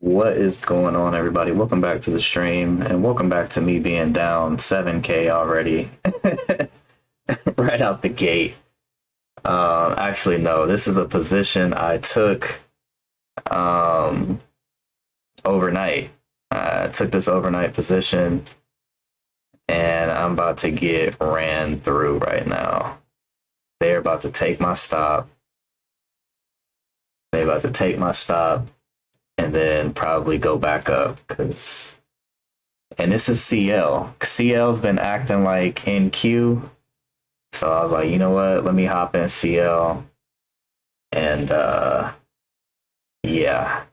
What is going on, everybody? Welcome back to the stream, and welcome back to me being down 7K already, right out the gate. Actually, no, this is a position I took um, overnight. I took this overnight position, and I'm about to get ran through right now. They're about to take my stop. They're about to take my stop and then probably go back up because, and this is CL. CL's been acting like NQ, so I was like, you know what? Let me hop in CL, and yeah,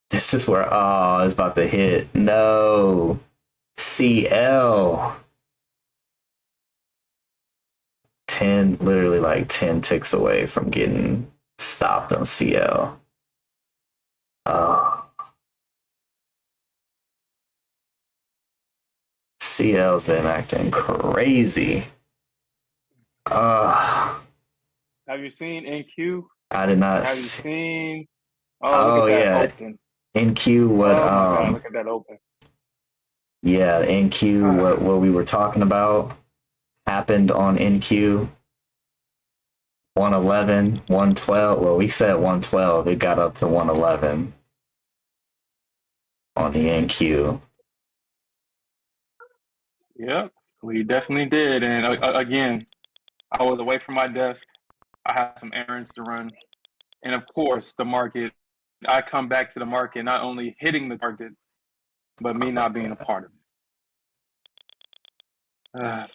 this is where it's about to hit. No, CL 10, literally like 10 ticks away from getting stopped on CL. CL's been acting crazy. Have you seen NQ? I did not. Have you seen? Oh, look at yeah. that open. NQ, what? Oh my God, look at that open. Yeah, NQ, what we were talking about happened on NQ. 111, 112. Well, we said 112. It got up to 111 on the NQ. Yep, we definitely did. And again, I was away from my desk. I had some errands to run, and of course, the market. I come back to the market not only hitting the target, but me not being a part of it.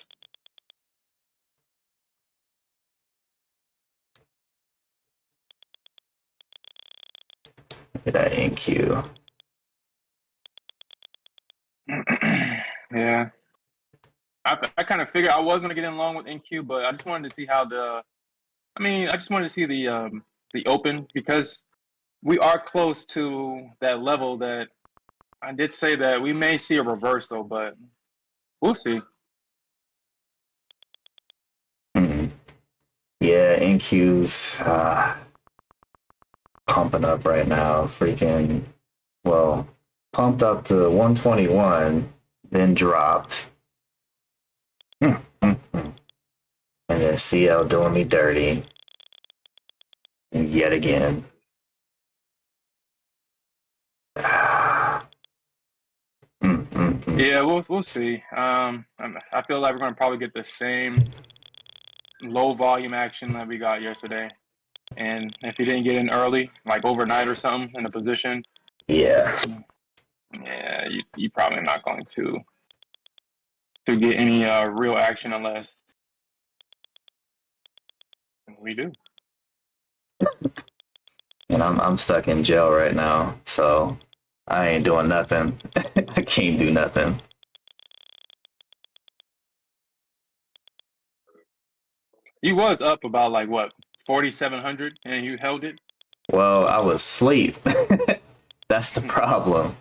Look at that NQ. Yeah. I kind of figured I was going to get in along with NQ, but I just wanted to see how I just wanted to see the open because we are close to that level that I did say that we may see a reversal, but we'll see. Yeah, NQ's pumping up right now. Freaking, well, pumped up to 121, then dropped. And then CL doing me dirty. And yet again. Yeah, we'll see. I feel like we're going to probably get the same low volume action that we got yesterday. And if he didn't get in early, like overnight or something in a position, yeah, you probably not going to get any real action unless we do. And I'm stuck in jail right now, so I ain't doing nothing. I can't do nothing. He was up about like what 4,700, and you held it. Well, I was asleep. That's the problem.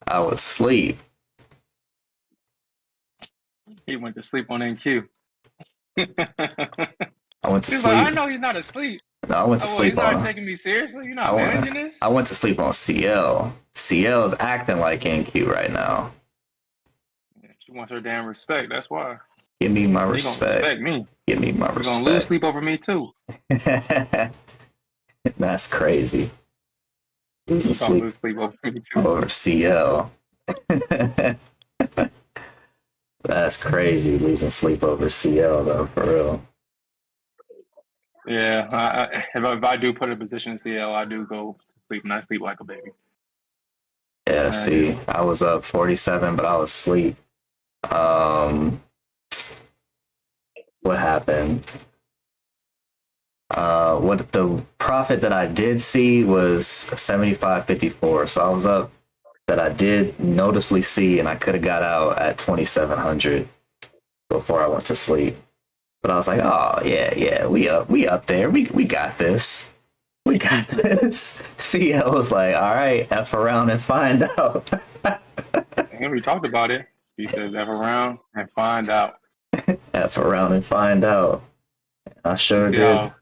I was asleep. He went to sleep on NQ. I went to He's sleep. like, I know he's not asleep. No, I went to sleep he's not on. taking me seriously. You're not managing this. I went to sleep on CL. CL is acting like NQ right now. She wants her damn respect. That's why. Give me my respect. Respect me. Give me my respect. You're gonna lose sleep over me too. That's crazy. Losing sleep over me too. Over CL. That's crazy. Losing sleep over CL though, for real. Yeah, if I do put a position in CL, I do go to sleep, and I sleep like a baby. Yeah, see, I was up 47, but I was asleep. What happened? What the profit that I did see was 75.54, so I was up that I did noticeably see, and I could have got out at 2,700 before I went to sleep. But I was like, oh yeah, we up there, we got this. We got this. CL was like, all right, F around and find out. And we talked about it. He said F around and find out. F around and find out. I sure did.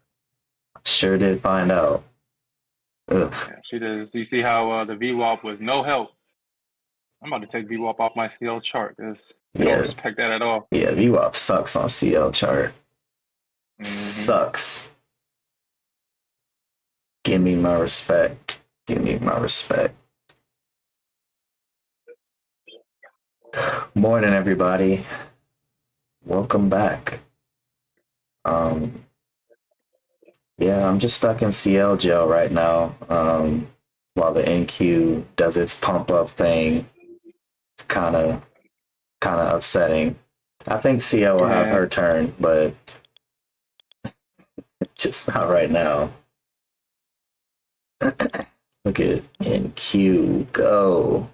Sure did find out. Ugh. Yeah, she does. You see how the VWAP was no help. I'm about to take VWAP off my CL chart because they don't Yeah, respect that at all. yeah, VWAP sucks on CL chart. Mm-hmm. Sucks. Give me my respect. Give me my respect. Morning, everybody. Welcome back. Um, yeah, I'm just stuck in CL jail right now. While the NQ does its pump up thing, it's kind of upsetting. I think CL will have Yeah. her turn, but just not right now. Look at NQ go.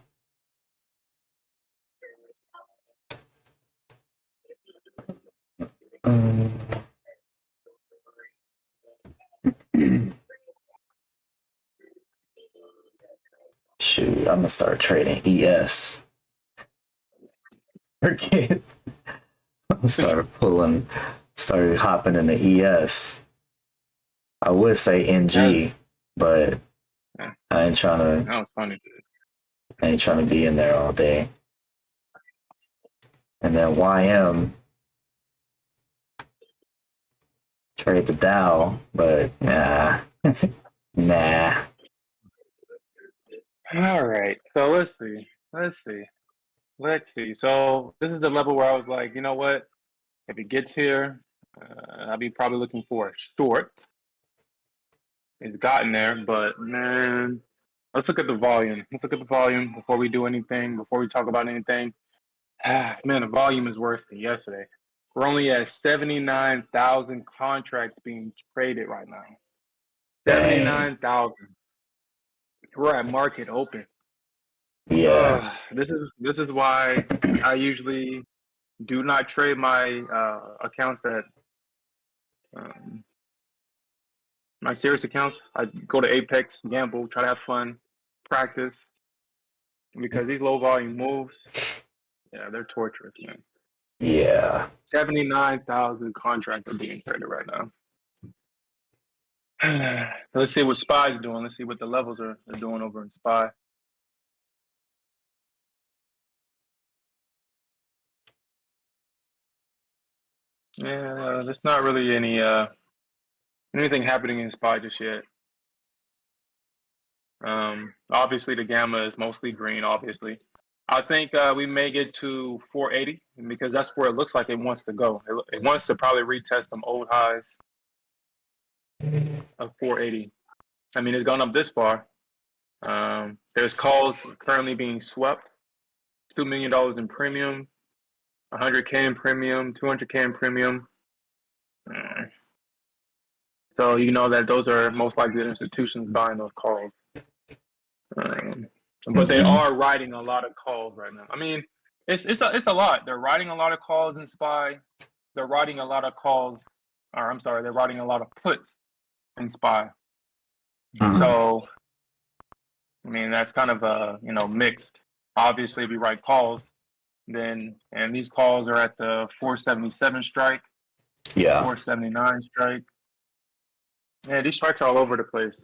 Um, shoot, I'm gonna start trading ES. Forget. Started hopping into ES. I would say That, NG, but yeah, I ain't trying to that was funny. be in there all day. And then YM trade the Dow, but nah, nah. All right. So let's see. Let's see. Let's see. So this is the level where I was like, you know what? If it gets here, I'll be probably looking for a short. It's gotten there, but man, let's look at the volume. Let's look at the volume before we do anything, before we talk about anything. Man, the volume is worse than yesterday. We're only at 79,000 contracts being traded right now. Dang. 79,000. We're at market open. Yeah. This is why I usually do not trade my accounts that um, my serious accounts. I go to Apex, gamble, try to have fun, practice because these low volume moves, yeah, they're torturous, man. Yeah. 79,000 contracts are being traded right now. Let's see what SPY's doing. Let's see what the levels are doing over in SPY. Yeah, there's not really anything happening in SPY just yet. Obviously, the gamma is mostly green. Obviously, I think we may get to 480 because that's where it looks like it wants to go. It wants to probably retest some old highs of 480. I mean, it's gone up this far. There's calls currently being swept. $2 million in premium, 100K in premium, 200K in premium. So you know that those are most likely the institutions buying those calls. But they Mm-hmm. are writing a lot of calls right now. I mean, it's a lot. They're writing a lot of calls in SPY. They're writing a lot of calls, or I'm sorry, they're writing a lot of puts in SPY. Mm-hmm. So I mean, that's kind of mixed. Obviously, if you write calls, then and these calls are at the 477 strike, Yeah. 479 strike. Yeah, these strikes are all over the place.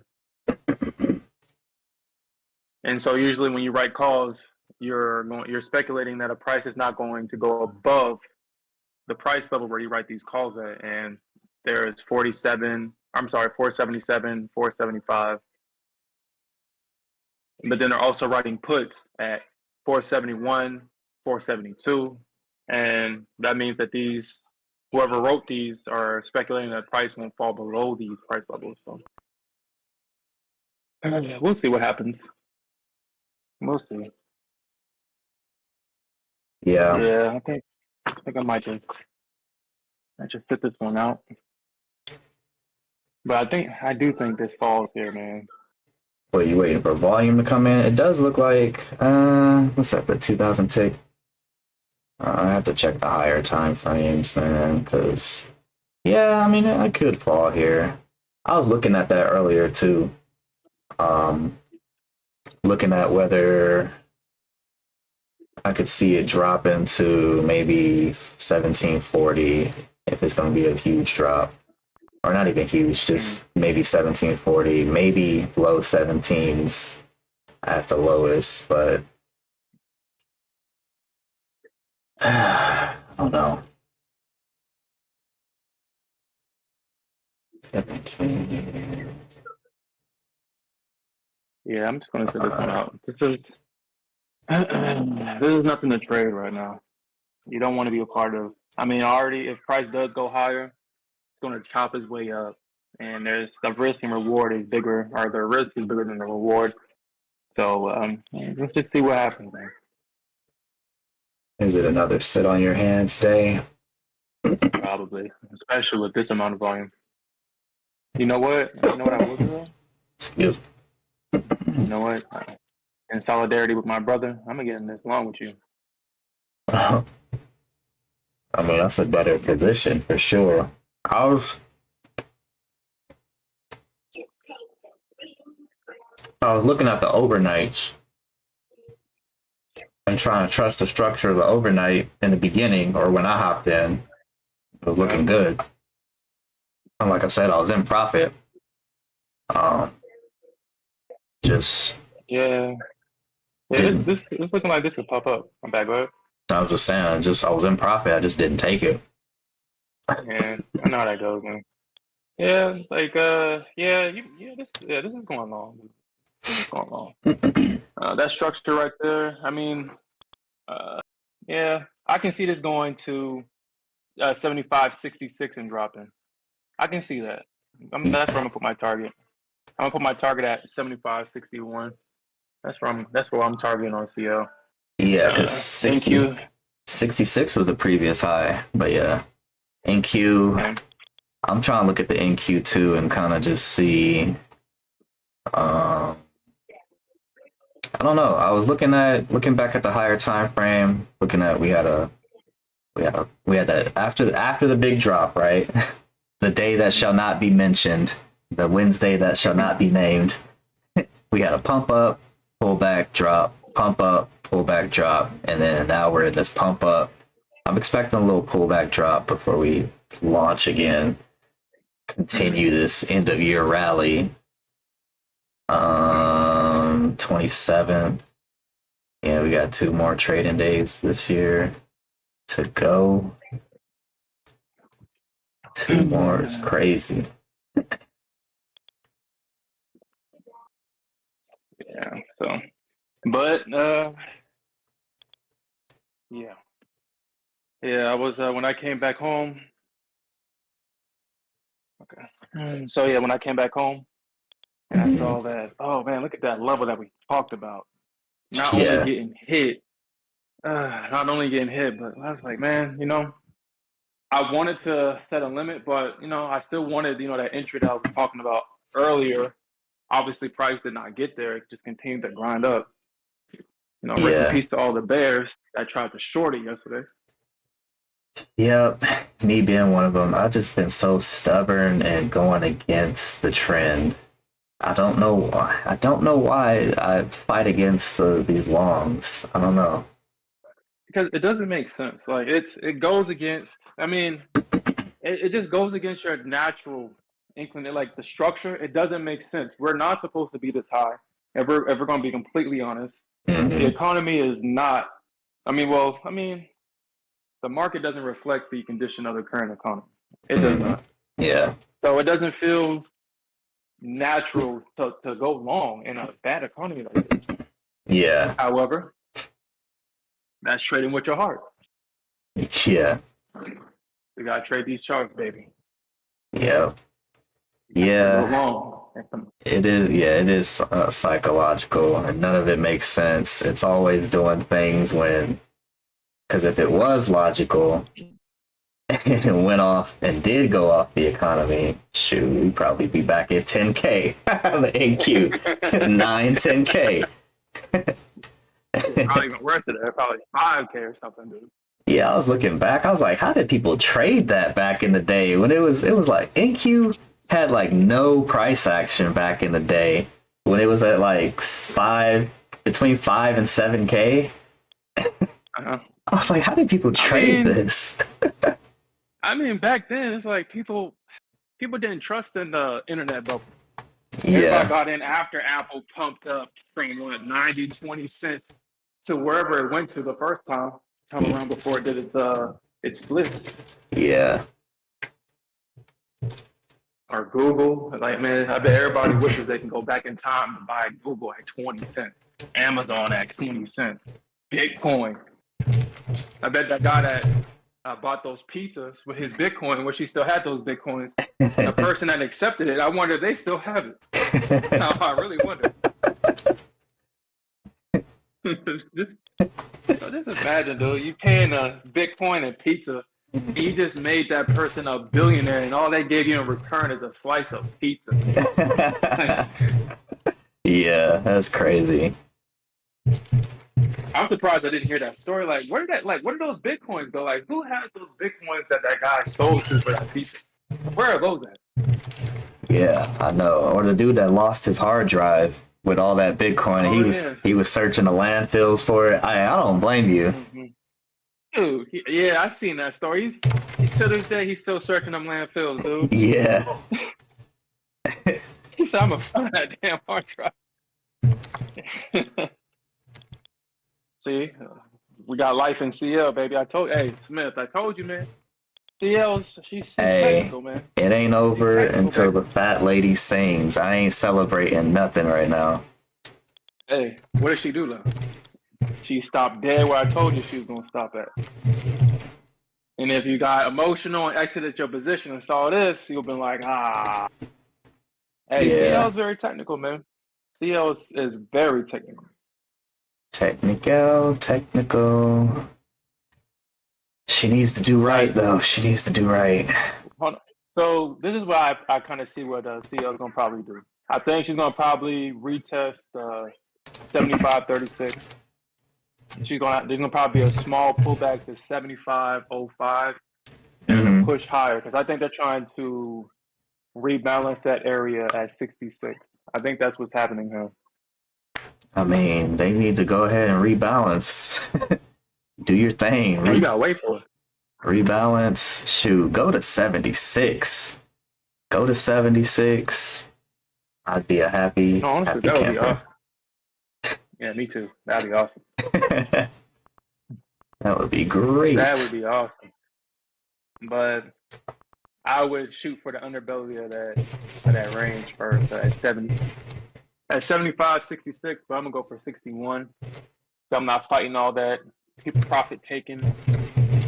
And so usually when you write calls, you're speculating that a price is not going to go above the price level where you write these calls at, and there's 477, 475. But then they're also writing puts at 471, 472, and that means that whoever wrote these are speculating that price won't fall below these price levels. So we'll see what happens. We'll see. Yeah. Yeah, I think I might just sit this one out. But I do think this falls here, man. What, you waiting for volume to come in? It does look like what's that, the 2000 tick? I have to check the higher time frames, man, because yeah, I mean I could fall here. I was looking at that earlier too. Um, looking at whether I could see it drop into maybe 1740 if it's going to be a huge drop. or not even huge, just maybe 1740, maybe low 17s at the lowest, but I don't know. 17. Yeah, I'm just gonna sit this one out. This is this is nothing to trade right now. You don't want to be a part of. I mean, already if price does go higher, it's going to chop its way up, and there's the risk and reward is bigger, or the risk is bigger than the reward. So let's just see what happens, man. Is it another sit on your hands day? Probably, especially with this amount of volume. You know what? You know what I will do though? Excuse me. You know what? In solidarity with my brother, I'm gonna get in this long with you. I mean, that's a better position for sure. I was looking at the overnights and trying to trust the structure of the overnight in the beginning or when I hopped in. It was looking good. And like I said, I was in profit. Just This looking like this could pop up. I'm back, bud. I was just saying, I was in profit. I just didn't take it. Yeah, I know how that goes, man. Yeah, like this is going long. This is going long. That structure right there. I mean, yeah, I can see this going to 75.66 and dropping. I can see that. That's where I'm gonna put my target. I'm gonna put my target at 75.61. That's where I'm targeting on CL. Yeah, because 66 was the previous high. But yeah, NQ, Okay. I'm trying to look at the NQ too and kind of just see. I don't know. I was looking back at the higher time frame, looking at we had that after the big drop, right? The day that shall not be mentioned, the Wednesday that shall not be named. We had a pump up, pull back, drop, pump up, pull back, drop, and then now we're in this pump up. I'm expecting a little pullback drop before we launch again. Continue this end of year rally. 27th. Yeah, we got 2 more trading days this year to go. 2 more is crazy. Yeah. So, but yeah. I was when I came back home. Okay. So yeah, when I came back home and I saw that, oh man, look at that level that we talked about. Not only getting hit, but I was like, man, I wanted to set a limit, but I still wanted, that entry that I was talking about earlier. Obviously, price did not get there; it just continued to grind up. Rest in peace to all the bears that tried to short it yesterday. Yep, me being one of them. I've just been so stubborn and going against the trend. I don't know why. I fight against these longs. I don't know. Because it doesn't make sense. Like it goes against. I mean, it just goes against your natural inclination. Like the structure, it doesn't make sense. We're not supposed to be this high. If we're going to be completely honest, the economy is not. The market doesn't reflect the condition of the current economy. It does not. Yeah. So it doesn't feel natural to go long in a bad economy like this. Yeah. However, that's trading with your heart. Yeah. You gotta trade these charts, baby. Yeah. Yeah. It is. Yeah, it is psychological, and none of it makes sense. It's always doing things because if it was logical and it went off and did go off the economy, shoot, we'd probably be back at 10K. The NQ 9, 10K. Probably even worse than that. Probably 5K or something, dude. Yeah, I was looking back. I was like, how did people trade that back in the day when it was like NQ had like no price action back in the day when it was at like between 5 and 7K. I was like, how did people trade this? I mean, back then it's like people people didn't trust in the internet bubble. Yeah. Everybody got in after Apple pumped up from what 90, 20 cents to wherever it went to the first time around before it did its split. Yeah. Or Google, like man, I bet everybody wishes they can go back in time to buy Google at 20 cents, Amazon at 20 cents, Bitcoin. I bet that guy that bought those pizzas with his Bitcoin, which he still had those Bitcoins, and the person that accepted it, I wonder if they still have it. I really wonder. Just imagine, dude, you paying a Bitcoin and pizza, and you just made that person a billionaire, and all they gave you in return is a slice of pizza. Yeah, that's crazy. I'm surprised I didn't hear that story. Like, where did those Bitcoins go? Like, who had those Bitcoins that guy sold to for that pizza? Where are those at? Yeah, I know. Or the dude that lost his hard drive with all that Bitcoin. He was searching the landfills for it. I don't blame you. Mm-hmm. Dude, yeah, I seen that story. He to this day he's still searching them landfills, dude. Yeah. He said, "I'm gonna find that damn hard drive." See, we got life in CL, baby. Smith, I told you, man. CL, she's technical, man. It ain't over until the fat lady sings. I ain't celebrating nothing right now. Hey, what did she do, though? She stopped dead where I told you she was gonna stop at. And if you got emotional and exited your position and saw this, you'll be like, ah. Hey, Yeah. CL is very technical, man. CL is very technical. Technical. She needs to do right, though. She needs to do right. Hold on. So this is what I kind of see what CL is going to probably do. I think she's going to probably retest 75.36. There's going to probably be a small pullback to 75.05 and push higher because I think they're trying to rebalance that area at 66. I think that's what's happening here. I mean, they need to go ahead and rebalance. Do your thing. You gotta wait for it. Rebalance. Shoot, go to 76. Go to 76. I'd be a happy, honestly, happy that would camper. be awesome. Yeah, me too. That'd be awesome. That would be great. That would be awesome. But I would shoot for the underbelly of that range first at 70. At 75, 66, but I'm gonna go for 61. So I'm not fighting all that profit taking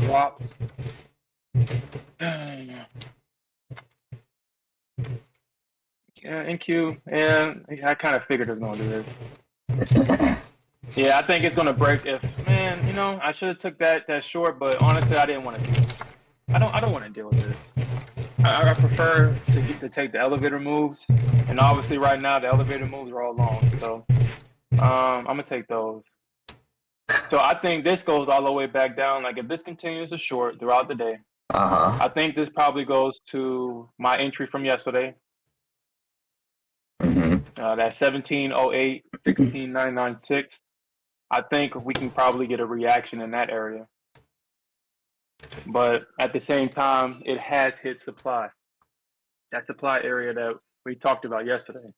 drops. Yeah, NQ, and I kind of figured it was gonna do this. Yeah, I think it's gonna break. I should have took that short, but honestly, I didn't want to do it. I don't want to deal with this. I prefer to take the elevator moves, and obviously right now the elevator moves are all long, so I'm gonna take those. So I think this goes all the way back down. Like if this continues to short throughout the day, I think this probably goes to my entry from yesterday. That 1708, 16996. I think we can probably get a reaction in that area. But at the same time, it has hit supply. That supply area that we talked about yesterday.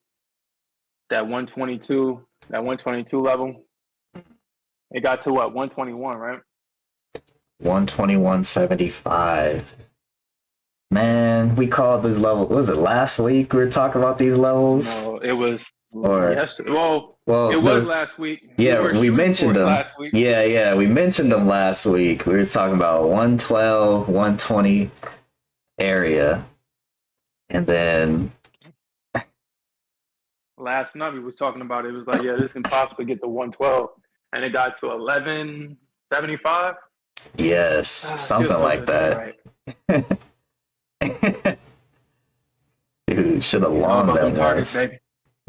That 122 level. It got to what, 121, right? 121.75. Man, we called this level. Was it last week we were talking about these levels? No, it was yesterday. Well, it was last week. Yeah, we mentioned them last week. Yeah, we mentioned them last week. We were talking about 112, 120 area. And then last night we was talking about it was like, yeah, this can possibly get to 112. And it got to 1175. Yes, something like that. Right. Dude, should have long that targets, baby.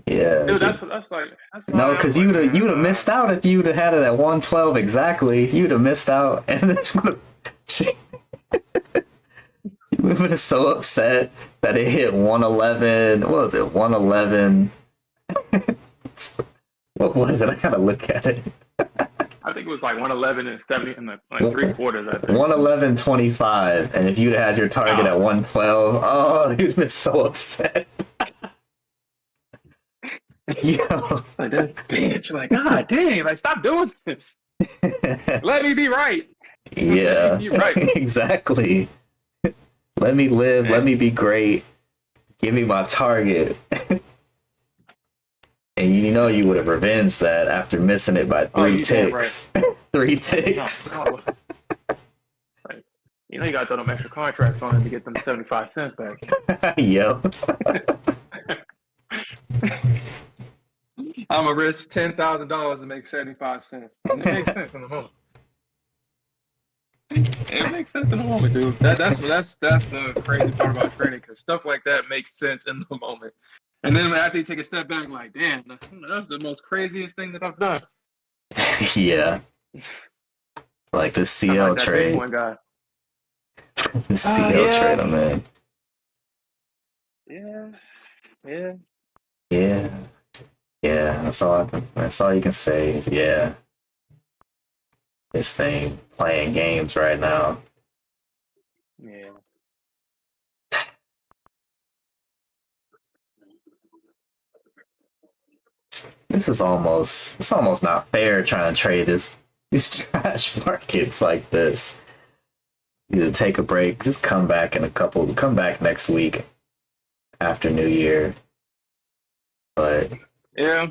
Yeah. Dude, that's like. No, because you'd have missed out if you'd have had it at 112 exactly. You'd have missed out, and then you would have been so upset that it hit 111. What was it? 111. What was it? I gotta look at it. I think it was like 111 and 70 and like What- 3/4. I think. 111.25, and if you'd had your target at 112, oh, you'd been so upset. Yo. Like that bitch, like, God dang, like stop doing this. Let me be right. Yeah, You're right. exactly. Let me live. Let me be great. Give me my target. And you know you would have revenged that after missing it by 3 ticks. Right. 3 ticks. No. Like, you know you gotta throw them extra contracts on it to get them 75 cents back. Yo. I'm gonna risk $10,000 to make 75 cents. And it makes sense in the moment. It makes sense in the moment, dude. That's the crazy part about trading, because stuff like that makes sense in the moment. And then after you take a step back, like, damn, that's the most craziest thing that I've done. Yeah. Like the CL like trade. Guy. The CL trade, man. Yeah. Yeah, that's all you can say. Yeah. This thing playing games right now. Yeah. It's almost not fair trying to trade these trash markets like this. Either take a break, just come back next week after New Year. But Yeah,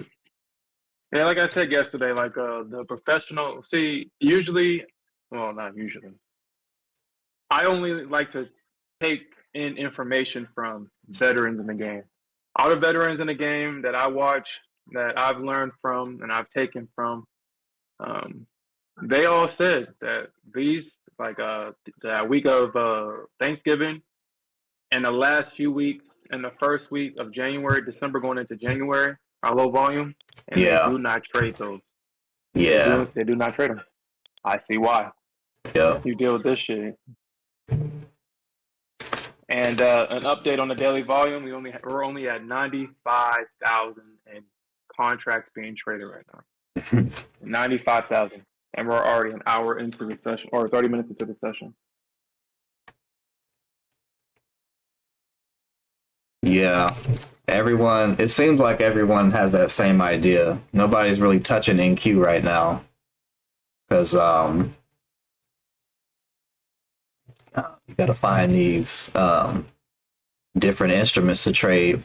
like I said yesterday, like the professional, not usually. I only like to take in information from veterans in the game. All the veterans in the game that I watch, that I've learned from and I've taken from, they all said that that week of Thanksgiving and the last few weeks and the first week of January, December going into January are low volume, and they do not trade those. Yeah. They do not trade them. I see why. Yeah. You deal with this shit. And an update on the daily volume, we're only at 95,000 in contracts being traded right now. 95,000. And we're already an hour into the session, or 30 minutes into the session. Yeah. It seems like everyone has that same idea. Nobody's really touching NQ right now. Because you gotta find these different instruments to trade.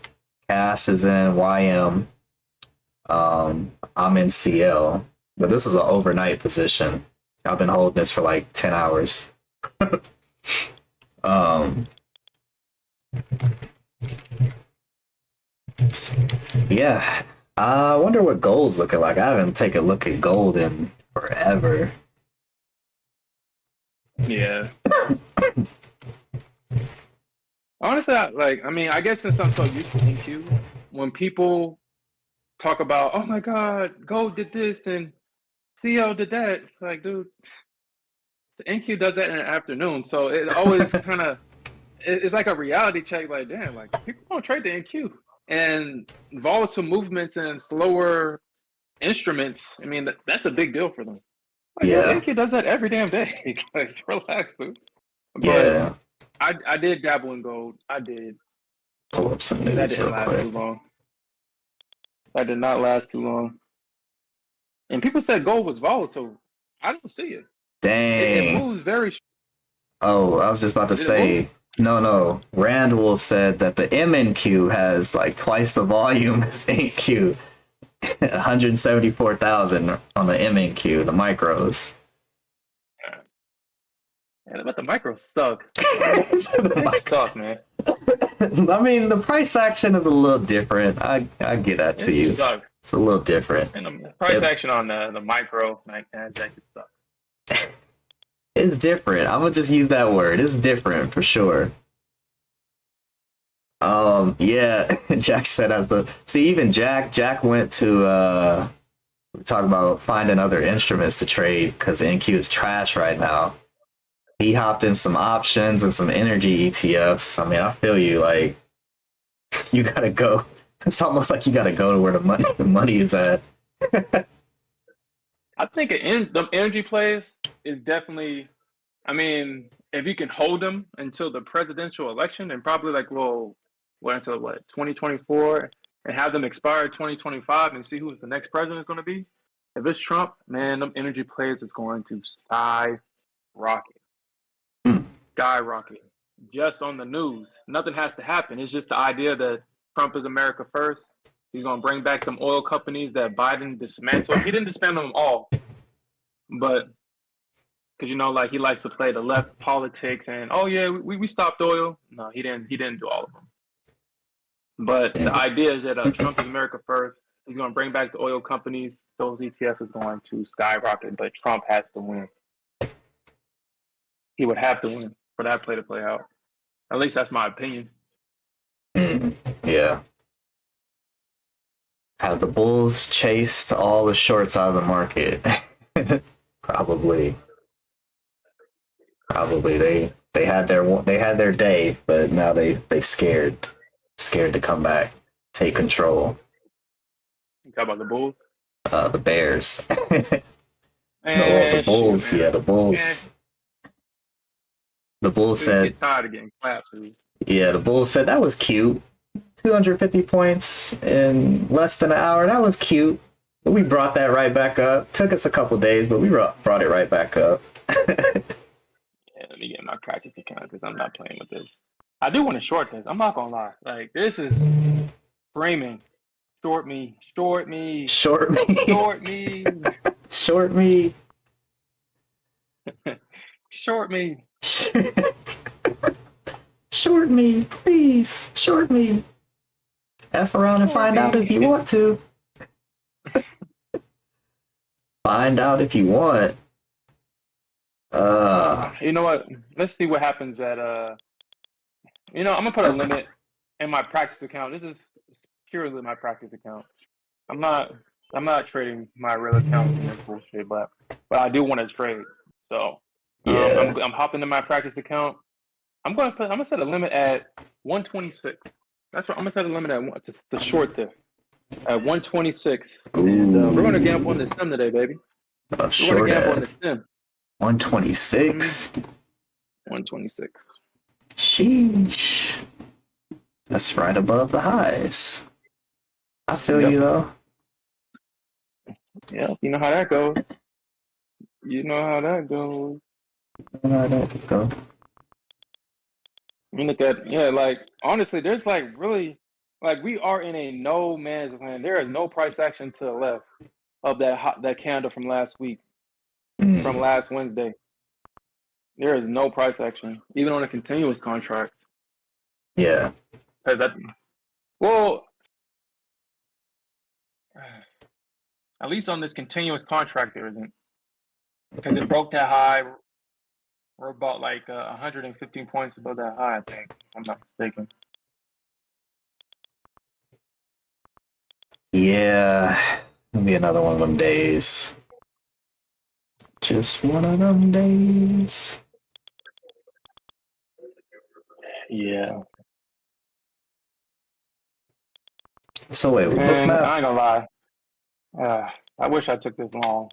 Cass is in YM. I'm in CL. But this is an overnight position. I've been holding this for like 10 hours. Yeah. I wonder what gold's looking like. I haven't taken a look at gold in forever. Yeah. Honestly, I guess since I'm so used to NQ, when people talk about, oh my God, gold did this and CL did that, it's like, dude, NQ does that in the afternoon. So it always kind of, it's like a reality check, like, damn, like people don't trade the NQ. And volatile movements and slower instruments, I mean, that's a big deal for them. Like, yeah, NQ does that every damn day. Like, relax, dude. But yeah. I did dabble in gold. I did. Pull up some news That didn't last too long. That did not last too long. And people said gold was volatile. I don't see it. Dang. It moves very. Oh, I was just about to say. No. Randall said that the MNQ has like twice the volume as NQ. 174,000 on the MNQ, the micros. Yeah, but the micros suck. The suck, man. I mean, the price action is a little different. I get that to you. Sucks. It's a little different. And the price action on the micro, like, that sucks. It's different. I'm gonna just use that word. It's different for sure. Yeah, Jack said even Jack went to talk about finding other instruments to trade because NQ is trash right now. He hopped in some options and some energy ETFs. I mean, I feel you. Like, you gotta go. It's almost like you gotta go to where the money is at. I think the energy plays is definitely. I mean, if you can hold them until the presidential election, and probably like what until what 2024, and have them expire 2025, and see who the next president is going to be. If it's Trump, man, them energy plays is going to skyrocket, Hmm. skyrocket. Just on the news, nothing has to happen. It's just the idea that Trump is America first. He's going to bring back some oil companies that Biden dismantled. He didn't dismantle them all, but because like he likes to play the left politics and oh yeah, we stopped oil. No, he didn't. He didn't do all of them. But the idea is that Trump is America first. He's going to bring back the oil companies. Those ETFs is going to skyrocket, but Trump has to win. He would have to win for that play to play out. At least that's my opinion. Yeah. Have the bulls chased all the shorts out of the market? Probably. They had their day, but now they scared to come back, take control. You talk about the Bulls? The Bears. The Bulls. Shoot, yeah, the Bulls. Man. The Bulls said. Get tired of getting clapped. Dude. Yeah, the Bulls said that was cute. 250 points in less than an hour. That was cute. But we brought that right back up. Took us a couple days, but we brought it right back up. Yeah, let me get my practice account because I'm not playing with this. I do want to short this. I'm not gonna lie. Like this is framing. Short me. Short me. Short me. Short me. Short me. Short me, please. Short me. F around and find out if you want to. Find out if you want. You know what? Let's see what happens at I'm gonna put a limit in my practice account. This is purely my practice account. I'm not trading my real account in this bullshit, but I do want to trade. So yeah. I'm hopping to my practice account. I'm gonna set a limit at 126. That's what I'm gonna set a limit at to short this at 126. And we're gonna gamble on the sim today, baby. We're gonna gamble on the sim. 126. 126. Sheesh. That's right above the highs. I feel you though. Yeah, you know how that goes. I mean, look at like honestly, there's like really like we are in a no man's land. There is no price action to the left of that candle from last week, from last Wednesday. There is no price action, even on a continuous contract. Yeah. Well, at least on this continuous contract, there isn't, because it broke that high. We're about like 115 points above that high, I think, if I'm not mistaken. Yeah, it'll be another one of them days. Just one of them days. Yeah. So wait, Man, I ain't gonna lie. I wish I took this long.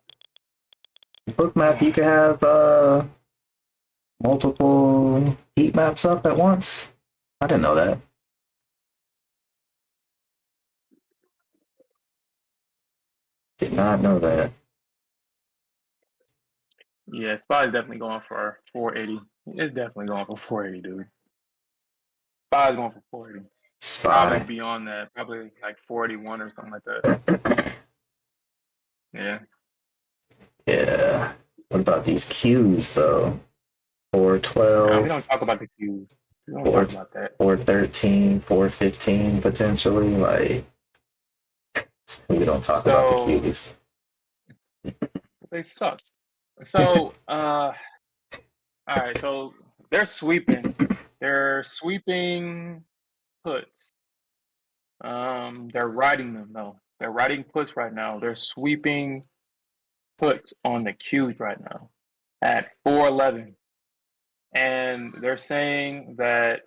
Bookmap, you can have multiple heat maps up at once. I didn't know that. Did not know that. Yeah, Spy's definitely going for 480. It's definitely going for 480, dude. Spy's going for 480. Spy. Probably beyond that. Probably like 481 or something like that. Yeah. Yeah. What about these Qs though? 412. We don't talk about the Qs. We don't talk about that. 413, 415 potentially. Like we don't talk about the Qs. They suck. So all right, so they're sweeping. They're sweeping puts. They're riding them though. They're riding puts right now. They're sweeping puts on the Qs right now at 411. And they're saying that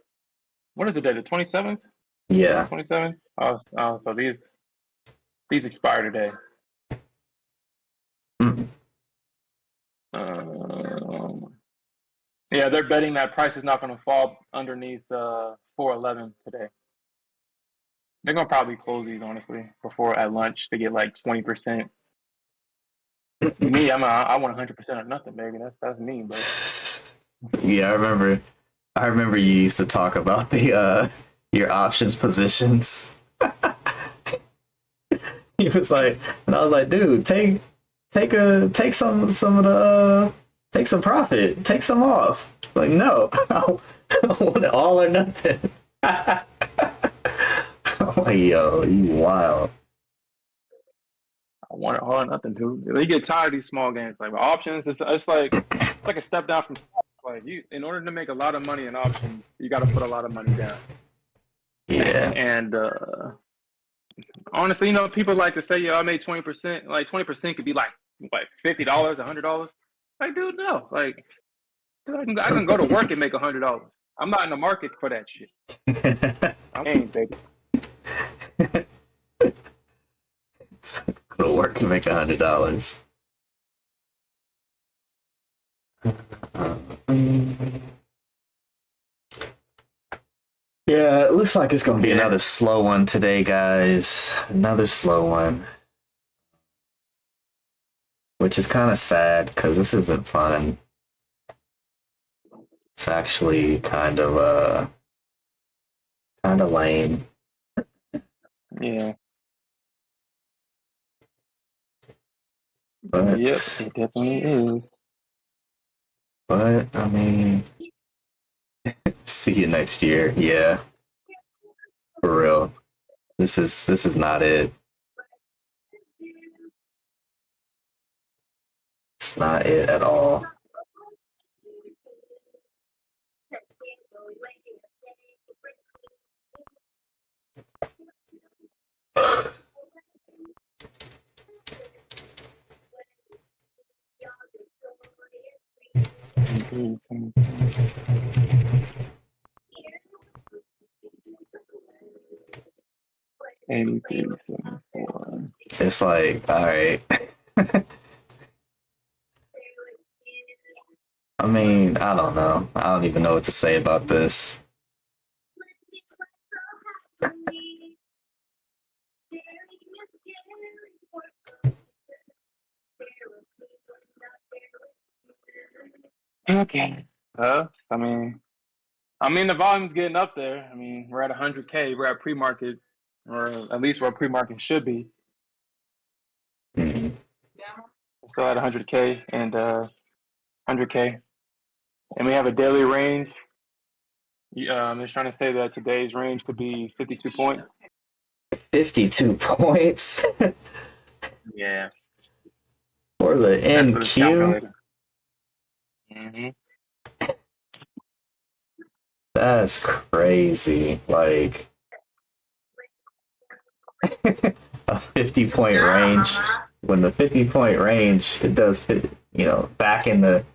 what is the date? The 27th? Yeah. 27th? Oh, so these expire today. Yeah, they're betting that price is not going to fall underneath 411 today. They're going to probably close these honestly before at lunch to get like 20%. Me, I want 100% or nothing, baby. That's me, but Yeah, I remember you used to talk about the your options positions. He was like, and I was like, dude, take some of the take some profit, take some off. It's like, no, I want it all or nothing. I'm like, yo, you wild. I want it all or nothing, dude. You get tired of these small games. Like options, it's like a step down from like you. In order to make a lot of money in options, you got to put a lot of money down. Yeah. And honestly, people like to say, "Yo, I made 20%." Like 20% could be like $50, $100. Like, dude, no. Like, dude, I can go to work and make $100. I'm not in the market for that shit. I'm game, baby. Go to work and make $100. Yeah, it looks like it's gonna be another slow one today, guys. Another slow one, which is kind of sad because this isn't fun. It's actually kind of lame. Yeah. But yep, it definitely is. But I mean, see you next year. Yeah, for real. This is not it. It's not it at all. It's like, all right. I mean, I don't know. I don't even know what to say about this. Okay. I mean, the volume's getting up there. I mean, we're at 100K. We're at pre-market, or at least where pre-market should be. Mm-hmm. We're still at 100K and 100K, and we have a daily range. I'm just trying to say that today's range could be 52 points. 52 points. Yeah. For the NQ. Mm-hmm. That's crazy. Like a 50-point range. When the 50-point range, it does fit. Back in the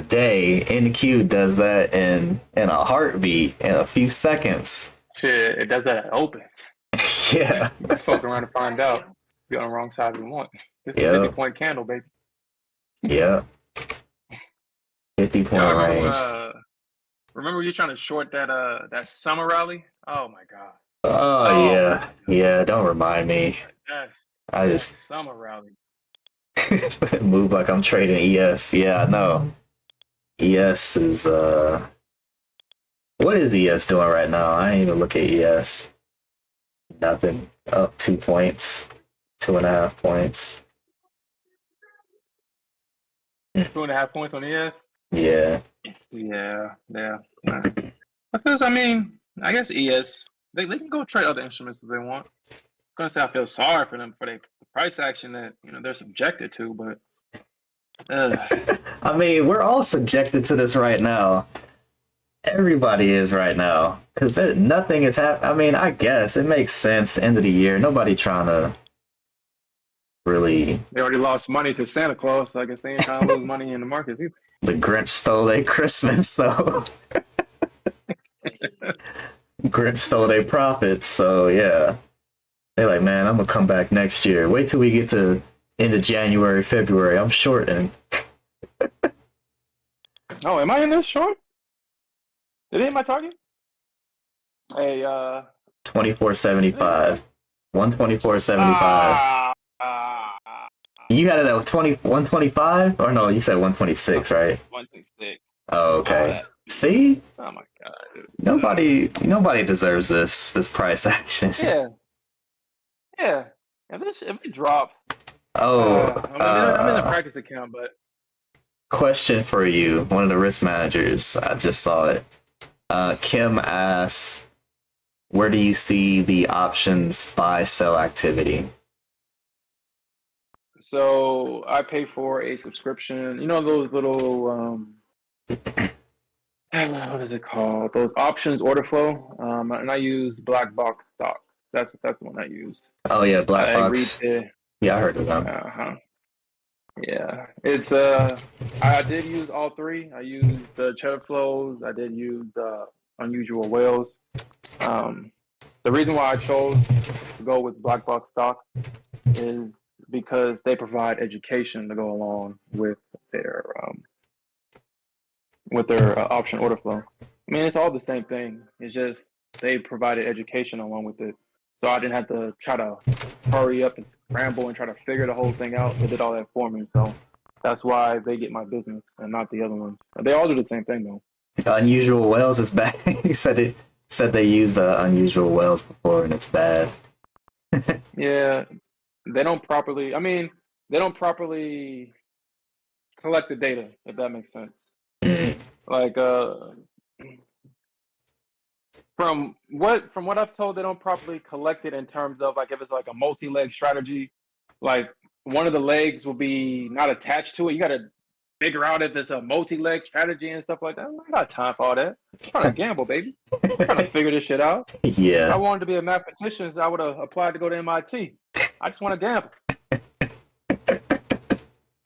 day, NQ does that in a heartbeat in a few seconds. Shit, it does that at open. Yeah. You fuck around to find out. You're on the wrong side you want. This is a 50-point candle, baby. Yeah. 50-point range. Remember you trying to short that summer rally? Oh my god. Oh yeah. Yeah, don't remind me. I just summer rally. move like I'm trading ES. Yeah, no. ES is what is ES doing right now? I ain't even look at ES. Nothing. Up 2 points. 2.5 points. 2.5 points on ES? Yeah. Yeah. Because I mean, I guess ES they can go trade other instruments if they want. I'm gonna say I feel sorry for them for the price action that they're subjected to, but I mean, we're all subjected to this right now. Everybody is right now because nothing is happening. I mean, I guess it makes sense. End of the year, nobody trying to really. They already lost money to Santa Claus, so I guess they ain't trying to lose money in the market either. The Grinch stole their Christmas, so Grinch stole their profits. So yeah, they're like, man, I'm gonna come back next year. Wait till we get to end of January, February. I'm shorting. Oh, am I in this short? Did it hit my target? Hey, 24.75. 124.75. ah, ah, You had it at 125? Or no, you said 126, right? 126. Oh, Oh, okay. that. See? Oh my god, dude. Nobody deserves this price action. Yeah, yeah. If it drop, Oh, I'm in the practice account, but question for you. One of the risk managers, I just saw it. Kim asks, where do you see the options buy sell activity? so I pay for a subscription. You know those little what is it called? Those options order flow. And I use black box stock. That's the one I use. Oh yeah, Black I read Box. the Yeah, I heard of them. yeah. It's I did use all three. I used the cheddar flows. I did use the unusual whales. The reason why I chose to go with black box stock is because they provide education to go along with their option order flow. I mean, it's all the same thing. It's just they provided education along with it, so I didn't have to try to hurry up and scramble and try to figure the whole thing out. They did all that for me, so that's why they get my business and not the other ones. They all do the same thing though. Unusual Whales is bad. He said they used Unusual Whales before and it's bad. Yeah, they don't properly. I mean, they don't properly collect the data, if that makes sense. Like from what I've told, they don't properly collect it in terms of like if it's like a multi-leg strategy, like one of the legs will be not attached to it. You got to figure out if it's a multi-leg strategy and stuff like that. I got time for all that. I'm trying to gamble, baby. I'm trying to figure this shit out. If I Yeah. wanted to be a mathematician, I would have applied to go to MIT. I just want to gamble.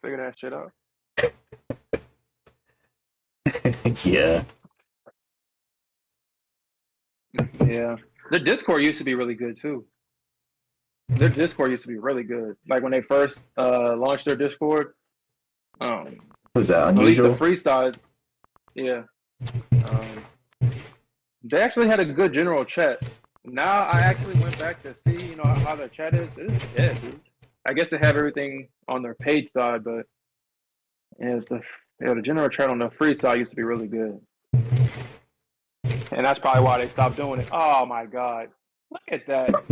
Figure that shit out. Yeah. Yeah. Their Discord used to be really good too. Their Discord used to be really good. Like when they first launched their Discord, Who's that? at least the Unusual? free side, yeah. They actually had a good general chat. Now I actually went back to see, how their chat is. It is dead, dude. I guess they have everything on their paid side, but yeah, the general chat on the free side used to be really good. And that's probably why they stopped doing it. Oh my god. Look at that. Oh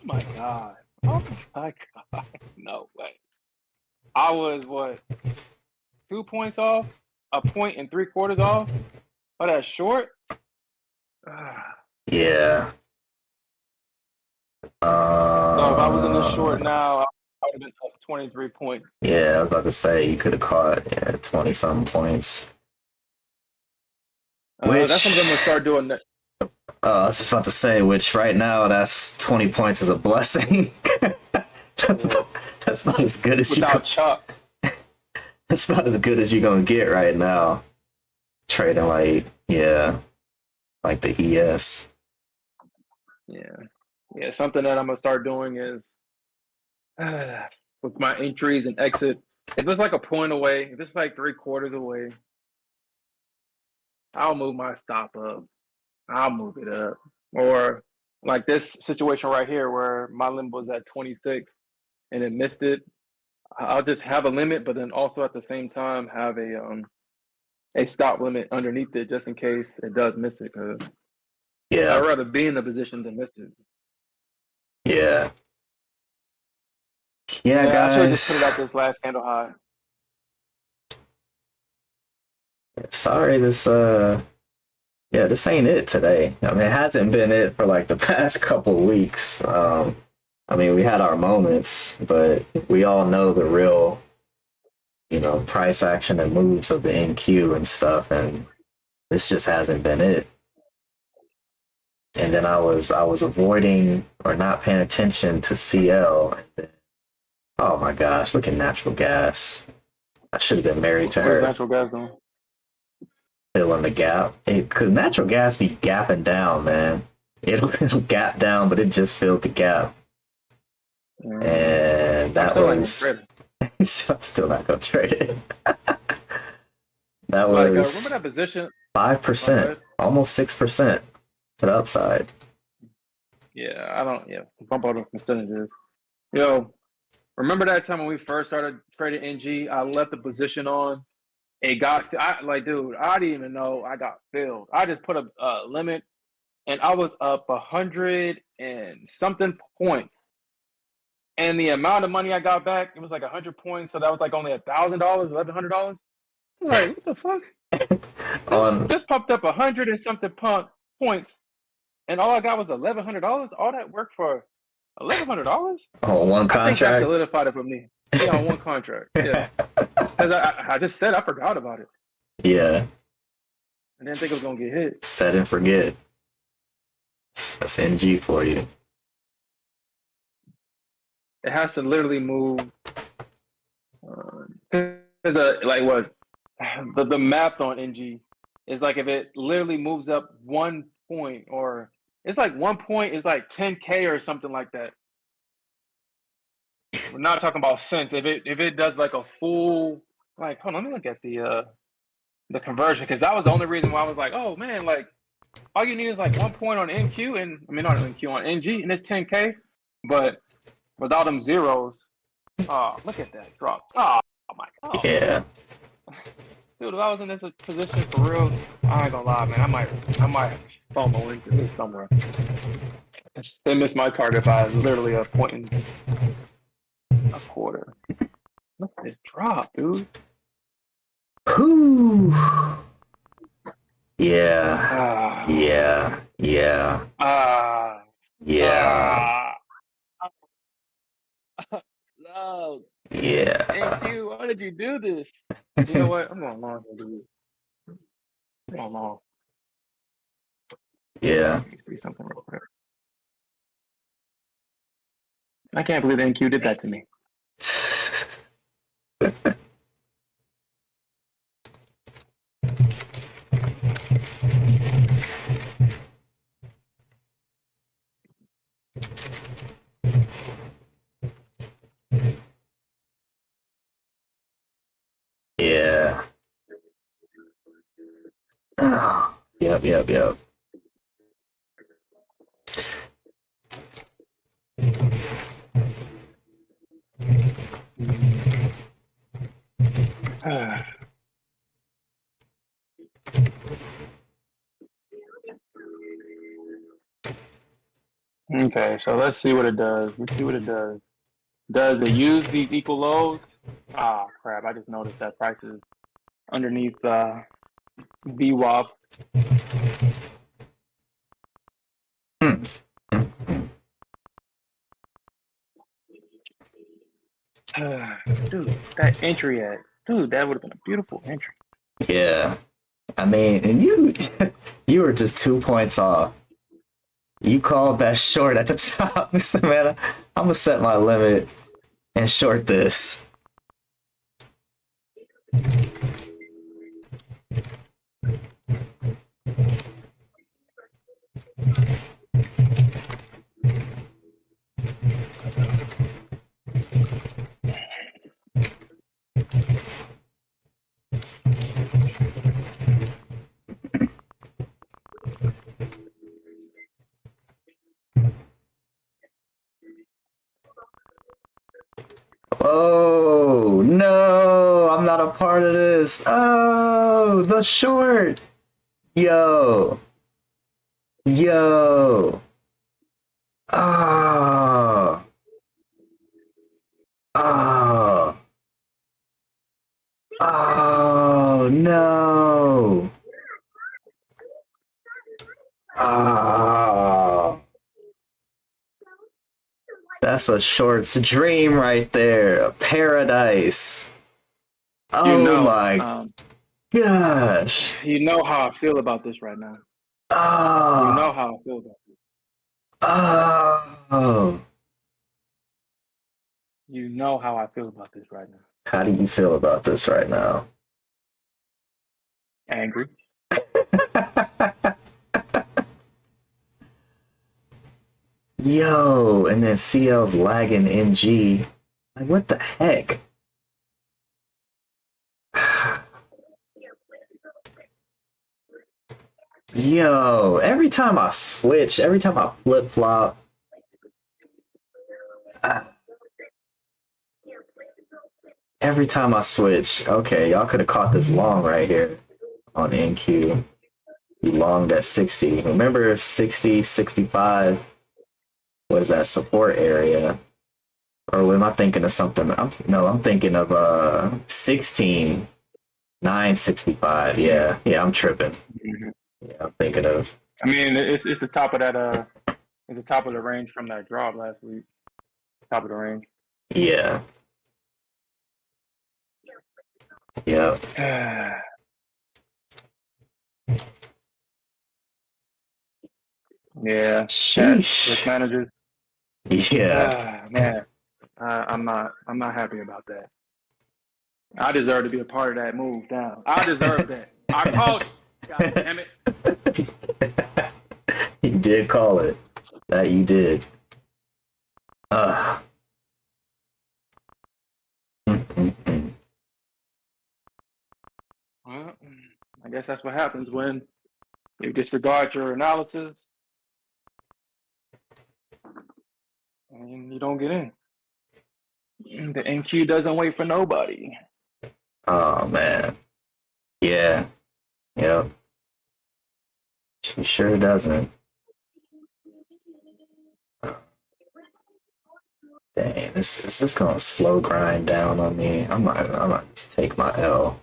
my god. Oh my god. No way. I was what? 2 points off? A point and 3/4 off? Oh, that's short? Yeah. So if I was in this short now, I would have been up 23 points. Yeah, I was about to say you could have caught 20 something points. That's something I'm gonna start doing. I was just about to say, which right now that's 20 points is a blessing. That's about as good as without Chuck. That's about as good as you're gonna get right now. Trading like the ES. Yeah. Something that I'm gonna start doing is with my entries and exit. If it's like a point away, if it's like 3/4 away, I'll move my stop up. I'll move it up. Or like this situation right here where my limit was at 26 and it missed it. I'll just have a limit, but then also at the same time have a stop limit underneath it just in case it does miss it. Cause Yeah. I'd rather be in the position than miss it. Yeah. Yeah, I should have just guys. put it at this last candle high. Sorry, this ain't it today. I mean, it hasn't been it for like the past couple weeks. I mean, we had our moments, but we all know the real, price action and moves of the NQ and stuff, and this just hasn't been it. And then I was avoiding or not paying attention to CL. And then, oh my gosh, look at natural gas. I should have been married to her. Natural gas though. Filling the gap. Cause natural gas be gapping down, man. It'll gap down, but it just filled the gap. And that was. I'm still not gonna trade it. That Like, remember was that position? 5%, almost 6% to the upside. Yeah, I don't. Yeah, bump out the percentages. Yo, remember that time when we first started trading NG? I left the position on. It got. Dude, I didn't even know I got filled. I just put a limit, and I was up 100 and something points. And the amount of money I got back, it was like 100 points. So that was like only $1,000, $1,100. Like, what the fuck? On This popped up 100 and something points, and all I got was $1,100. All that work for $1,100? one I think that contract. solidified it for me. Yeah, on one contract. Yeah, because I just said I forgot about it. Yeah. I didn't think it was gonna get hit. Set and forget. That's NG for you. It has to literally move. Like what? The math on NG is like if it literally moves up 1 point, or it's like 1 point is like 10K or something like that. We're not talking about cents. If it does like a full, like, hold on, let me look at the conversion, because that was the only reason why I was like, oh man, like all you need is like 1 point on NQ, and I mean not NQ, on NG, and it's 10K, but without them zeros, look at that drop. Oh my god. Yeah. Dude, if I was in this position for real, I ain't gonna lie, man, I might FOMO into this somewhere. They missed my target by literally a point and a quarter. Look at this drop, dude. Whew. Yeah. Yeah. Yeah. Yeah. No. Yeah. NQ, why did you do this? You know what? I'm going long, dude. I'm going long. Yeah. Let me see something real quick. I can't believe NQ did that to me. Yeah. Oh, yep. Okay, so let's see what it does. Does it use these equal lows? Ah, crap! I just noticed that price is underneath VWAP. Dude, that entry that would have been a beautiful entry. Yeah. I mean, and you were just 2 points off. You called that short at the top. So, man, I'm gonna set my limit and short this. Oh no, I'm not a part of this. Oh, the short. Yo. Oh. Oh. Oh no. Oh. That's a short's dream right there. A paradise. Oh my gosh. You know how I feel about this right now. Oh. You know how I feel about this. Oh. You know how I feel about this right now. How do you feel about this right now? Angry. Yo, and then CL's lagging NG. Like, what the heck? Yo, every time I switch, every time I flip flop, every time I switch. Okay, y'all could have caught this long right here on NQ. You longed at 60. Remember 60, 65 was that support area? Or am I thinking of something? I'm thinking of 16, 965. Yeah, yeah, I'm tripping. Yeah, I'm thinking of. I mean, it's the top of that it's the top of the range from that drop last week. Top of the range. Yeah. Yeah. Yeah. Sheesh. Risk managers. Yeah. Man, I'm not happy about that. I deserve to be a part of that move down. I deserve that. I called it. God damn it. You did call it. That you did. Well, I guess that's what happens when you disregard your analysis and you don't get in. The NQ doesn't wait for nobody. Oh man. Yeah. Yep. She sure doesn't. Dang, is this gonna slow grind down on me? I might take my L.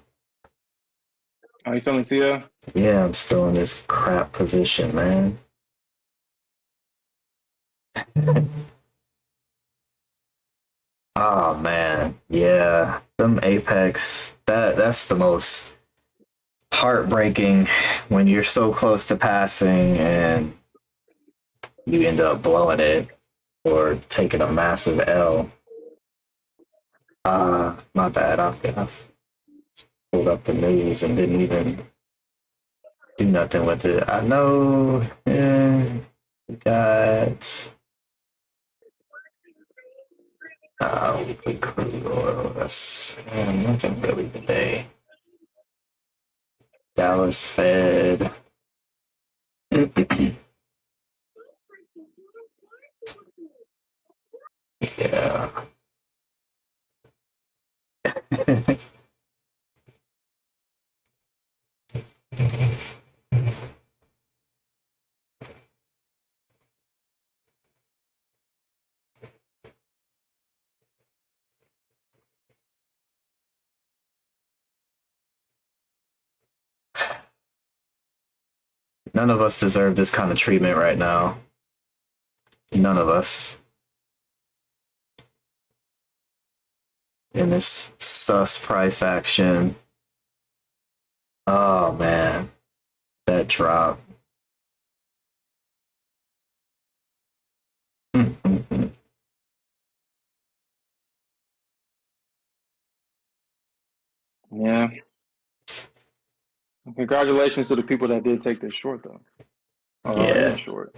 Oh, you still in CL? Yeah, I'm still in this crap position, man. Oh man, yeah, them Apex. That's the most heartbreaking when you're so close to passing and you end up blowing it or taking a massive L. My bad. I've pulled up the news and didn't even do nothing with it. I know. Yeah, we got weekly crude oil. That's nothing really today. Dallas Fed. Yeah. None of us deserve this kind of treatment right now. None of us. In this sus price action. Oh man. That drop. Yeah. Congratulations to the people that did take this short, though. Yeah. Short.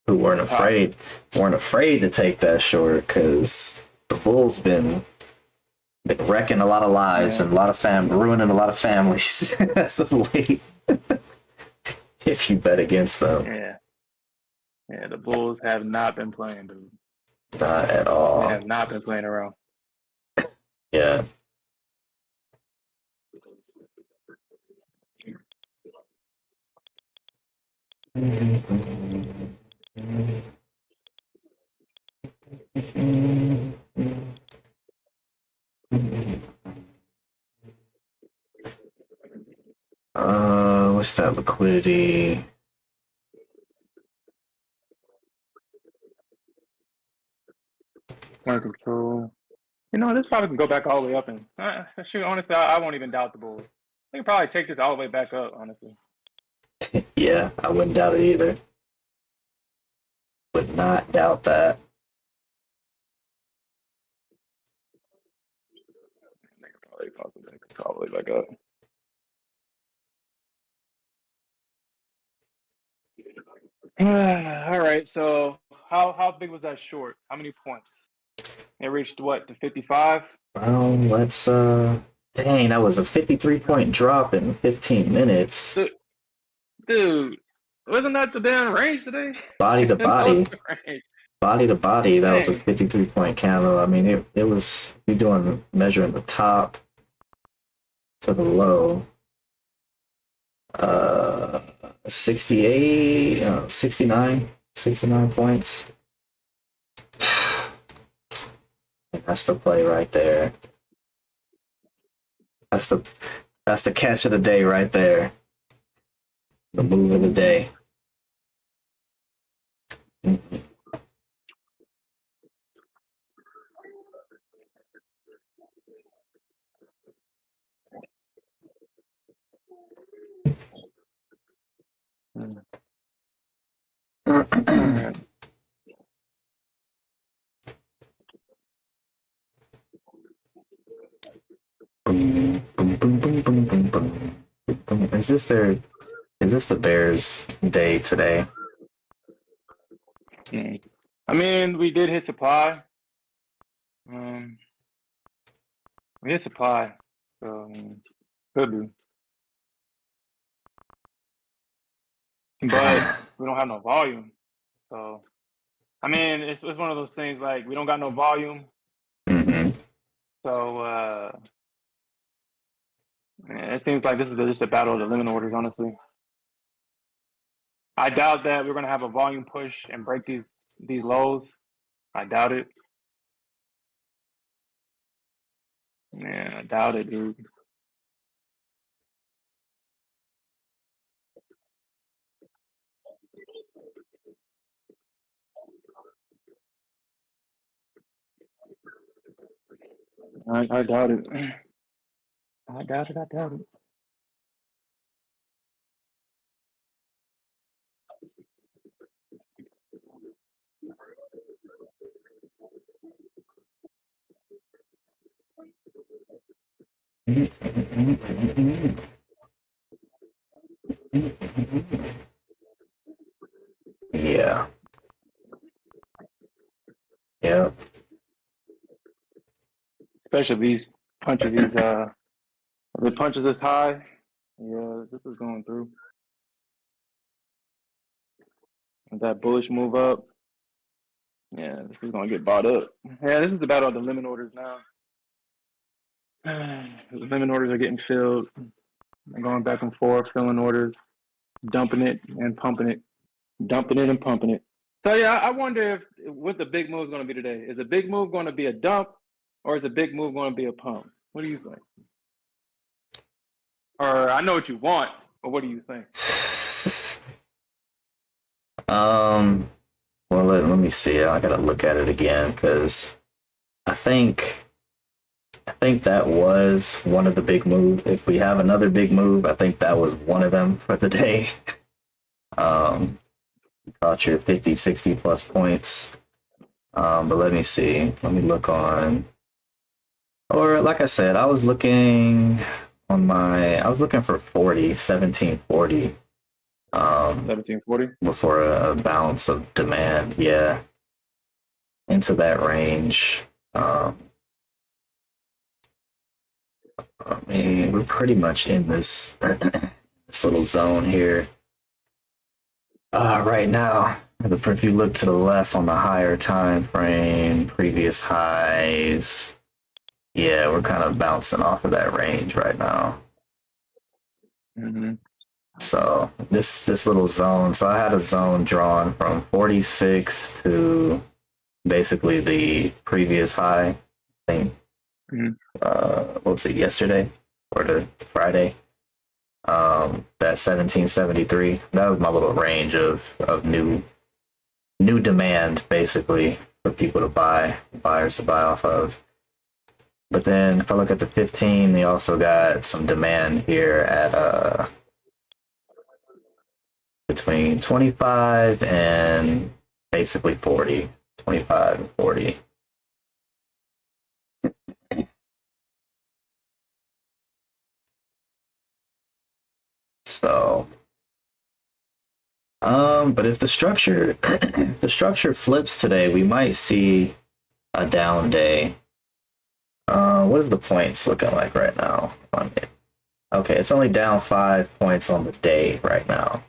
Who weren't afraid to take that short because the Bulls been wrecking a lot of lives and a lot of ruining a lot of families as of late. If you bet against them. Yeah, the Bulls have not been playing, dude. Not at all. They have not been playing around. Yeah. What's that liquidity? Point control. You know, this probably can go back all the way up, and shoot, honestly, I won't even doubt the Bulls. They can probably take this all the way back up, honestly. Yeah, I wouldn't doubt it either. Would not doubt that. They can probably take this all the way back up. All right, so how big was that short? How many points? It reached what, to 55? Well, let's dang, that was a 53-point drop in 15 minutes. Dude, wasn't that the damn range today? Body to That was body. the range. Body to body, that was a Dang. 53-point candle. I mean, it was, you're doing, measuring the top to the low. 68, 69 points. That's the play right there. That's the catch of the day right there. The move of the day. Alright. Boom, boom, boom, boom, boom, boom, boom. Is this the Bears' day today? I mean, we did hit supply. We hit supply, so could be. But we don't have no volume. So, I mean, it's one of those things like we don't got no volume. Mm-hmm. So, it seems like this is just a battle of the limit orders, honestly. I doubt that we're going to have a volume push and break these lows. I doubt it. Yeah, I doubt it, dude. I doubt it. I doubt it. Yeah. Yep. Especially these punches, the punches this high. Yeah, this is going through. With that bullish move up. Yeah, this is gonna get bought up. Yeah, this is the battle of the limit orders now. The limit orders are getting filled. I'm going back and forth, filling orders, dumping it and pumping it, dumping it and pumping it. So yeah, I wonder what the big move is going to be today. Is the big move going to be a dump, or is the big move going to be a pump? What do you think? Or I know what you want, but what do you think? Well, let me see. I gotta look at it again because I think that was one of the big moves. If we have another big move, I think that was one of them for the day. Caught your 50, 60 plus points. But let me see. Let me look on. Or like I said, I was looking for 40, 1740. 1740 before a bounce of demand, yeah, into that range. I mean, we're pretty much in this this little zone here right now. If you look to the left on the higher time frame, previous highs, yeah, we're kind of bouncing off of that range right now. Mm-hmm. So this little zone. So I had a zone drawn from 46 to basically the previous high. I think. Mm-hmm. What was it, yesterday or the Friday? That 1773. That was my little range of new demand, basically, for people to buyers to buy off of. But then if I look at the 15, they also got some demand here at between 25 and basically 40, 25 and 40. So, but if the structure if the structure flips today, we might see a down day. What is the points looking like right now? Okay, it's only down 5 points on the day right now.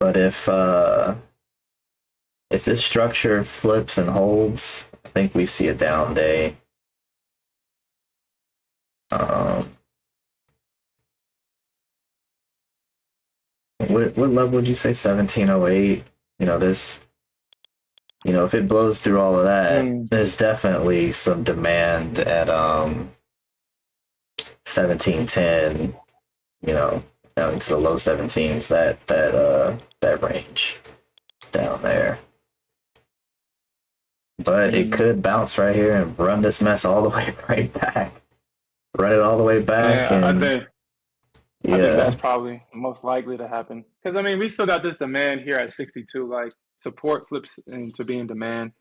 But if this structure flips and holds, I think we see a down day. What level would you say? 1708. You know, there's, you know, if it blows through all of that, there's definitely some demand at 1710. You know, down into the low 17s. That range down there. But it could bounce right here and run this mess all the way right back. Run it all the way back. Yeah, and, I think that's probably most likely to happen. Because, I mean, we still got this demand here at 62. Like, support flips into being demand.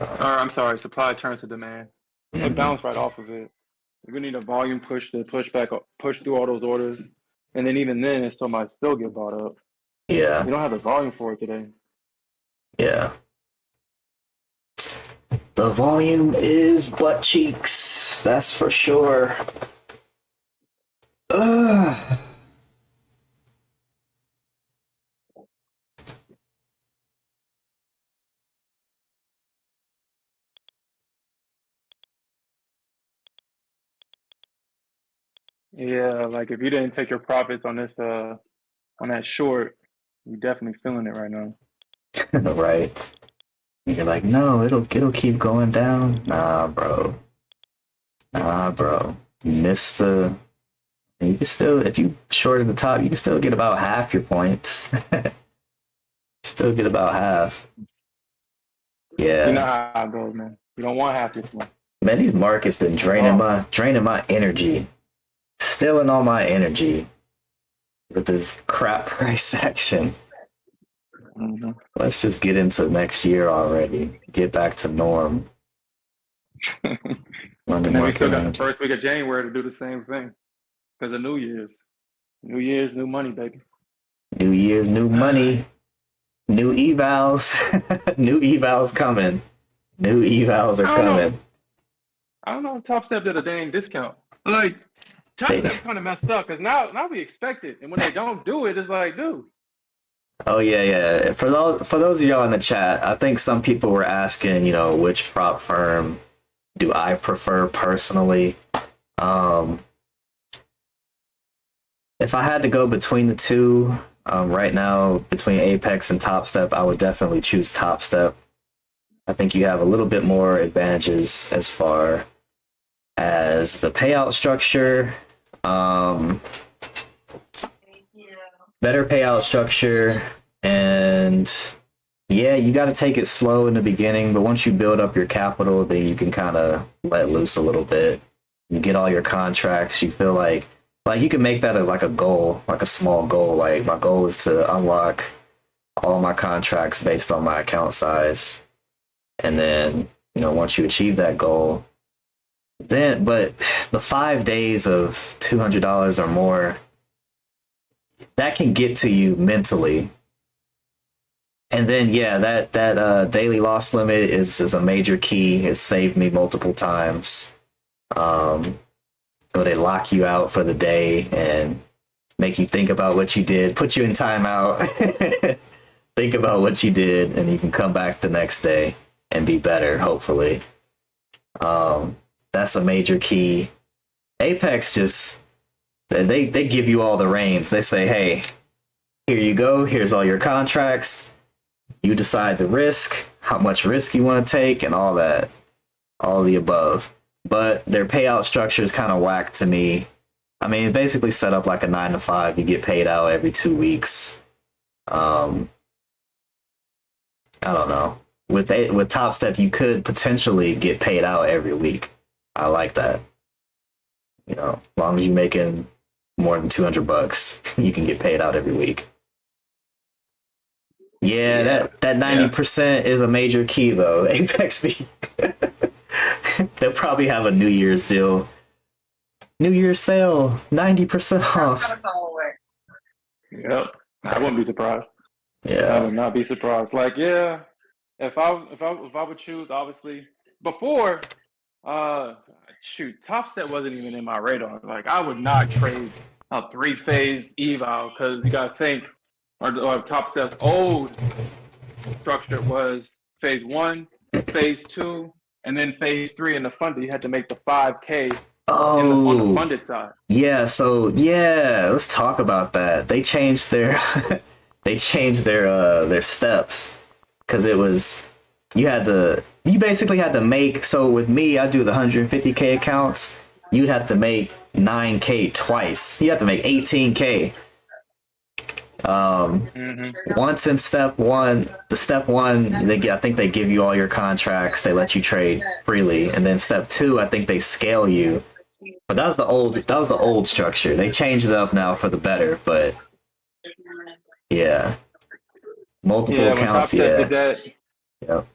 Or, I'm sorry, supply turns to demand. It bounced right off of it. We're going to need a volume push to push through all those orders. And then even then, it still might still get bought up. Yeah. We don't have the volume for it today. Yeah. The volume is butt cheeks. That's for sure. Ugh. Yeah, like if you didn't take your profits on this on that short, you're definitely feeling it right now. Right. You're like, no, it'll keep going down. Nah, bro. You missed the. You can still, if you shorted the top, you can still get about half your points. Still get about half. Yeah. You know how it goes, man. You don't want half your points. Man, these markets been draining my energy. Stealing all my energy with this crap price action. Mm-hmm. Let's just get into next year already. Get back to norm. And then we still got the first week of January to do the same thing. Because of New Year's. New Year's, new money, baby. New Year's, new money. New evals. New evals coming. New evals are coming. I don't know if Top Step did a dang discount. Like, Top Step's kind of messed up because now we expect it. And when they don't do it, it's like, dude. Oh yeah. For those of y'all in the chat, I think some people were asking, you know, which prop firm do I prefer personally? If I had to go between the two, right now between Apex and Top Step, I would definitely choose Top Step. I think you have a little bit more advantages as far as the payout structure. Better payout structure, and yeah, you got to take it slow in the beginning, but once you build up your capital, then you can kind of let loose a little bit. You get all your contracts, you feel like you can make that like a goal, like a small goal. Like, my goal is to unlock all my contracts based on my account size. And then, you know, once you achieve that goal, then, but the 5 days of $200 or more, that can get to you mentally. And then, yeah, that daily loss limit is a major key. It's saved me multiple times. So they lock you out for the day and make you think about what you did, put you in timeout, think about what you did, and you can come back the next day and be better, hopefully. That's a major key. Apex just, they give you all the reins. They say, hey, here you go. Here's all your contracts. You decide the risk, how much risk you want to take, and all that, all of the above. But their payout structure is kind of whack to me. I mean, it's basically set up like a 9 to 5. You get paid out every 2 weeks. I don't know. With Top Step, you could potentially get paid out every week. I like that. You know, as long as you're making more than $200, you can get paid out every week. Yeah, that 90% is a major key though. Apex B. They'll probably have a New Year's deal. New Year's sale, 90% off. Yep, I wouldn't be surprised. Yeah, I would not be surprised. Like, yeah, if I would choose, obviously, before, shoot, Top Step wasn't even in my radar. Like, I would not trade a 3-phase eval because you gotta think or Top Step's old structure was phase 1, phase 2, and then phase 3 in the funded. You had to make the 5K on the funded side. Yeah, so yeah, let's talk about that. They changed their they changed their steps because it was you basically had to make, so with me I do the 150k accounts, you'd have to make 9k twice. You have to make 18k. Once in step one, I think they give you all your contracts, they let you trade freely, and then step 2, I think they scale you. But that was the old structure. They changed it up now for the better, but yeah. Multiple accounts, yeah. Did that, yep.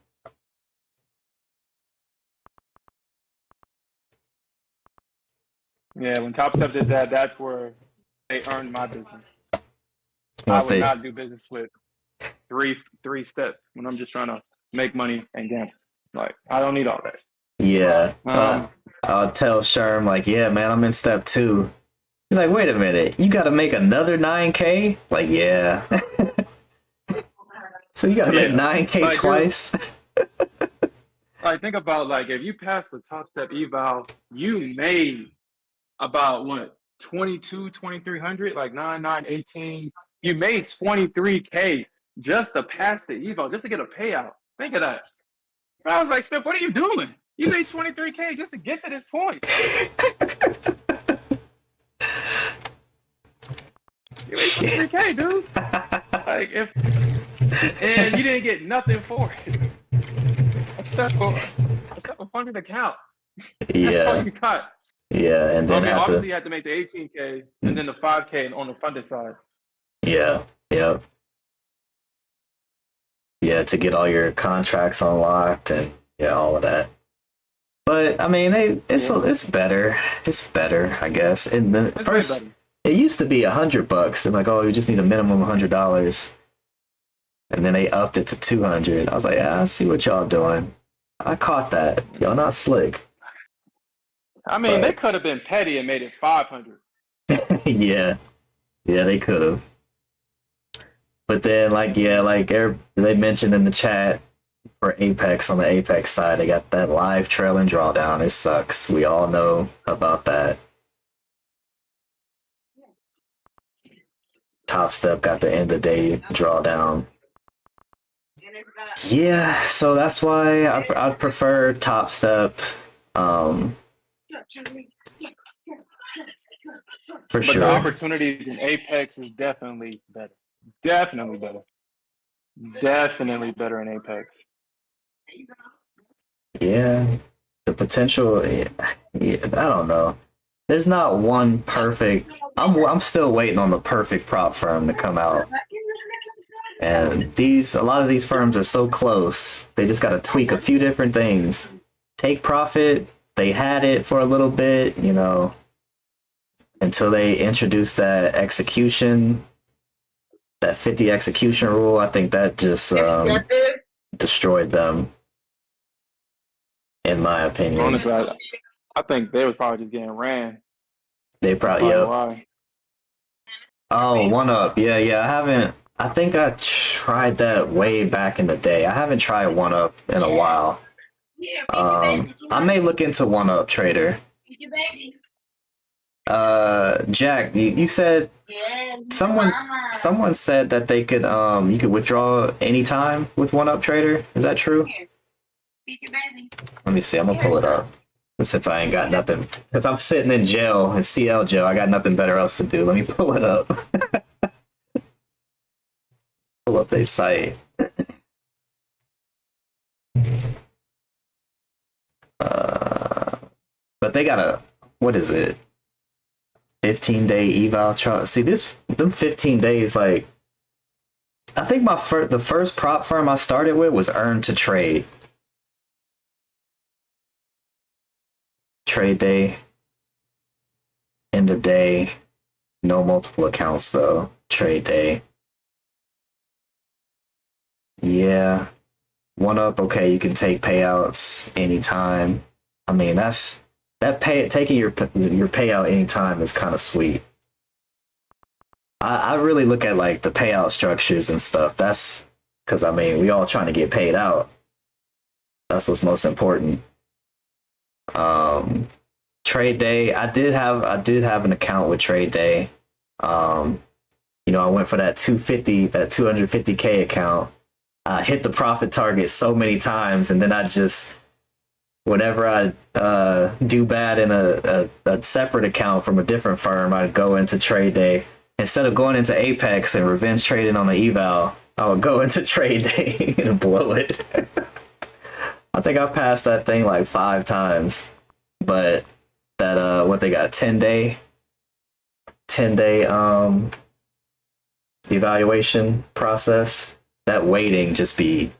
Yeah, when Top Step did that, that's where they earned my business. I would not do business with three steps when I'm just trying to make money and gamble. Like, I don't need all that. Yeah. I'll tell Sherm, like, yeah, man, I'm in step 2. He's like, wait a minute, you got to make another 9k? Like, yeah. So you got to make 9k like, twice? Like, think about, like, if you pass the Top Step eval, you made about, what, 2,300, like 18. You made 23k just to pass the eval, just to get a payout. Think of that. And I was like, Steph, what are you doing? You made 23k just to get to this point. You made 23k, dude. Like, and you didn't get nothing for it, except for a funded account. Yeah. That's all you got. Yeah, and then obviously you had to make the 18k and then the 5k on the funded side. Yeah. Yep. Yeah, to get all your contracts unlocked and yeah, all of that. But I mean, it's better. It's better, I guess. And the first, it used to be $100. They're like, oh, you just need a minimum $100, and then they upped it to 200. I was like, yeah, I see what y'all doing. I caught that. Y'all not slick. I mean, they could have been petty and made it 500. Yeah, they could have. But then, they mentioned in the chat for Apex, on the Apex side, they got that live trail and drawdown. It sucks. We all know about that. Top Step got the end of day drawdown. Yeah, so that's why I prefer Top Step. For sure. The opportunities in Apex is definitely better. Definitely better in Apex. Yeah, the potential. Yeah, I don't know. There's not one perfect. I'm still waiting on the perfect prop firm to come out. And a lot of these firms are so close. They just got to tweak a few different things. Take profit. They had it for a little bit, until they introduced that execution, that 50 execution rule. I think that just destroyed them, in my opinion. Honestly, I think they was probably just getting ran. They probably, yep. Oh, 1UP. Yeah. I think I tried that way back in the day. I haven't tried 1UP in a while. I may look into 1UP Trader. Jack, you said someone said that they could you could withdraw anytime with 1UP Trader. Is that true? Let me see. I'm gonna pull it up. Since I ain't got nothing, because I'm sitting in jail, in CL jail, I got nothing better else to do. Let me pull it up. Pull up their site. But they got what is it? 15-day eval trial. See, them 15 days, like, I think the first prop firm I started with was Earn to Trade. Trade day, end of day, no multiple accounts though. Trade day. Yeah. 1UP, okay, you can take payouts anytime. I mean, taking your payout anytime is kind of sweet. I really look at like the payout structures and stuff. That's because I mean we all trying to get paid out. That's what's most important. Um, Trade Day. I did have an account with Trade Day. Um, I went for that 250k account. I hit the profit target so many times, and then I just whenever I do bad in a separate account from a different firm, I'd go into Trade Day. Instead of going into Apex and revenge trading on the eval, I would go into Trade Day and blow it. I think I passed that thing like 5 times, but that what they got 10 day evaluation process. That waiting just be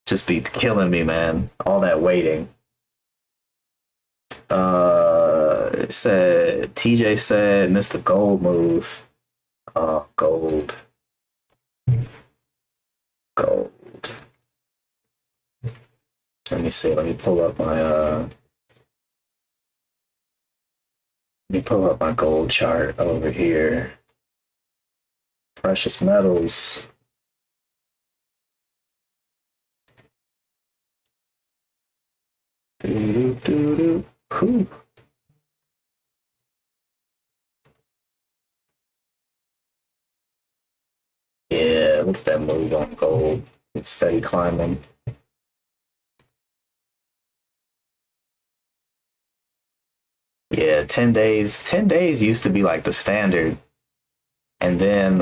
killing me, man. All that waiting. It said TJ said Mr. Gold move. Gold. Let me see. Let me pull up my gold chart over here. Precious metals. Whew. Yeah, look at that move on gold. It's steady climbing. Yeah, 10 days. 10 days used to be like the standard. And then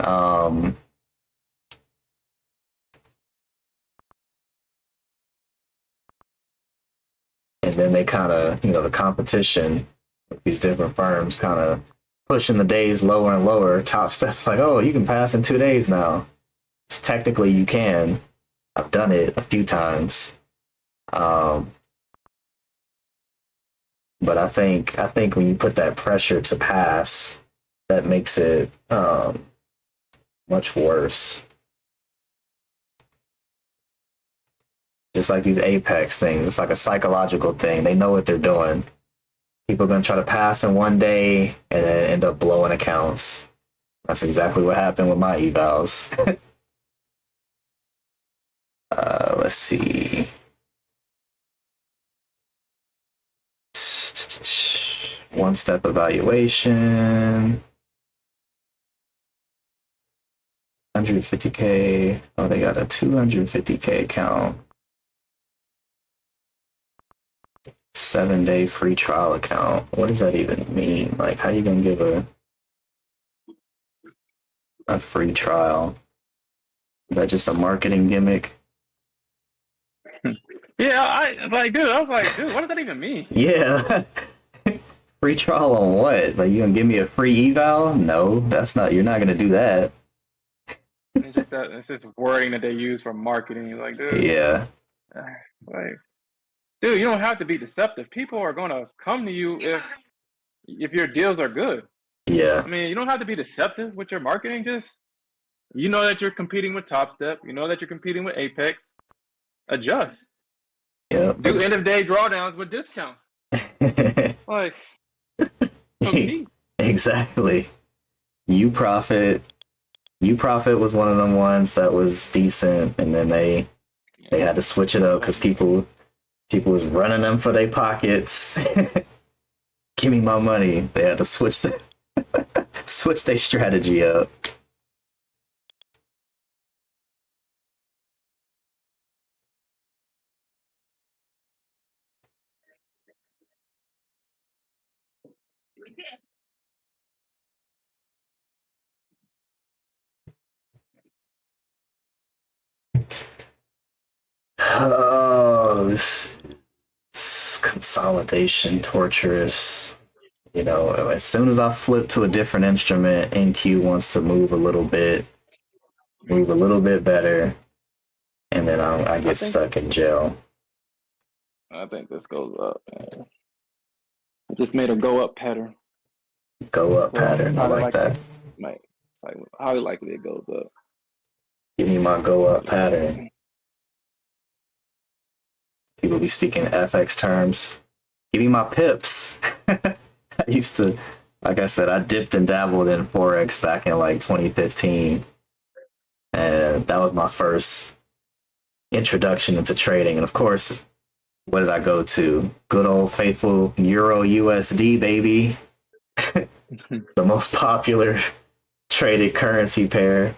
they kind of, the competition with these different firms kind of pushing the days lower and lower. Top Step's like, oh, you can pass in 2 days now. So technically you can. I've done it a few times. But I think when you put that pressure to pass, that makes it much worse. Just like these Apex things, it's like a psychological thing. They know what they're doing. People are gonna try to pass in one day and then end up blowing accounts. That's exactly what happened with my evals. Let's see. One step evaluation. 150k. Oh, they got a 250k account. 7-day free trial account. What does that even mean? Like, how you gonna give a free trial? Is that just a marketing gimmick? Yeah, I was like, dude, what does that even mean? Yeah. Free trial on what? Like, you gonna give me a free eval? No, that's not. You're not gonna do that. It's just wording that they use for marketing. Like, dude, Yeah. Like, dude, you don't have to be deceptive. People are gonna come to you if your deals are good. Yeah. I mean, you don't have to be deceptive with your marketing. Just you know that you're competing with Top Step. You know that you're competing with Apex. Adjust. Yeah. Do end of day drawdowns with discounts. Like, compete. Exactly. You Profit was one of them ones that was decent, and then they had to switch it up because people was running them for their pockets. Give me my money. They had to switch their strategy up. Oh, this consolidation torturous. As soon as I flip to a different instrument, NQ wants to move a little bit better, and then I get stuck in jail. I think this goes up. Man. I just made a go up pattern. Go up pattern. I like that. Highly likely it goes up. Give me my go up pattern. People be speaking FX terms. Give me my pips. I used to like I said, I dipped and dabbled in Forex back in like 2015. And that was my first introduction into trading. And of course, what did I go to? Good old faithful Euro USD, baby. The most popular traded currency pair.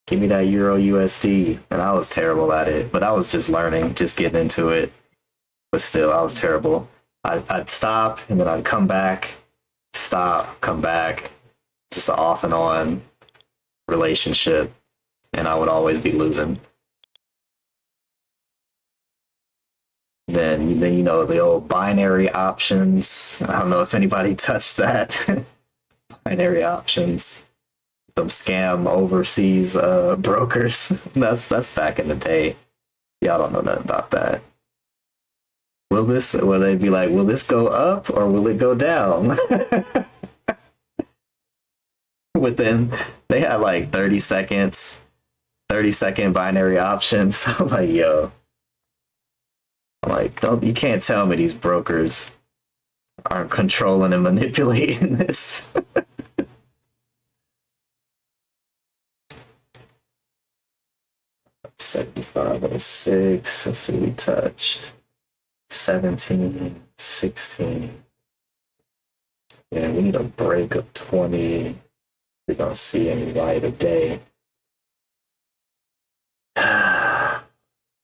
Give me that Euro USD. And I was terrible at it, but I was just learning, just getting into it. But still, I was terrible. I'd stop and then I'd come back, stop, come back. Just an off and on relationship. And I would always be losing. Then you know the old binary options. I don't know if anybody touched that. Binary options. Some scam overseas brokers. That's back in the day. Y'all don't know nothing about that. Will they be like, will this go up or will it go down? Within they had like 30 seconds, 30-second binary options. I'm like, yo. I'm like, you can't tell me these brokers aren't controlling and manipulating this. 7506. Let's see, we touched 17, 16. Yeah, we need a break of 20. We don't see any light of day.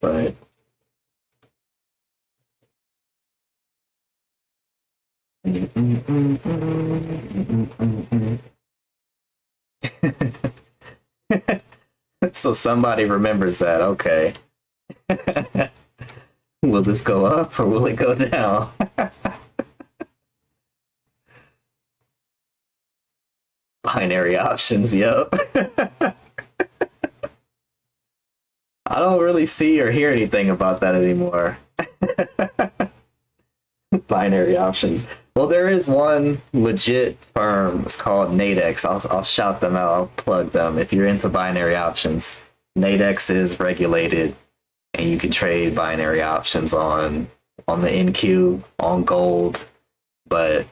But so somebody remembers that. Okay. Will this go up or will it go down? Binary options, yep. I don't really see or hear anything about that anymore. Binary options. Well, there is one legit firm. It's called Nadex. I'll shout them out. I'll plug them. If you're into binary options, Nadex is regulated, and you can trade binary options on the NQ, on gold. But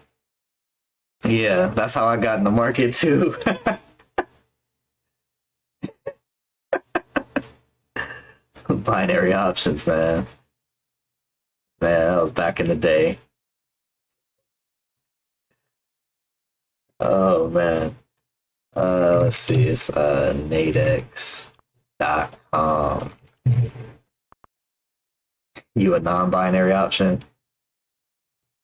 yeah, that's how I got in the market too. Binary options, man. Man, that was back in the day. Oh man. Let's see. It's nadex.com. You a non-binary option?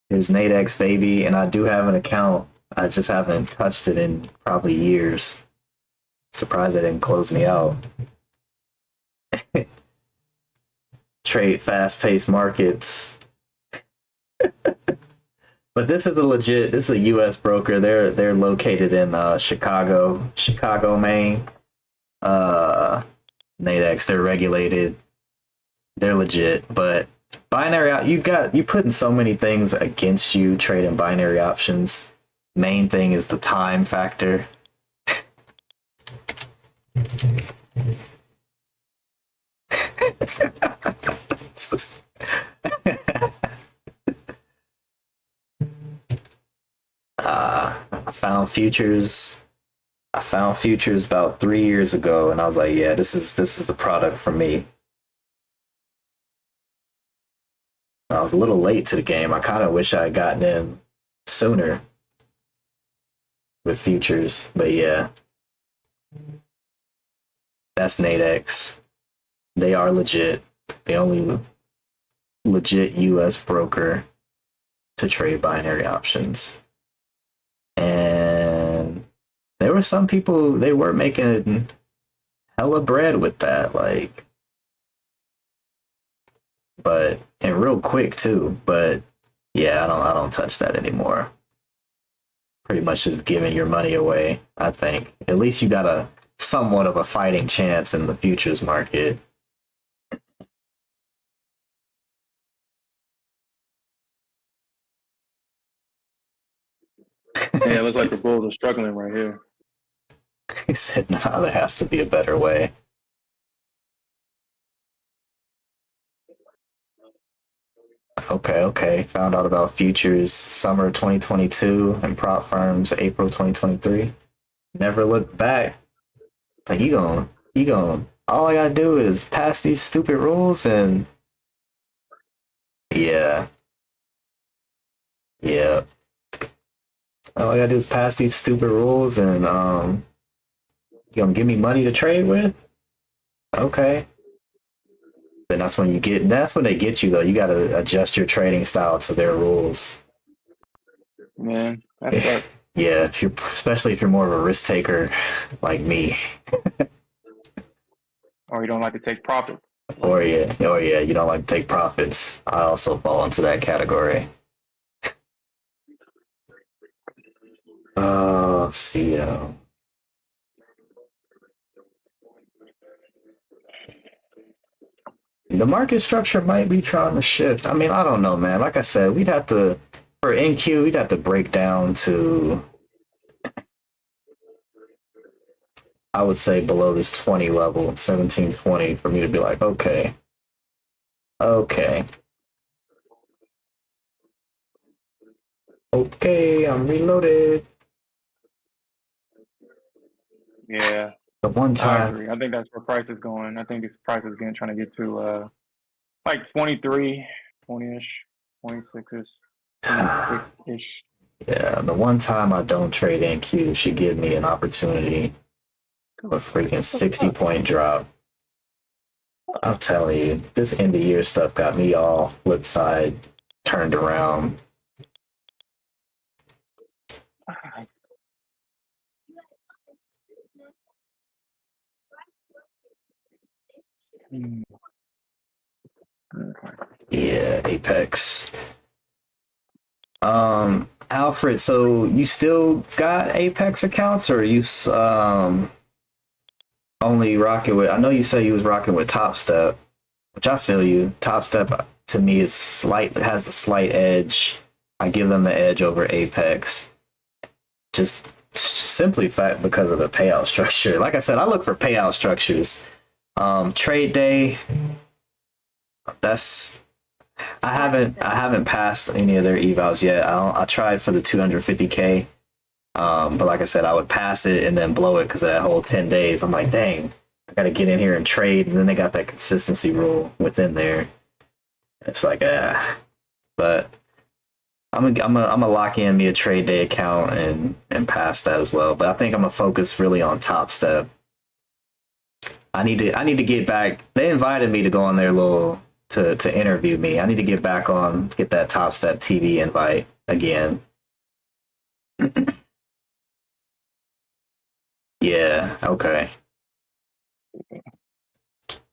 Here's Nadex, baby, and I do have an account. I just haven't touched it in probably years. Surprised they didn't close me out. Trade fast-paced markets. But this is a US broker. They're located in Chicago, Maine. Nadex, they're regulated. They're legit, but binary out you putting so many things against you trading binary options. Main thing is the time factor. I found futures. I found futures about 3 years ago, and I was like, yeah, this is the product for me. I was a little late to the game. I kind of wish I had gotten in sooner with futures, but yeah, that's Nadex. They are legit. The only legit US broker to trade binary options. And there were some people, they were making hella bread with that, like, but and real quick too. But yeah, I don't touch that anymore. Pretty much just giving your money away. I think at least you got a somewhat of a fighting chance in the futures market. Yeah, it looks like the Bulls are struggling right here. He said, "Nah, there has to be a better way." Okay. Found out about futures summer 2022 and prop firms April 2023. Never looked back. Like you going. All I gotta do is pass these stupid rules and yeah, yeah. All I gotta do is pass these stupid rules and you gonna give me money to trade with? Okay. Then that's when they get you though. You gotta adjust your trading style to their rules. Man, that sucks. Yeah, if you're especially if you're more of a risk taker like me. Or you don't like to take profit. Or yeah, you don't like to take profits. I also fall into that category. See, the market structure might be trying to shift. I mean, I don't know, man. Like I said, we'd have to for NQ, we'd have to break down to I would say below this 20 level, 1720, for me to be like, okay, okay, I'm reloaded. Yeah, The one I time, agree. I think that's where price is going. I think this price is getting trying to get to like 23, 20-ish, 26-ish, 26-ish. yeah, the one time I don't trade NQ should give me an opportunity of a freaking 60-point drop. I'm telling you, this end of year stuff got me all flip side turned around. Yeah, Apex. Alfred, so you still got Apex accounts, or you only rocking with? I know you say you was rocking with Top Step, which I feel you. Top Step to me is has the slight edge. I give them the edge over Apex, just simply fact because of the payout structure. Like I said, I look for payout structures. Trade day, that's I haven't passed any of their evals yet. I tried for the 250K, but like I said, I would pass it and then blow it because of that whole 10 days. I'm like, dang, I got to get in here and trade. And then they got that consistency rule within there. It's like, but I'm gonna lock in me a trade day account and pass that as well. But I think I'm gonna focus really on Top Step. I need to get back. They invited me to go on their little to interview me. I need to get back on, get that Top Step TV invite again. Yeah, okay.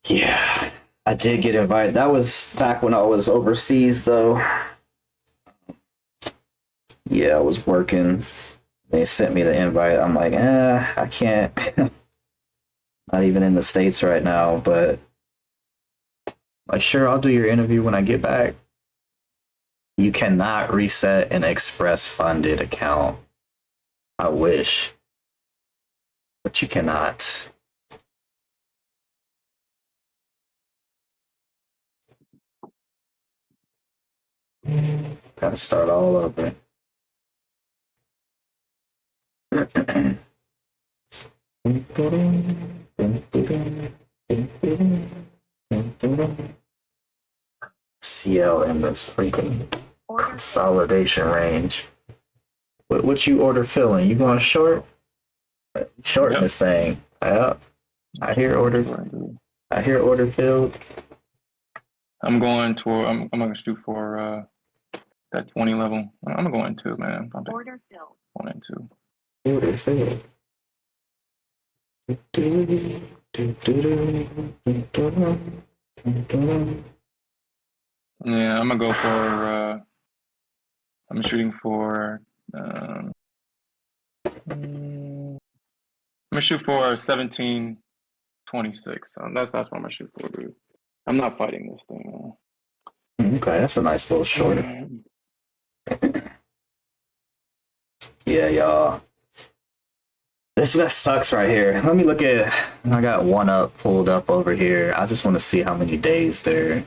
Yeah, I did get invited. That was back when I was overseas, though. Yeah, I was working. They sent me the invite. I'm like, I can't. Not even in the States right now, but like, sure, I'll do your interview when I get back. You cannot reset an Express funded account. I wish, but you cannot. Gotta start all over. CL in this freaking consolidation range. What you order filling? You going short? Shorting this thing. Yep. I hear order filled. I'm going toward. I'm gonna shoot for that 20 level. I'm going to, man. Order filled. 1 and 2. Order filled. Yeah, I'm gonna go for. I'm shooting for. I'm gonna shoot for 1726. That's what I'm gonna shoot for, dude. I'm not fighting this thing. Okay, that's a nice little short. Yeah, y'all. That sucks right here. Let me look at. I got one up pulled up over here. I just want to see how many days they're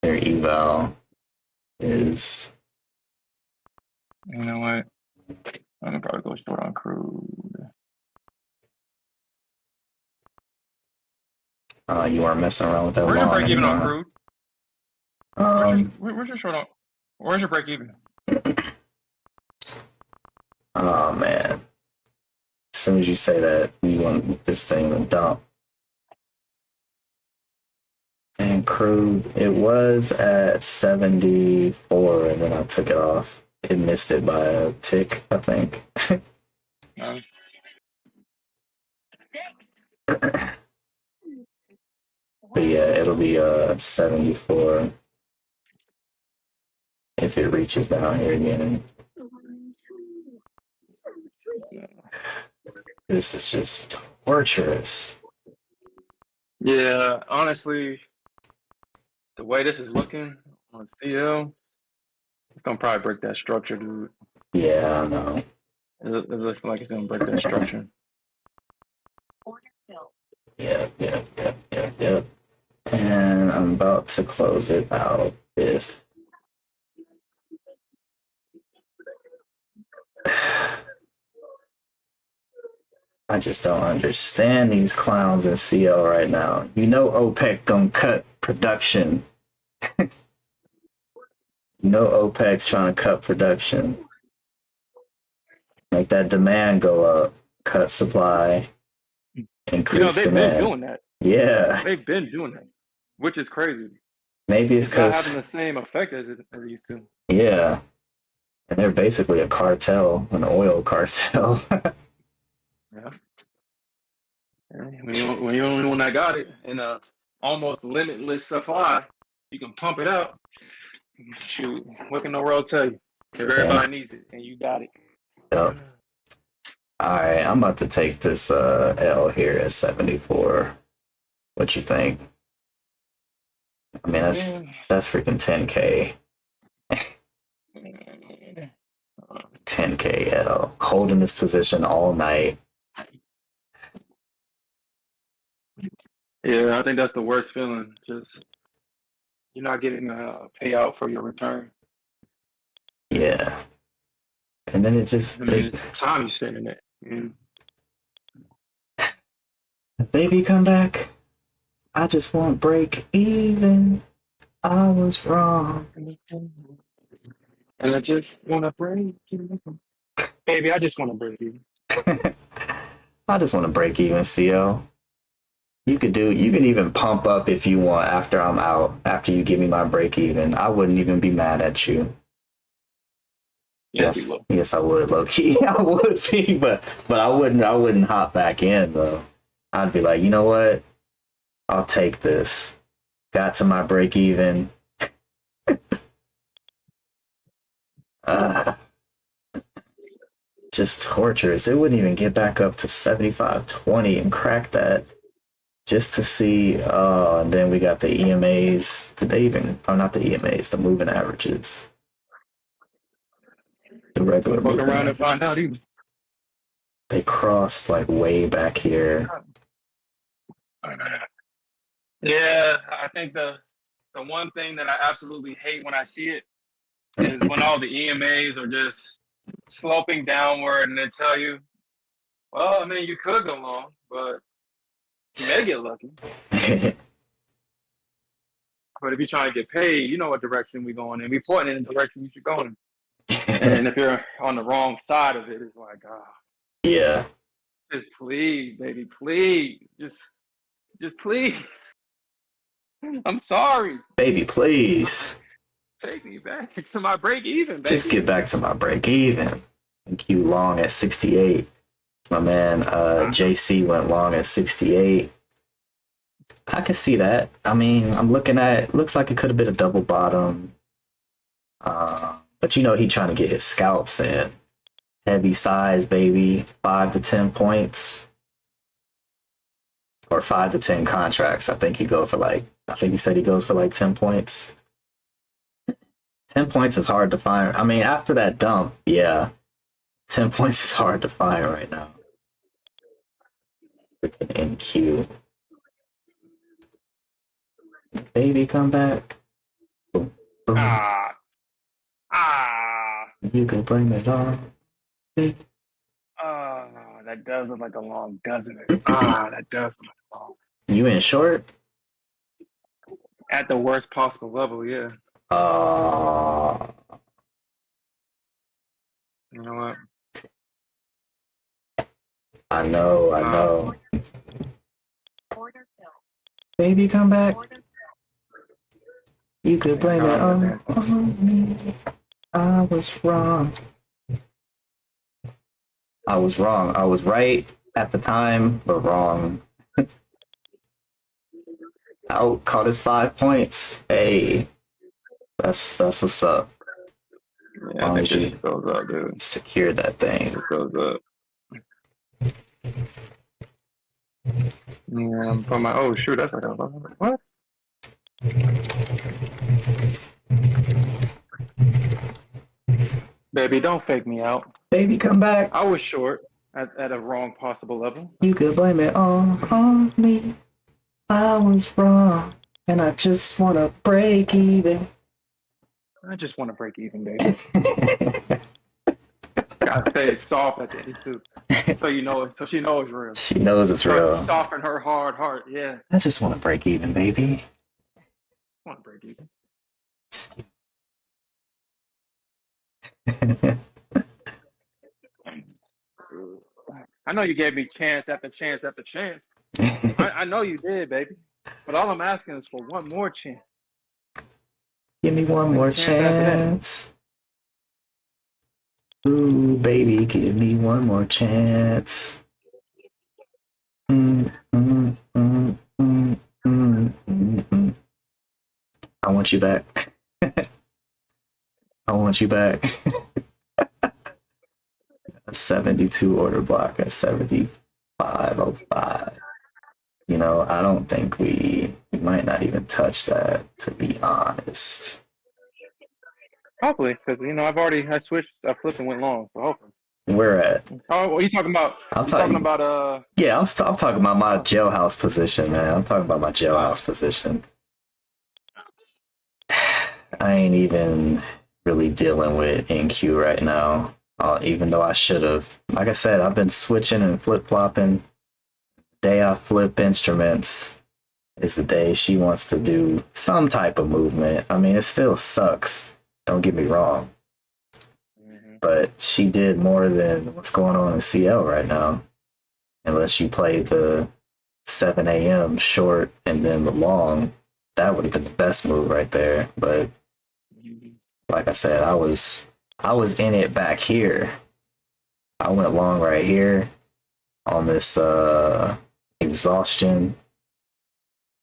Their eval is. You know what? I'm gonna probably go short on crude. You weren't messing around with that Where's your long break even on anymore. crude? Where's your short on? Where's your break even? Oh man. As soon as you say that, you want this thing to dump. And crude, it was at 74, and then I took it off. It missed it by a tick, I think. But yeah, it'll be 74 if it reaches down here again. This is just torturous. Yeah, honestly, the way this is looking on CL, it's gonna probably break that structure, dude. Yeah, I know. It looks like it's gonna break that structure. Yep. And I'm about to close it out if I just don't understand these clowns in CL right now. You know OPEC gonna cut production. You know OPEC's trying to cut production. Make that demand go up, cut supply, increase they've demand. been doing that. Yeah. They've been doing that, which is crazy. Maybe it's not because having the same effect as it used to. Yeah. And they're basically a cartel, an oil cartel. Yeah. When you're the only one that got it in a almost limitless supply, you can pump it out. Shoot, what can the world tell you? If everybody needs it and you got it. Yep. All right, I'm about to take this L here at 74. What you think? I mean, that's freaking 10K. 10K L. Holding this position all night. Yeah, I think that's the worst feeling. Just you're not getting a payout for your return. Yeah. And then it just... it's time you spend in it. Baby, come back. I just want break even. I was wrong. And I just want to break even. Baby, I just want to break even. I just want to break even, CL. You could even pump up if you want after I'm out, after you give me my break even. I wouldn't even be mad at you. Yes, I would, low key. I would be, but I wouldn't hop back in though. I'd be like, you know what? I'll take this. Got to my break even. Just torturous. It wouldn't even get back up to 75.20 and crack that just to see. And then we got the EMAs. Did they even? Oh, not the EMAs. The moving averages. The regular moving around averages. And find out even. They crossed like way back here. Yeah, I think the one thing that I absolutely hate when I see it is when all the EMAs are just sloping downward and they tell you, well, I mean, you could go long, but you may get lucky. But if you're trying to get paid, you know what direction we're going in. We're pointing in the direction you should go in. And if you're on the wrong side of it, it's like, yeah. Just please, baby, please. Just please. I'm sorry. Baby, please. Take me back to my break even, baby. Just get back to my break even. Q long at 68. My man JC went long at 68. I can see that. I mean, I'm looking at it. Looks like it could have been a double bottom. But you know, he trying to get his scalps in. Heavy size, baby. 5 to 10 points. Or 5 to 10 contracts. I think he said he goes for like 10 points. 10 points is hard to find. I mean, after that dump, yeah. 10 points is hard to find right now. Freaking NQ. Baby, come back. Ah. Ah. You can blame it on me. Oh, that does look like a long, doesn't it? Ah, that does look long. You in short? At the worst possible level, yeah. Uh, You know what? I know. Baby, come back. You could blame it on me. I was wrong. I was wrong. I was right at the time, but wrong. Out, caught his 5 points. Hey, that's what's up. Yeah, I think this goes up, dude. Secured that thing. This goes up. Yeah, for my shoot, that's like what? Baby, don't fake me out. Baby, come back. I was short at a wrong possible level. You could blame it on me. I was wrong, and I just want to break even. I just want to break even, baby. Gotta say it soft at the end too, so you know it. So she knows it's real. She knows it's real. Soften her hard heart. Yeah. I just want to break even, baby. I want to break even. Just... I know you gave me chance after chance after chance. I know you did, baby. But all I'm asking is for one more chance. Give me one more chance. Ooh, baby, give me one more chance. I want you back. I want you back. A 72 order block at 75.05. You know, I don't think we might not even touch that, to be honest. Hopefully, because I switched, I flipped and went long. So hopefully. Where at? Oh, what are you talking about? I'm talking about. Yeah, I'm talking about my jailhouse position, man. I'm talking about my jailhouse position. I ain't even really dealing with NQ right now, even though I should have. Like I said, I've been switching and flip flopping. The day I flip instruments is the day she wants to do some type of movement. I mean, it still sucks. Don't get me wrong. But she did more than what's going on in CL right now. Unless you play the 7 a.m. short and then the long, that would have been the best move right there. But like I said, I was in it back here. I went long right here on this exhaustion.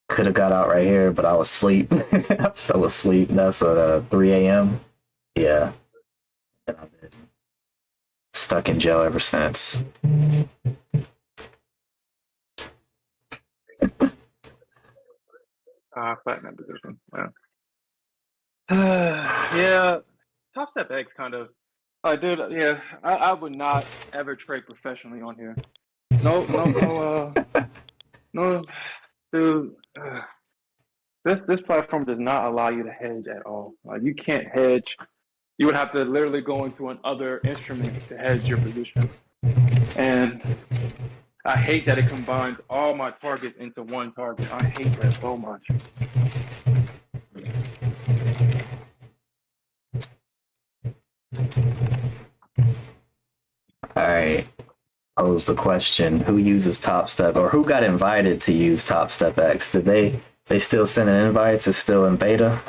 Could have got out right here, but I was asleep. I fell asleep. That's 3 a.m. Yeah. And I've been stuck in jail ever since. Platinum position. Yeah. Yeah. Top Step X kind of. Dude, yeah, I would not ever trade professionally on here. No, dude. This platform does not allow you to hedge at all. You can't hedge. You would have to literally go into another instrument to hedge your position. And I hate that it combines all my targets into one target. I hate that so much. All right. Pose the question: who uses Top Step, or who got invited to use Top Step X? Did they still send an invite? It's still in beta.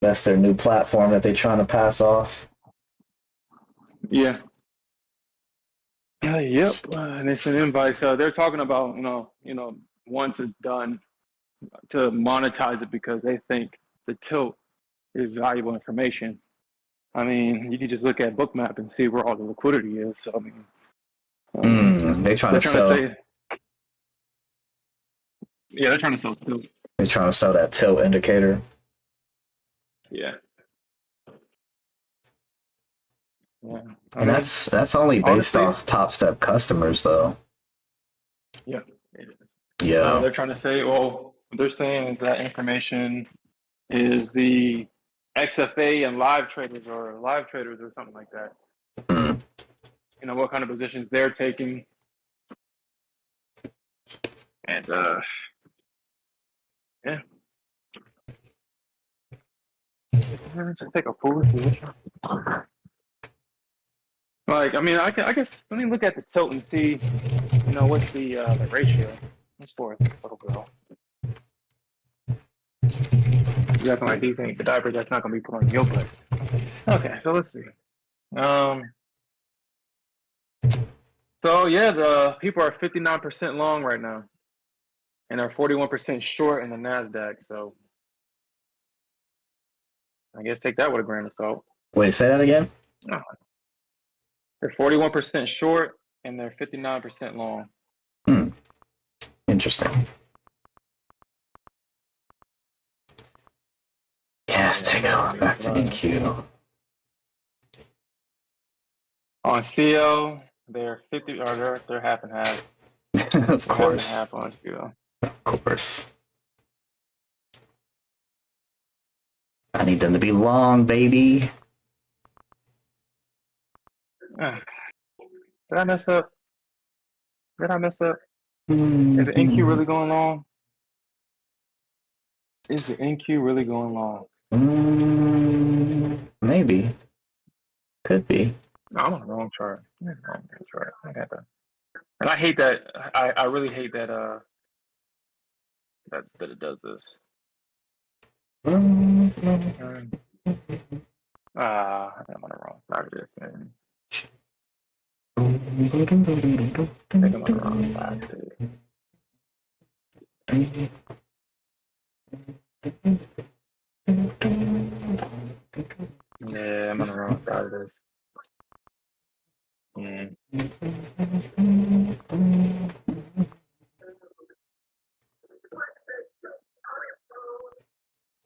That's their new platform that they're trying to pass off. Yeah. Yep. And it's an invite. So they're talking about, once it's done, to monetize it because they think the tilt is valuable information. I mean, you can just look at Bookmap and see where all the liquidity is. So I mean, they're trying to sell. They're trying to sell tilt. They're trying to sell that tilt indicator. Yeah. And that's only based off Top Step customers, though. Yeah, it is. Yeah. They're trying to say, well, what they're saying is that information is the XFA and live traders or something like that. Mm. You know, what kind of positions they're taking. And yeah. Just take a foolish position. Like, I mean, I guess let me look at the tilt and see, you know, what's the ratio. Let's for a little girl. You acting like these ain't the diapers that's not gonna be put on your butt. Okay, so let's see. So yeah, the people are 59% long right now, and are 41% short in the Nasdaq. So I guess take that with a grain of salt. Wait, say that again? Oh. They're 41% short, and they're 59% long. Hmm. Interesting. Yes, take it on back to NQ. On CO, they're 50, or they're half and half. Of course. Half on CO. Of course. I need them to be long, baby. Did I mess up? Is the NQ really going long? Is the NQ really going long? Maybe. Could be. No, I'm on the wrong chart. I got that. And I hate that. I really hate that. That it does this. I'm on the wrong side of this, man. I think I'm on the wrong side of it. Yeah, I'm on the wrong side of this. Yeah.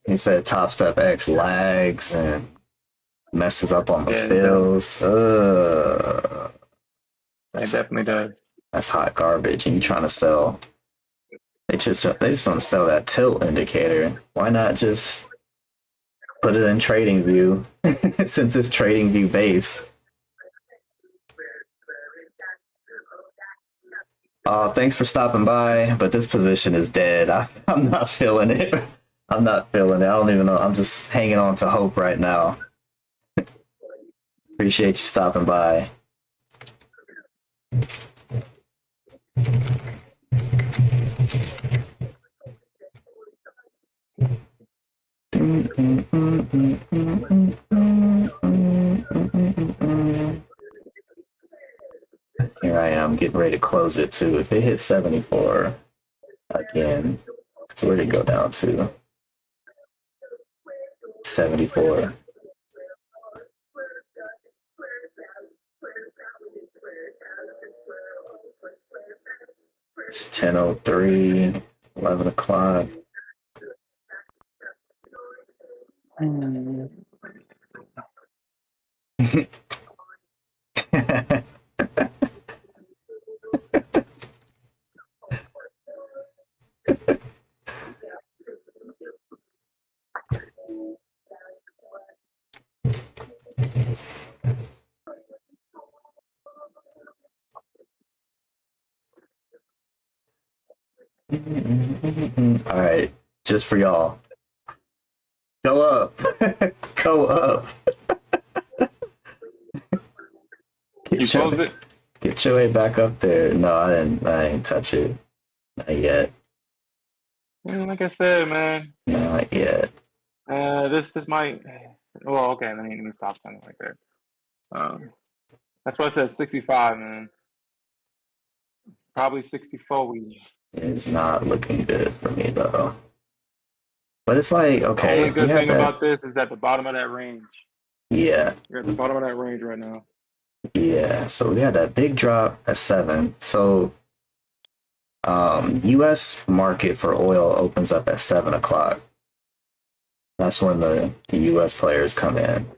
He said Top Step X lags and messes up on the Yeah, fills. It definitely does. That's hot garbage. And you trying to sell? They just want to sell that tilt indicator. Why not just put it in Trading View since it's Trading View base? Thanks for stopping by, but this position is dead. I'm not feeling it. I'm not feeling it. I don't even know. I'm just hanging on to hope right now. Appreciate you stopping by. Here I am getting ready to close it too. If it hits 74 again, so where did it go down to? 74. It's 10:03, 11 o'clock. All right, just for y'all. Go up. Go up. Get your way back up there. No, I didn't touch it. Not yet. Like I said, man. Not yet. This might. Well, okay. Let me stop something like that. That's why I said 65, man. Probably 64. It's not looking good for me though. But it's like, okay. The only good thing about this is at the bottom of that range. Yeah. You're at the bottom of that range right now. Yeah. So we had that big drop at 7. So US market for oil opens up at 7 o'clock. That's when the US players come in.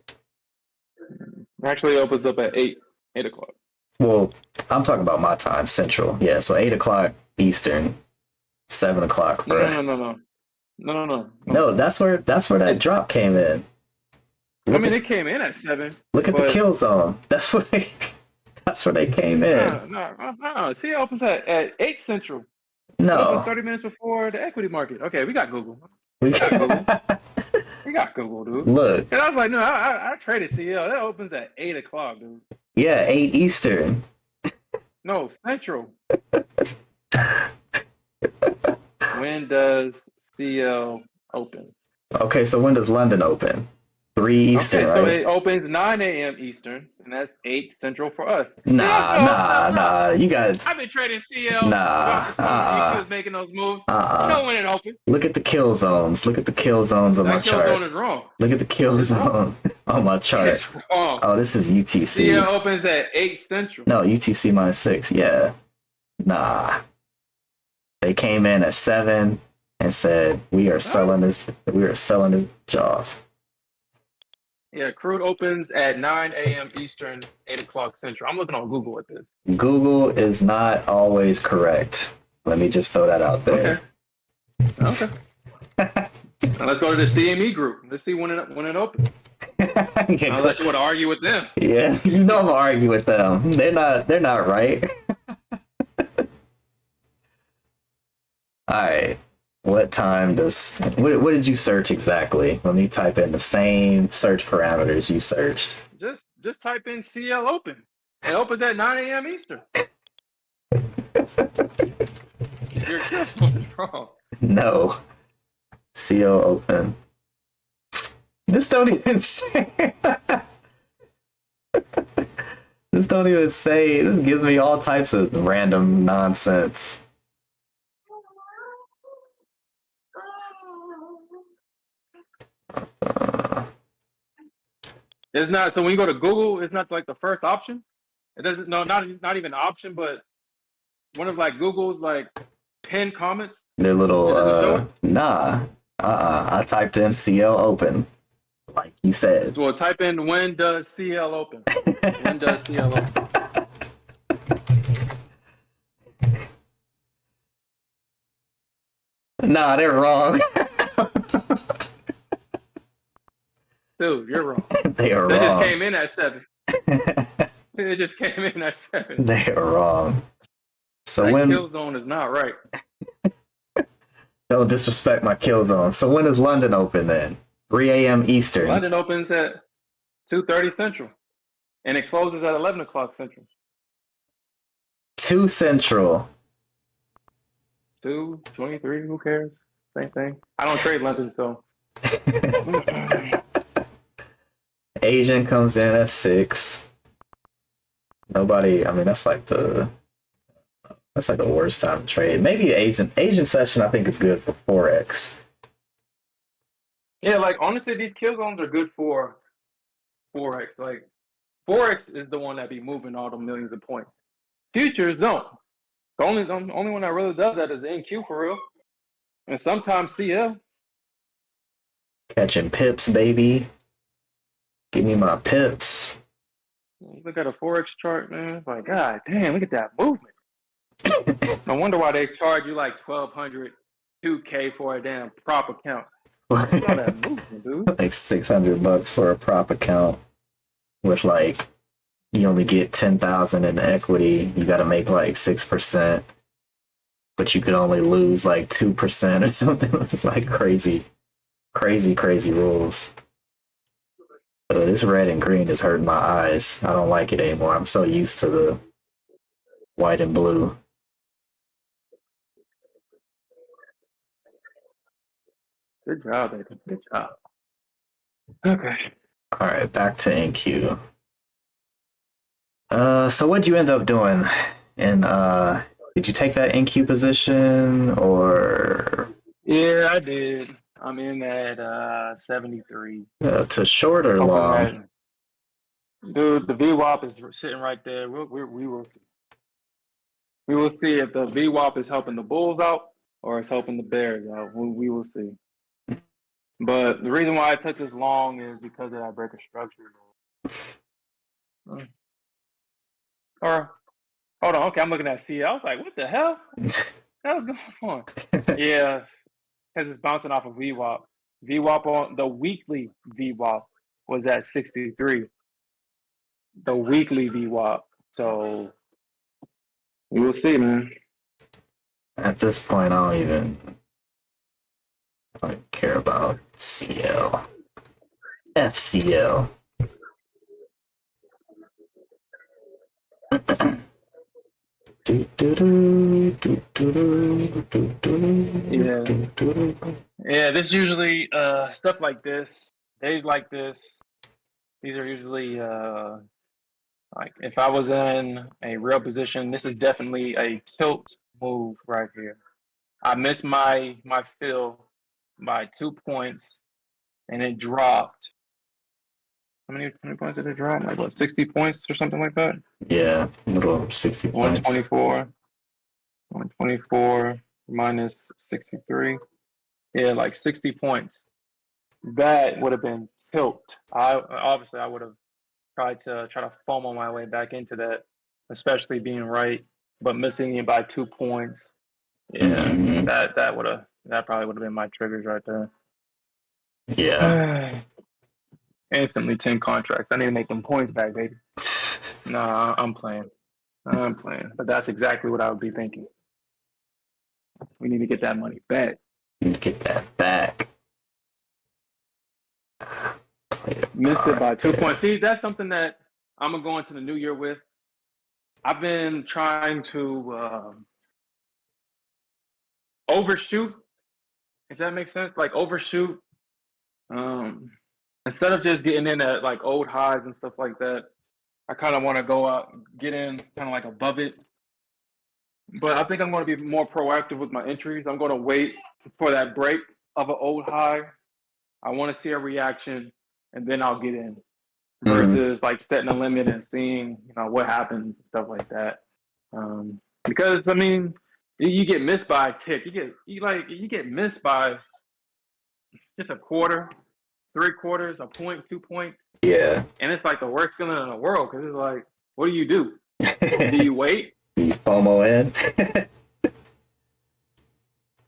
Actually opens up at 8 o'clock. Well, I'm talking about my time, Central. Yeah, so 8 o'clock Eastern, 7 o'clock for. No. That's where that drop came in. It came in at 7. Look at the kill zone. That's where they came in. No. See, it opens at 8 Central. No. It opens 30 minutes before the equity market. Okay, we got Google. We got Google, dude. Look. And I was like, no, I traded CL. That opens at 8 o'clock, dude. Yeah, 8 Eastern. No, Central. When does CL open? Okay, so when does London open? 3 Eastern, okay, so right? it opens 9 a.m. Eastern, and that's 8 Central for us. Nah. You got. I've been trading CL. Nah. He was making those moves. You know when it opens. Look at the kill zones. Look at the kill zones on my chart. That kill zone is wrong. Look at the kill zone on my chart. It's wrong. Oh, this is UTC. CL opens at 8 Central. No, UTC -6. Yeah. Nah. They came in at 7 and said, we are selling this job. Yeah, crude opens at 9 a.m. Eastern, 8 o'clock Central. I'm looking on Google at this. Google is not always correct. Let me just throw that out there. Okay. Now let's go to the CME group. Let's see when it opens. Unless you want to argue with them. Yeah, you know I'm gonna argue with them. They're not right. All right. What time does what did you search exactly? Let me type in the same search parameters you searched. Just type in CL open. It opens at 9 a.m. Eastern. You're just wrong. No. CL open. This don't even say. This don't even say. This gives me all types of random nonsense. It's not. So when you go to Google, it's not like the first option. It doesn't. No, not even an option, but one of like Google's like pinned comments. They're little. Nah. I typed in CL open, like you said. Well, type in when does CL open? When does CL open? Nah, they're wrong. Dude, you're wrong. They are wrong. They just came in at 7. It just came in at 7. They are wrong. So that when kill zone is not right. Don't disrespect my kill zone. So when does London open then? 3 a.m. Eastern. London opens at 2:30 Central, and it closes at 11 o'clock Central. 2 Central. 2:23. Who cares? Same thing. I don't trade London, so. Asian comes in at 6. Nobody. I mean, that's like the worst time to trade. Maybe Asian session. I think is good for Forex. Yeah, like honestly, these kill zones are good for Forex. Like Forex is the one that be moving all the millions of points. Futures don't. The only one that really does that is NQ for real, and sometimes CL. Catching pips, baby. Give me my pips. Look at a Forex chart, man. It's like, God damn, look at that movement. No wonder why they charge you like $1,200, $2K for a damn prop account. Look at all that movement, dude. Like $600 for a prop account with like you only get 10,000 in equity. You got to make like 6%, but you could only lose like 2% or something. It's like crazy rules. This red and green is hurting my eyes. I don't like it anymore. I'm so used to the white and blue. Good job, baby. Good job. Okay. All right, back to NQ. So what'd you end up doing? And did you take that NQ position or? Yeah, I did. I'm in at 73. To short or long? Dude, the VWAP is sitting right there. We will see if the VWAP is helping the bulls out or it's helping the bears out. We will see. But the reason why I took this long is because of that breaker structure. Or hold on, okay, I'm looking at CL. I was like, what the hell? How's going on? Yeah, because it's bouncing off of VWAP. VWAP on the weekly VWAP was at 63. The weekly VWAP. So we will see, man. At this point, I don't even care about CL. FCL. Yeah, this usually stuff like this, days like this, these are usually like if I was in a real position, this is definitely a tilt move right here. I missed my fill by 2 points and it dropped. How many points did it drop? Like what, 60 points or something like that? Yeah, little 60 points. 124 minus 63. Yeah, like 60 points. That would have been tilt. I would have tried to FOMO my way back into that, especially being right, but missing it by 2 points. Yeah, that probably would have been my triggers right there. Yeah. Instantly 10 contracts. I need to make them points back, baby. Nah, I'm playing. But that's exactly what I would be thinking. We need to get that money back. Need to get that back. Missed it by 2 points. See, that's something that I'm gonna go into the new year with. I've been trying to overshoot, if that makes sense. Like overshoot. Instead of just getting in at like old highs and stuff like that, I kind of want to go out, get in kind of like above it. But I think I'm going to be more proactive with my entries. I'm going to wait for that break of an old high. I want to see a reaction, and then I'll get in. Versus like setting a limit and seeing, what happens and stuff like that. Because I mean, you get missed by a tick. You get missed by just a quarter, 3/4, a point, 2 points. Yeah. And it's like the worst feeling in the world because it's like, what do you do? Do you wait? You FOMO in?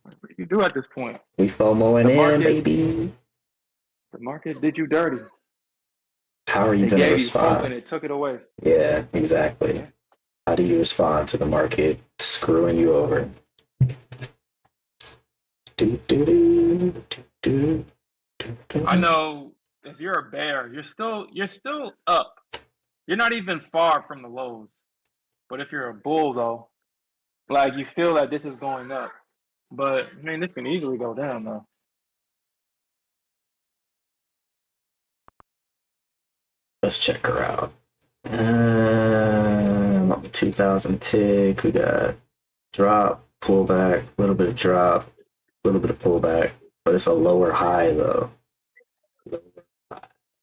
What do you do at this point? We FOMOing in, baby. The market did you dirty. How are you going to respond? And it took it away. Yeah, exactly. How do you respond to the market screwing you over? I know if you're a bear, you're still up. You're not even far from the lows. But if you're a bull, though, like you feel that this is going up. But I mean, this can easily go down, though. Let's check her out. 2000 tick. We got drop, pullback, a little bit of drop, a little bit of pullback, but it's a lower high though.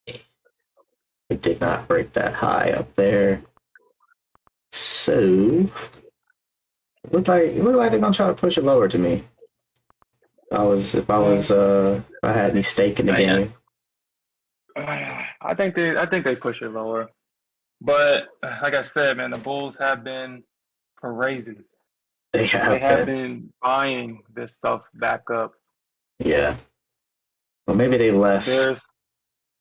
It did not break that high up there. So it looked like they're gonna try to push it lower to me. If I had any stake in the game. I think they push it lower. But like I said, man, the Bulls have been crazy. They have been buying this stuff back up. Yeah. Well, maybe they left.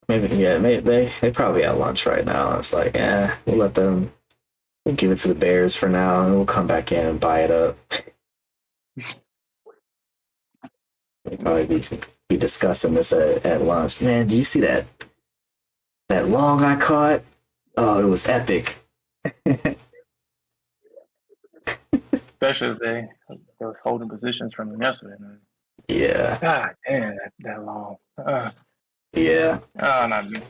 Maybe they probably at lunch right now. It's like, we'll give it to the Bears for now, and we'll come back in and buy it up. We'll probably be discussing this at lunch. Man, did you see that long I caught? Oh, it was epic. Especially if they was holding positions from yesterday, man. Yeah. God damn, that long. Yeah. Oh, not me.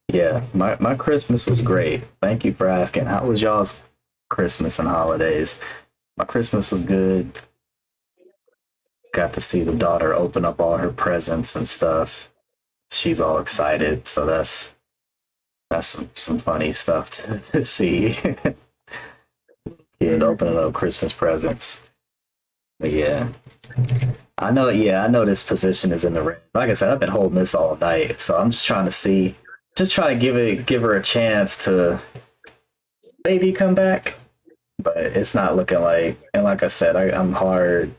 Yeah, my Christmas was great. Thank you for asking. How was y'all's Christmas and holidays? My Christmas was good. Got to see the daughter open up all her presents and stuff. She's all excited, so that's some funny stuff to see. Kid opening up Christmas presents. But yeah. I know, yeah, I know this position is in the red. Like I said, I've been holding this all night, so I'm just trying to see, just trying to give her a chance to maybe come back. But it's not looking like, and like I said, I'm hard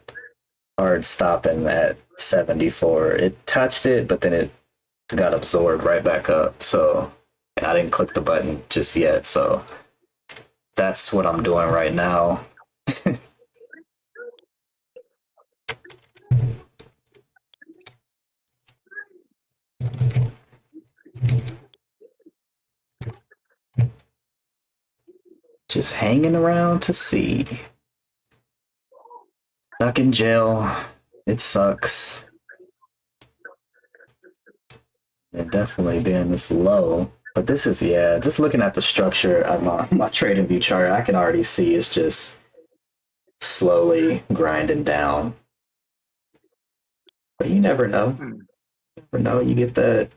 stopping at 74. It touched it, but then it got absorbed right back up. So and I didn't click the button just yet. So that's what I'm doing right now. Just hanging around to see. Stuck in jail. It sucks. It definitely being this low. But this is, yeah, just looking at the structure of my trading view chart, I can already see it's just slowly grinding down. But you never know. You never know. You get that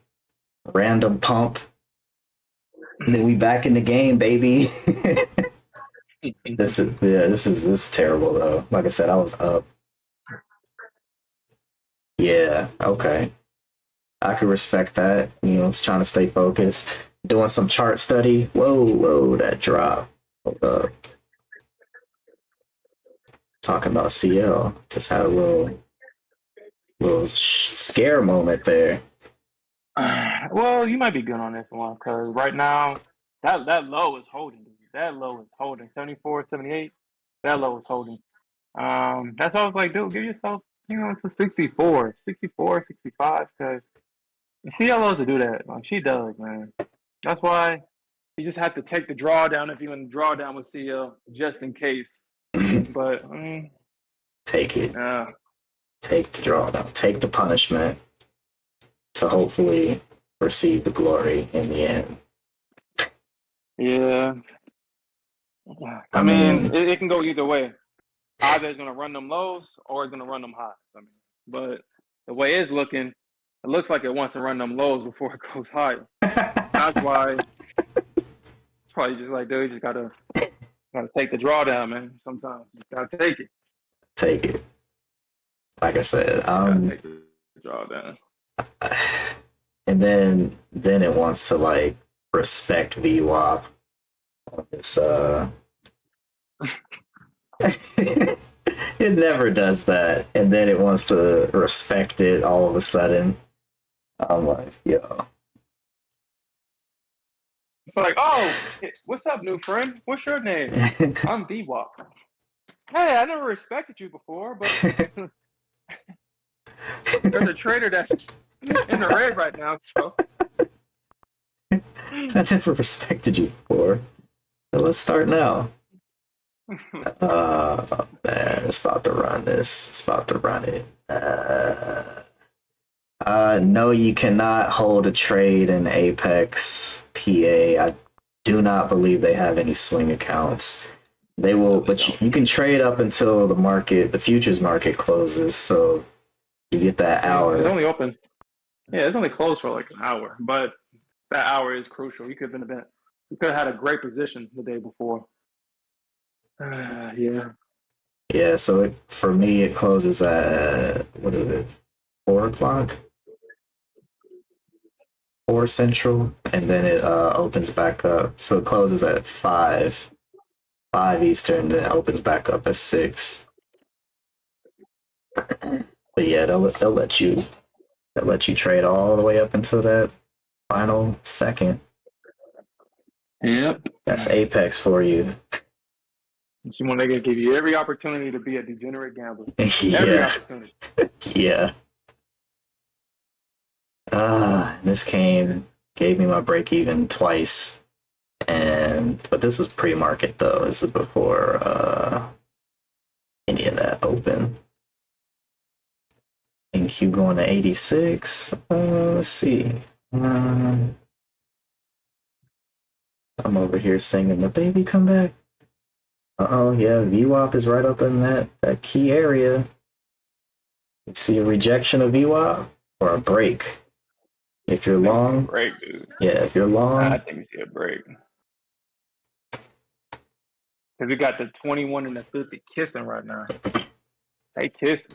random pump. And then we back in the game, baby. This is terrible though. Like I said, I was up. Yeah, okay. I could respect that. You know, just trying to stay focused. Doing some chart study. Whoa, that drop. Hold up. Talking about CL. Just had a little scare moment there. Well, you might be good on this one because right now that low is holding. That low is holding 74, 78. That low is holding. That's why I was like, dude, give yourself, to 64, 64, 65, because you see how low to do that. Like she does, man. That's why you just have to take the drawdown if you're going to draw down with CL just in case. But Take it. yeah. Take the drawdown. Take the punishment to hopefully receive the glory in the end. Yeah. I mean, it can go either way. Either it's going to run them lows or it's going to run them highs. But the way it's looking, it looks like it wants to run them lows before it goes higher. That's why it's probably just like, dude, you just gotta take the drawdown, man. Sometimes you gotta take it. Take it. Like I said, Gotta take the drawdown. And then it wants to like respect VWAP on this it never does that. And then it wants to respect it all of a sudden. I'm like, yo. It's like, oh, what's up, new friend? What's your name? I'm VWAP. Hey, I never respected you before, but there's a trader that's in the red right now, so I never respected you before. So let's start now. Man, it's about to run this. It's about to run it. No, you cannot hold a trade in Apex PA. I do not believe they have any swing accounts. They will, but you can trade up until the futures market closes. So you get that hour. It's only open. Yeah, it's only closed for like an hour, but that hour is crucial. You could have had a great position the day before. Yeah. Yeah, so for me, it closes at, what is it, 4 o'clock? 4 Central, and then it opens back up. So it closes at 5 Eastern, then it opens back up at 6. But yeah, they'll let you trade all the way up until that final second. Yep. That's Apex for you. They're gonna give you every opportunity to be a degenerate gambler. Yeah. Every opportunity. Yeah. This gave me my break even twice. But this was pre-market though. This is before any of that open. NQ going to 86. Let's see. I'm over here singing the baby come back. Uh-oh, yeah, VWAP is right up in that key area. You see a rejection of VWAP or a break. If you're long, break, dude. Yeah, if you're long, I think we see a break. Because we got the 21 and the 50 kissing right now. They kissing.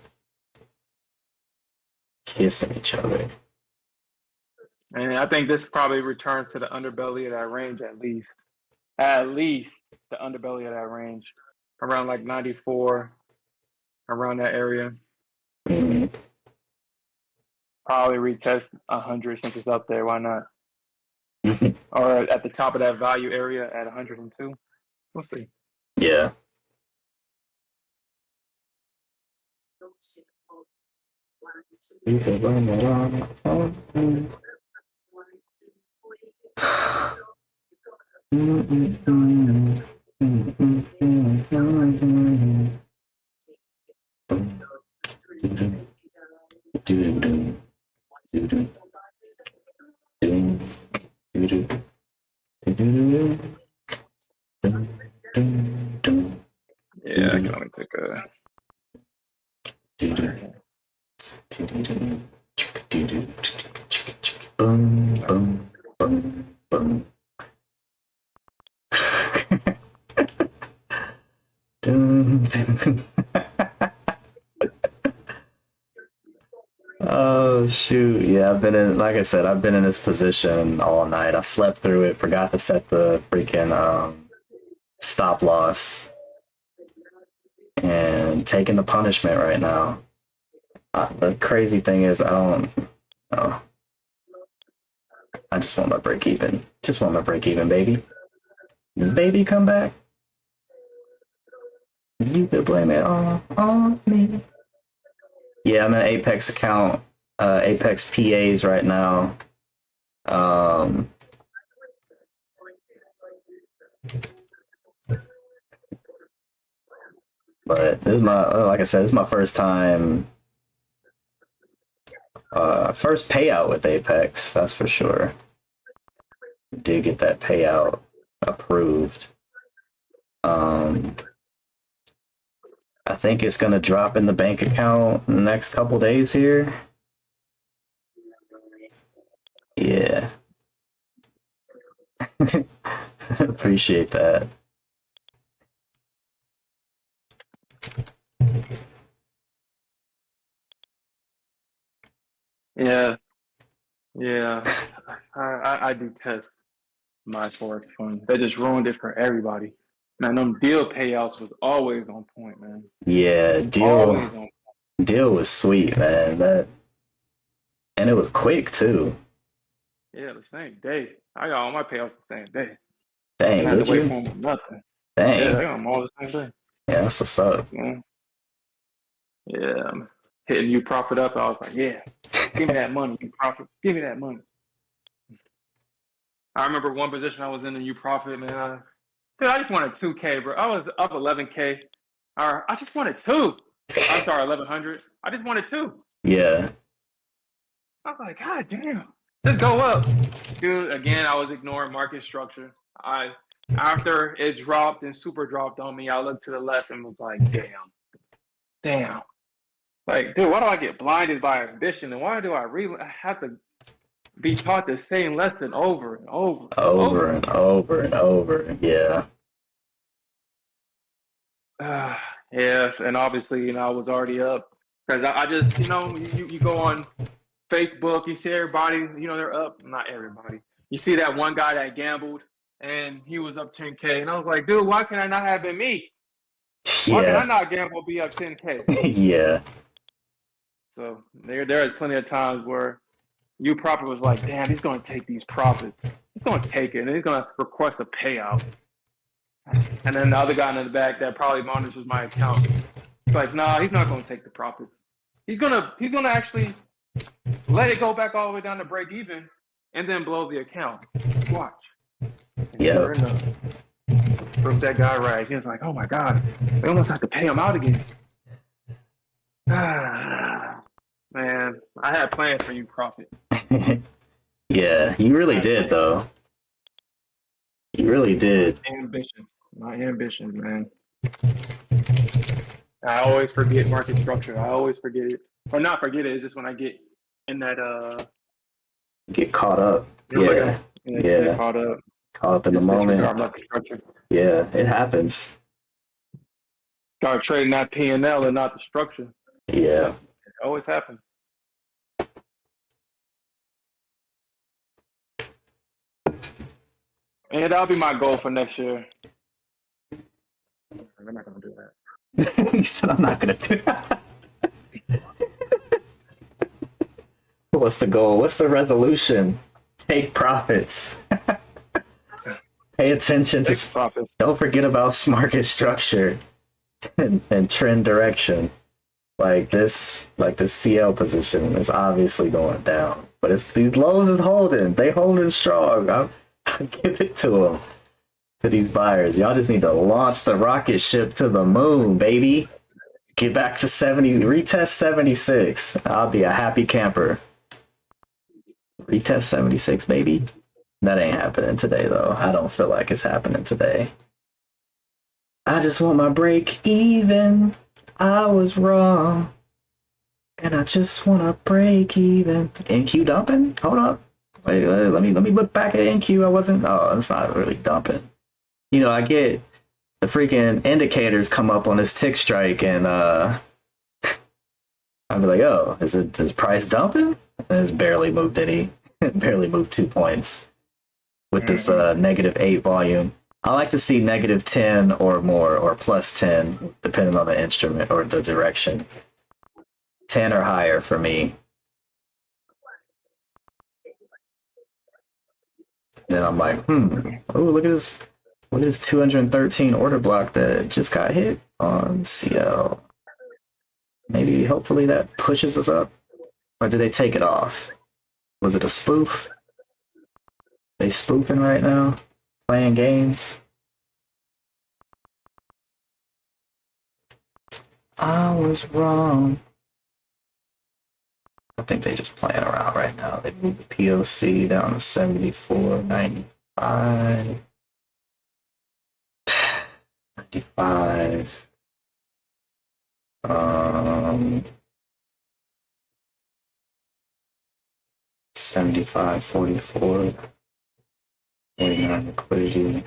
kissing each other. And I think this probably returns to the underbelly of that range at least. At least the underbelly of that range. Around like 94, around that area. Mm. Probably retest 100 since it's up there. Why not? Or at the top of that value area at 102. We'll see. Yeah. You can blame it on my phone. Yeah, I can only take a. Boom, boom, boom, boom. Dun, dun. Oh shoot. Yeah, I've been in, like I said, I've been in this position all night. I slept through it, forgot to set the freaking stop loss, and taking the punishment right now. The crazy thing is I don't know. I just want my break even. Just want my break even, baby. Baby, come back. You could blame it all on me. Yeah, I'm in Apex account, Apex PAs right now. But this is my, like I said, this is my first time, first payout with Apex, that's for sure. Did get that payout approved. I think it's gonna drop in the bank account in the next couple days here. Yeah. Appreciate that. Yeah. I detest my Forex fund. They just ruined it for everybody. Man, them deal payouts was always on point, man. Yeah, Always on point. deal was sweet, man. That, and it was quick too. Yeah, the same day. I got all my payouts the same day. Dang, I had did to wait you? for them or nothing. Dang. Yeah, I got them all the same day. Yeah, that's what's up. Yeah, I'm hitting you profit up. I was like, yeah, give me that money, you profit. Give me that money. I remember one position I was in and you profit, man. Dude, I just wanted 2K, bro. I was up 11K. I just wanted 2. I'm sorry, 1100. I just wanted 2. Yeah. I was like, God damn, let's go up, dude. Again, I was ignoring market structure. After it dropped and super dropped on me, I looked to the left and was like, damn. Like, dude, why do I get blinded by ambition, and why do I have to be taught the same lesson over and over and over? Yeah. Yes, and obviously, I was already up because I just, you go on Facebook, you see everybody, they're up. Not everybody. You see that one guy that gambled and he was up 10K, and I was like, dude, why can I not have been me? Why can I not gamble be up 10K? Yeah. So there is plenty of times where you profit was like, damn, he's going to take these profits. He's going to take it, and he's going to request a payout. And then the other guy in the back that probably monitors my account, it's like, nah, he's not going to take the profit. He's gonna actually let it go back all the way down to break even, and then blow the account. Watch. Yeah. Prove that guy right. He was like, oh my God, they almost have to pay him out again. Man, I had plans for you, Profit. Yeah, you really did, though. You really did. My ambitions, man. I always forget market structure. I always forget it. Or not forget it, it's just when I get in that Get caught up. Yeah. Get caught up. Caught up in the moment. Market structure. Yeah, it happens. Start trading that P&L and not the structure. Yeah. It always happens. Yeah, that'll be my goal for next year. We're not gonna do that. He said, I'm not gonna do that. What's the goal? What's the resolution? Take profits. Pay attention to Profit. don't forget about market structure and trend direction. Like this CL position is obviously going down, but it's these lows is holding. They holding strong. I'll give it to them, to these buyers. Y'all just need to launch the rocket ship to the moon, baby. Get back to 70, retest 76. I'll be a happy camper. Retest 76, baby. That ain't happening today, though. I don't feel like it's happening today. I just want my break even. I was wrong. And I just want to break even. NQ dumping? Hold up. Wait, let me look back at NQ. I wasn't. Oh, it's not really dumping. You know, I get the freaking indicators come up on this TickStrike, and I'd be like, oh, is price dumping? And it's barely moved any. It barely moved 2 points with this -8 volume. I like to see -10 or more, or +10, depending on the instrument or the direction. 10 or higher for me. Then I'm like, oh, look at this. Look at this 213 order block that just got hit on CL. Maybe, hopefully that pushes us up. Or did they take it off? Was it a spoof? They spoofing right now? Playing games? I was wrong. I think they just playing around right now. They moved the POC down to 74.95. 95. 75.44. 49 liquidity.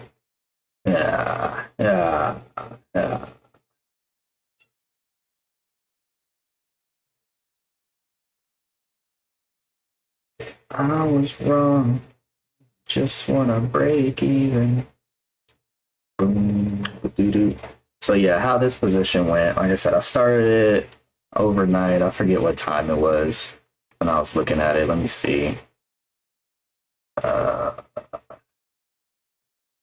Yeah. I was wrong. Just wanna break even. Boom. Doo-doo. So yeah, how this position went, like I said, I started it overnight. I forget what time it was when I was looking at it. Let me see. Oh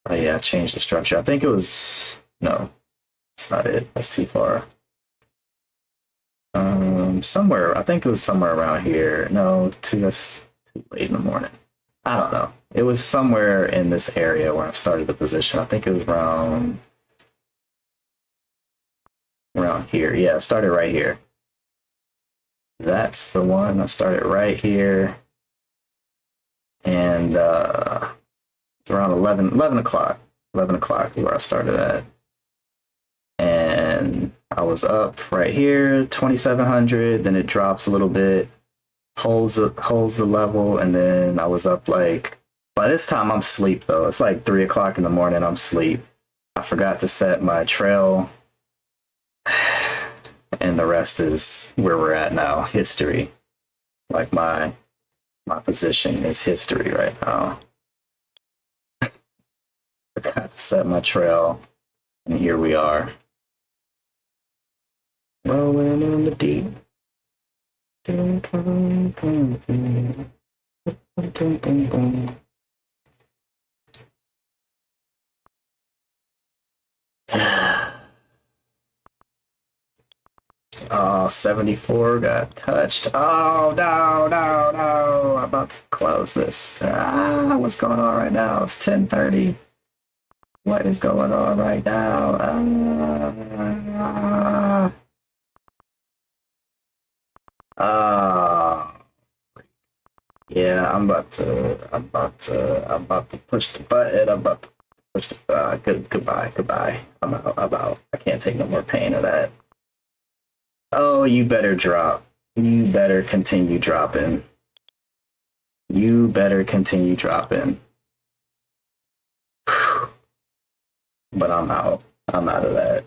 yeah, I changed the structure. I think it was, no, it's not it. That's too far. Somewhere, I think it was somewhere around here. No, that's too late in the morning. I don't know. It was somewhere in this area where I started the position. I think it was around here. Yeah, I started right here. That's the one. I started right here. And it's around 11 o'clock. 11 o'clock is where I started at. And I was up right here, 2,700. Then it drops a little bit, holds the level, and then I was up like, by this time I'm asleep though. It's like 3 o'clock in the morning. I'm asleep. I forgot to set my trail, and the rest is where we're at now. History. Like my position is history right now. Forgot to set my trail, and here we are. Rolling in the deep. Oh, 74 got touched. Oh, no. I'm about to close this. What's going on right now? It's 10:30. What is going on right now? Yeah, I'm about to push the button. I'm about to push the goodbye. I'm out. I can't take no more pain of that. Oh, you better drop. You better continue dropping. You better continue dropping. But I'm out. I'm out of that.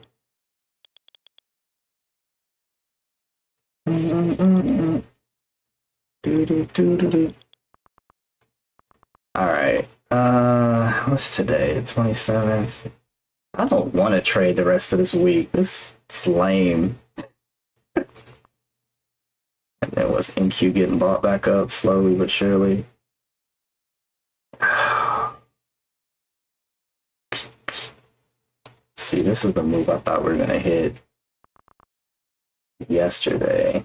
All right. What's today? The 27th. I don't want to trade the rest of this week. This is lame. And then was NQ getting bought back up slowly but surely? See, this is the move I thought we were gonna hit yesterday.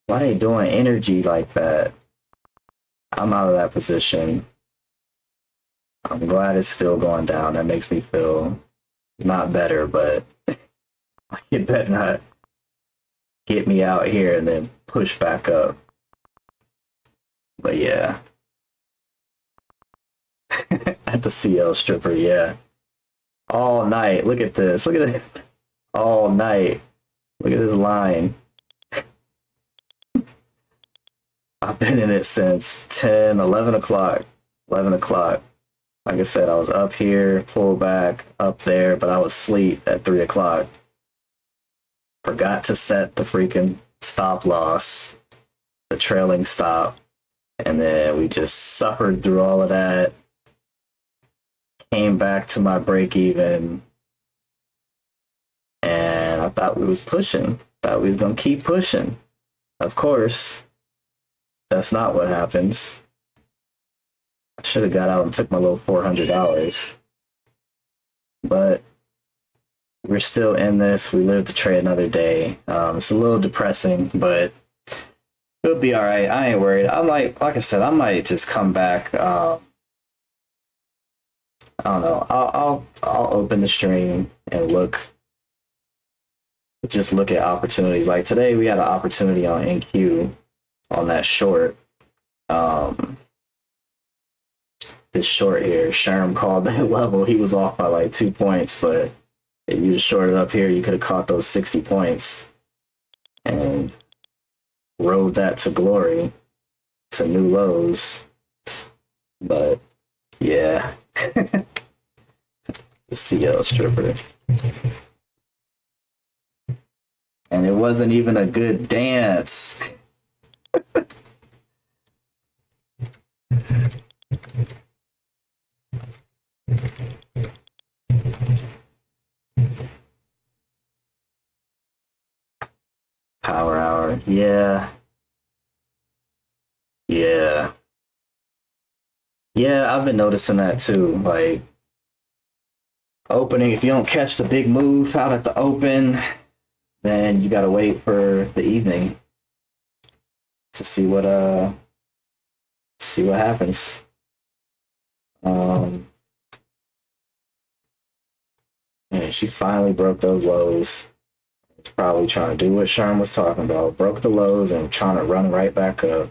Why they doing energy like that? I'm out of that position. I'm glad it's still going down. That makes me feel not better, but it better not get me out here and then push back up. But yeah. At the CL stripper, yeah. All night. Look at this. Look at it. All night. Look at this line. I've been in it since 10, 11 o'clock. 11 o'clock. Like I said, I was up here, pulled back, up there, but I was asleep at 3 o'clock. Forgot to set the freaking stop loss, the trailing stop, and then we just suffered through all of that. Came back to my break even, and I thought we was pushing. Thought we was gonna keep pushing. Of course, that's not what happens. I should have got out and took my little $400, but we're still in this. We live to trade another day. It's a little depressing, but it'll be all right. I ain't worried. I might, like I said, I might just come back. I don't know. I'll open the stream and just look at opportunities. Like today, we had an opportunity on NQ on that short. This short here, Sherm called that level. He was off by like 2 points, but if you just shorted up here, you could have caught those 60 points and rode that to glory, to new lows. But yeah, the CL stripper. And it wasn't even a good dance. Power hour, yeah. Yeah, I've been noticing that too. Like, opening, if you don't catch the big move out at the open, then you gotta wait for the evening to see what happens. Yeah, she finally broke those lows. It's probably trying to do what Sherm was talking about. Broke the lows and trying to run right back up.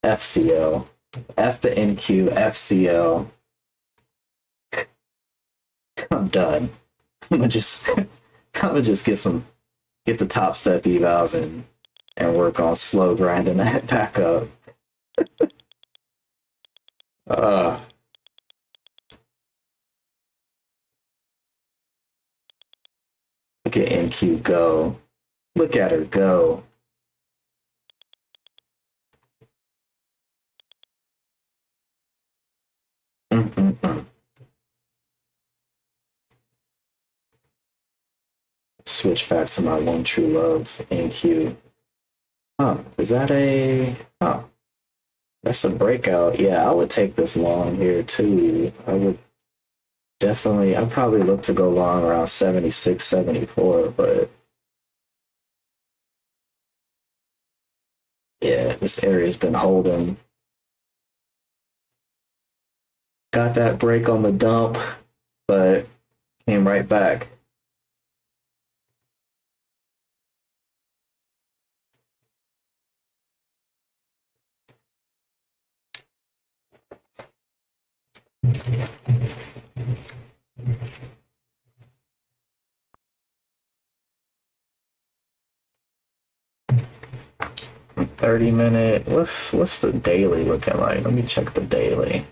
FCL. F the NQ, FCL. I'm done. I'm gonna just get the top step evals and work on slow grinding that back up. Look at NQ go. Look at her go. Switch back to my one true love, NQ. Is that a... that's a breakout. Yeah, I would take this long here too. I'd probably look to go long around 76, 74, but yeah, this area's been holding. Got that break on the dump, but came right back. $30-minute. What's the daily looking like? Let me check the daily.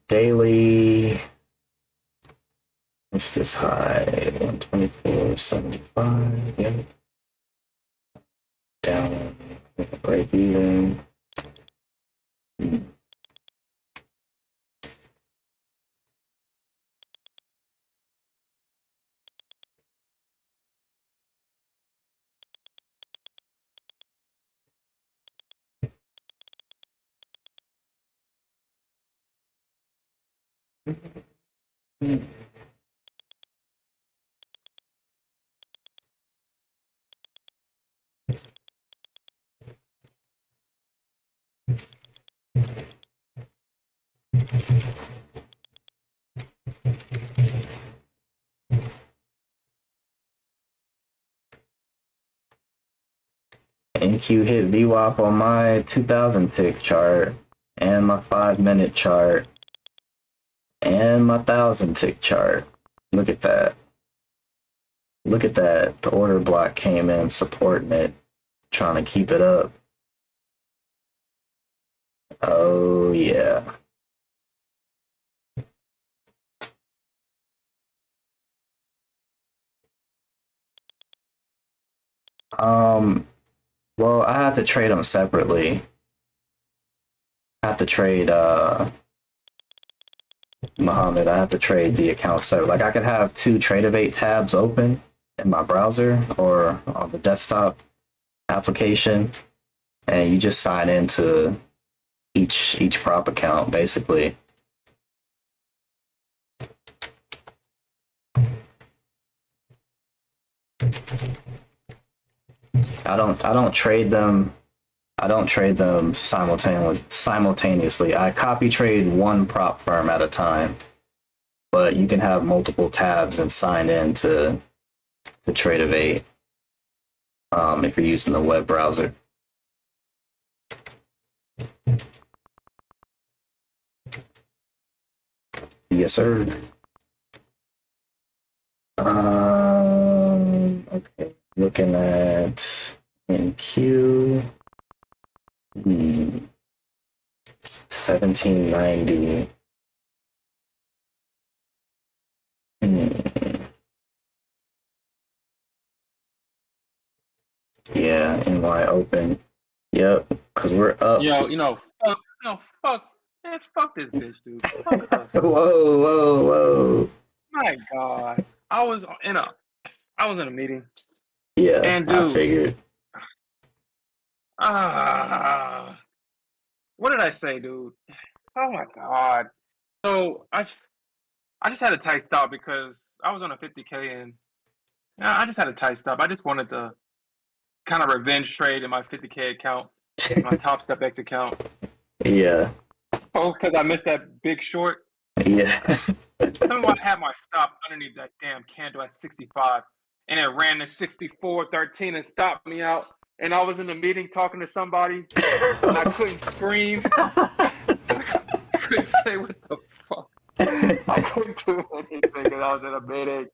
Daily. What's this high? 124.75. Yeah. Down break even. NQ hit VWAP on my 2000 tick chart and my 5-minute chart and my 1000 tick chart. Look at that. Look at that. The order block came in supporting it, trying to keep it up. Oh, yeah. Well, I had to trade them separately. I have to trade Muhammad. I have to trade the account separate. Like I could have 2 Tradeovate tabs open in my browser or on the desktop application, and you just sign into each prop account basically. I don't trade them. I don't trade them simultaneously. I copy trade one prop firm at a time, but you can have multiple tabs and sign in to Tradeovate if you're using the web browser. Yes, sir. Okay. Looking at NQ. 1790. Yeah, NY open. Yep, because we're up. Fuck, man, fuck this bitch, dude. Fuck her. Whoa. My God, I was in a meeting. Yeah, and dude, I figured. What did I say, dude? Oh my God. So I just had a tight stop because I was on a 50K and I just had a tight stop. I just wanted to kind of revenge trade in my 50K account, my Top Step X account. Yeah. Oh, because I missed that big short. Yeah. Someone had my stop underneath that damn candle at 65, and it ran to 64.13 and stopped me out. And I was in the meeting talking to somebody, and I couldn't scream. I couldn't say what the fuck. I couldn't do anything because I was in a meeting.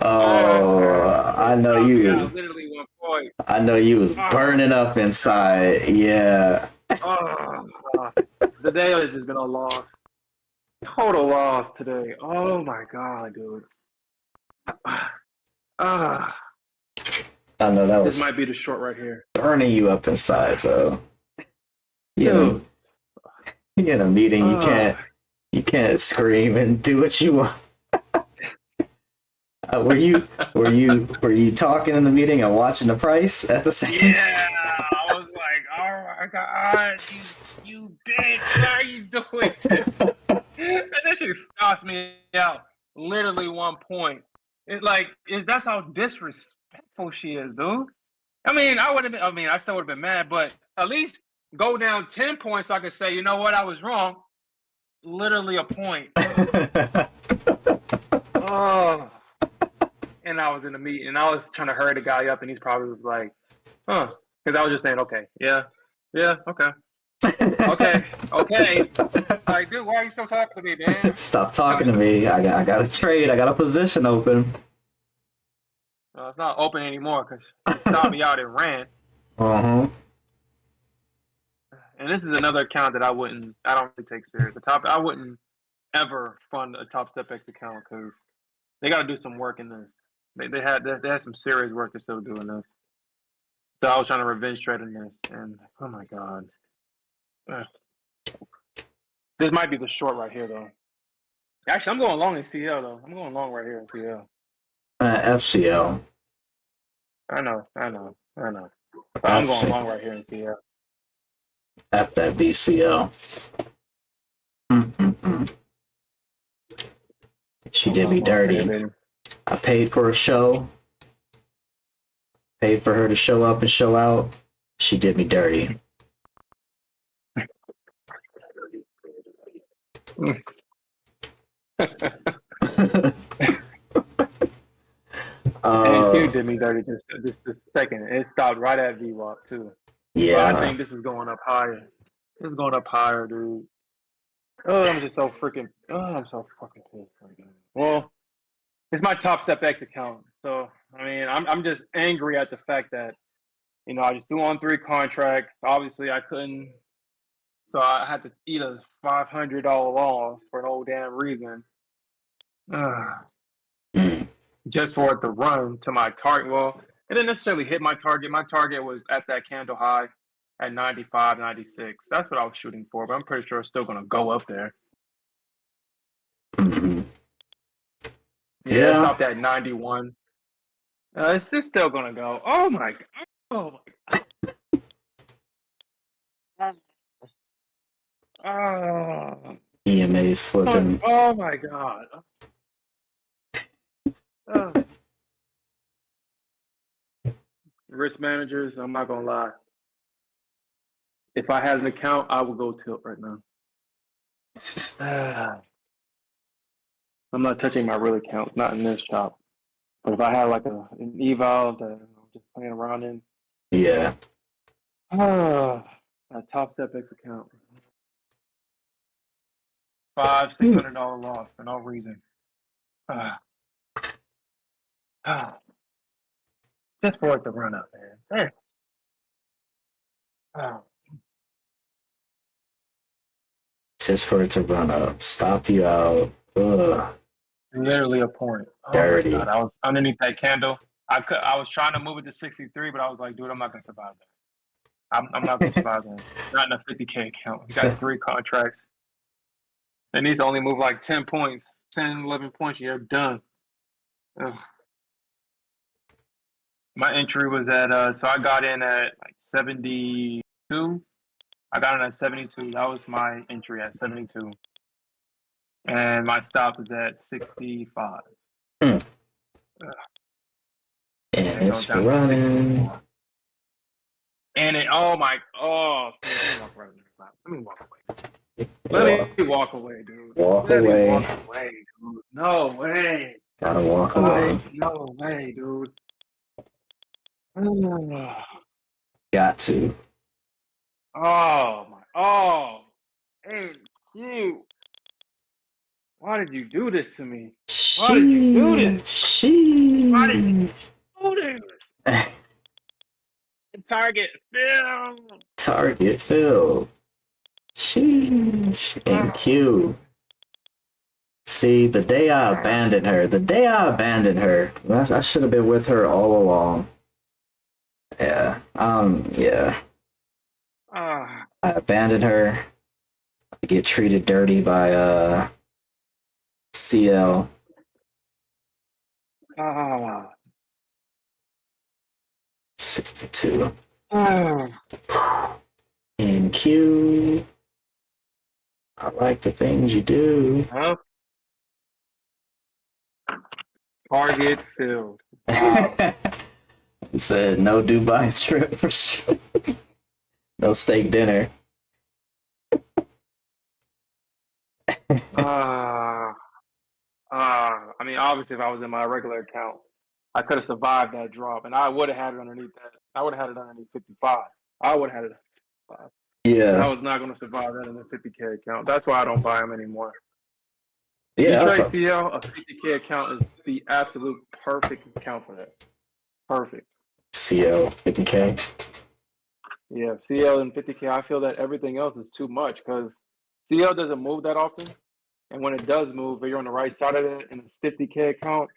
Oh, I know you. Literally 1 point. I know you was burning up inside. Yeah. The day has just been a loss. Total loss today. Oh my God, dude. I know that was. This might be the short right here. Burning you up inside, though. You in a meeting, you can't scream and do what you want. Were you talking in the meeting and watching the price at the same time? Yeah, I was like, oh my God, you bitch, how are you doing this? And that shit stops me out. Literally 1 point. That's how disrespectful she is, dude. I mean, I still would have been mad, but at least go down 10 points so I could say, you know what, I was wrong. Literally a point. Oh. And I was in a meeting, and I was trying to hurry the guy up, and he's probably was like, huh. Because I was just saying, okay, yeah, okay. Okay. Like, dude, why are you still talking to me, man? Stop talking to me. I got a trade. I got a position open. It's not open anymore because it stopped me out and ran. And this is another account that I don't really take serious. I wouldn't ever fund a Top Step X account because they got to do some work in this. They had some serious work they're still doing this. So I was trying to revenge trade in this, and oh my god, this might be the short right here though. Actually, I'm going long in CL though. I'm going long right here in CL. FCL. I know. I'm going long right here in CL. F that BCL. She did me dirty. I paid for a show. Paid for her to show up and show out. She did me dirty. NQ did me dirty just a second. It stopped right at VWAP too. Yeah. But I think this is going up higher. This is going up higher, dude. Oh, I'm just so freaking. Oh, I'm so fucking pissed right now. Well, it's my Top Step X account, so I mean, I'm just angry at the fact that I just threw on 3 contracts. Obviously, I couldn't, so I had to eat a $500 loss for no damn reason. Just for it to run to my target. Well, it didn't necessarily hit my target. My target was at that candle high at 95, 96. That's what I was shooting for, but I'm pretty sure it's still going to go up there. Mm-hmm. Yeah, it stopped at 91. It's still going to go. Oh, my God. Oh, my God. EMA's flipping. Oh, my God. Risk managers, I'm not going to lie. If I had an account, I would go tilt right now. I'm not touching my real account, not in this shop. But if I had like an eval that I'm just playing around in, yeah, a Top Step X account, $600 loss for no reason. Just for it to run up, man. Just for it to run up, stop you out. Ugh. Literally a point. Dirty. God, I was underneath that candle. I was trying to move it to 63, but I was like, dude, I'm not gonna survive that. I'm not gonna survive that. Not in a 50K account. You got 3 contracts. It needs to only move like 10 points, 10, 11 points. You're done. Ugh. My entry was at so I got in at like 72. I got in at 72. That was my entry at 72. And my stop is at 65. And it's running. And it, let me walk away. Let me walk away, dude. Walk away, dude. No way. Gotta walk away. No way, dude. Got to. Hey, you. Why did you do this to me? Why did you do this? Why did you do this? Target filled. Target filled. Sheesh. And Q. See, the day I abandoned her, I should have been with her all along. Yeah. Yeah. I abandoned her. I get treated dirty by CL. Ah. 62. And Q. I like the things you do. Huh? Target filled. He said no Dubai trip for sure. No steak dinner. I mean, obviously, if I was in my regular account, I could have survived that drop, and I would have had it underneath that. I would have had it underneath 55. I would have had it at 55. Yeah. But I was not going to survive that in a 50K account. That's why I don't buy them anymore. Yeah. TickStrike CL, a 50K account is the absolute perfect account for that. Perfect. CL 50K. Yeah, CL and 50K. I feel that everything else is too much because CL doesn't move that often, and when it does move, you're on the right side of it in a 50K account,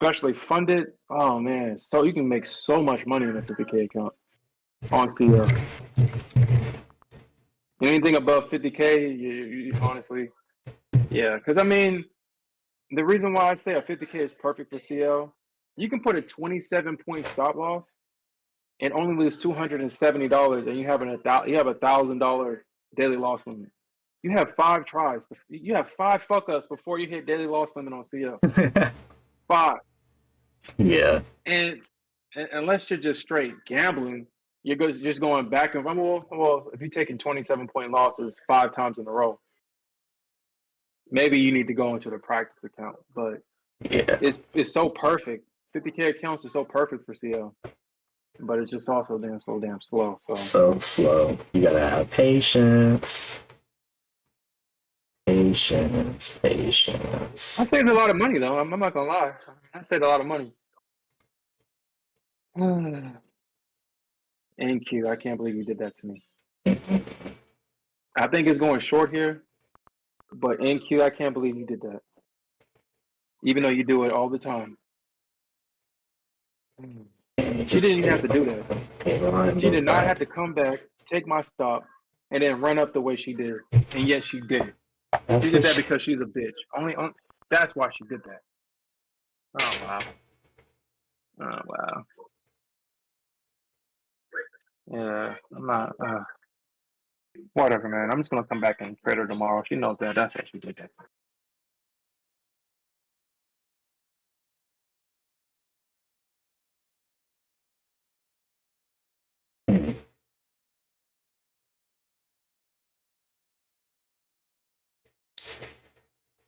especially funded. Oh man, so you can make so much money in a 50K account. on CL. Anything above 50K, you honestly, yeah. Because I mean, the reason why I say a 50K is perfect for CL, you can put a 27-point stop loss and only lose $270, and you have $1,000 daily loss limit. You have 5 tries. You have 5 fuck ups before you hit daily loss limit on CL. 5. Yeah. And unless you're just straight gambling, you're just going back and well, if you're taking 27-point losses 5 times in a row, maybe you need to go into the practice account. But Yeah. it's so perfect. 50K accounts are so perfect for CL, but it's just also damn slow. So slow. You gotta have patience. Patience. I saved a lot of money though. I'm not gonna lie. I saved a lot of money. NQ, I can't believe you did that to me. I think it's going short here, but NQ, I can't believe you did that. Even though you do it all the time. She didn't even have to do that. She did not have to come back, take my stop, and then run up the way she did. And yet she did it. She did that because she's a bitch. That's why she did that. Oh wow. Yeah, I'm not. Whatever, man. I'm just gonna come back and trade her tomorrow. She knows that. That's why she did that.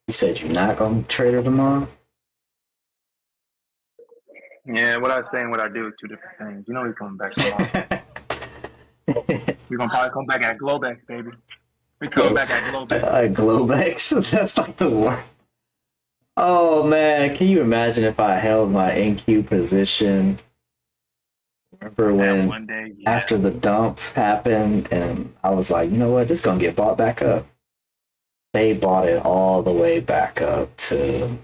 You said you're not gonna trade her tomorrow? Yeah, what I say and what I do is 2 different things. You know he's coming back tomorrow. We're gonna probably come back at Globex, baby. We coming back at Globex. Globex? That's like the worst. Oh man, can you imagine if I held my NQ position? Remember when one day, yeah. after the dump happened and I was like, you know what, this is gonna get bought back up. They bought it all the way back up to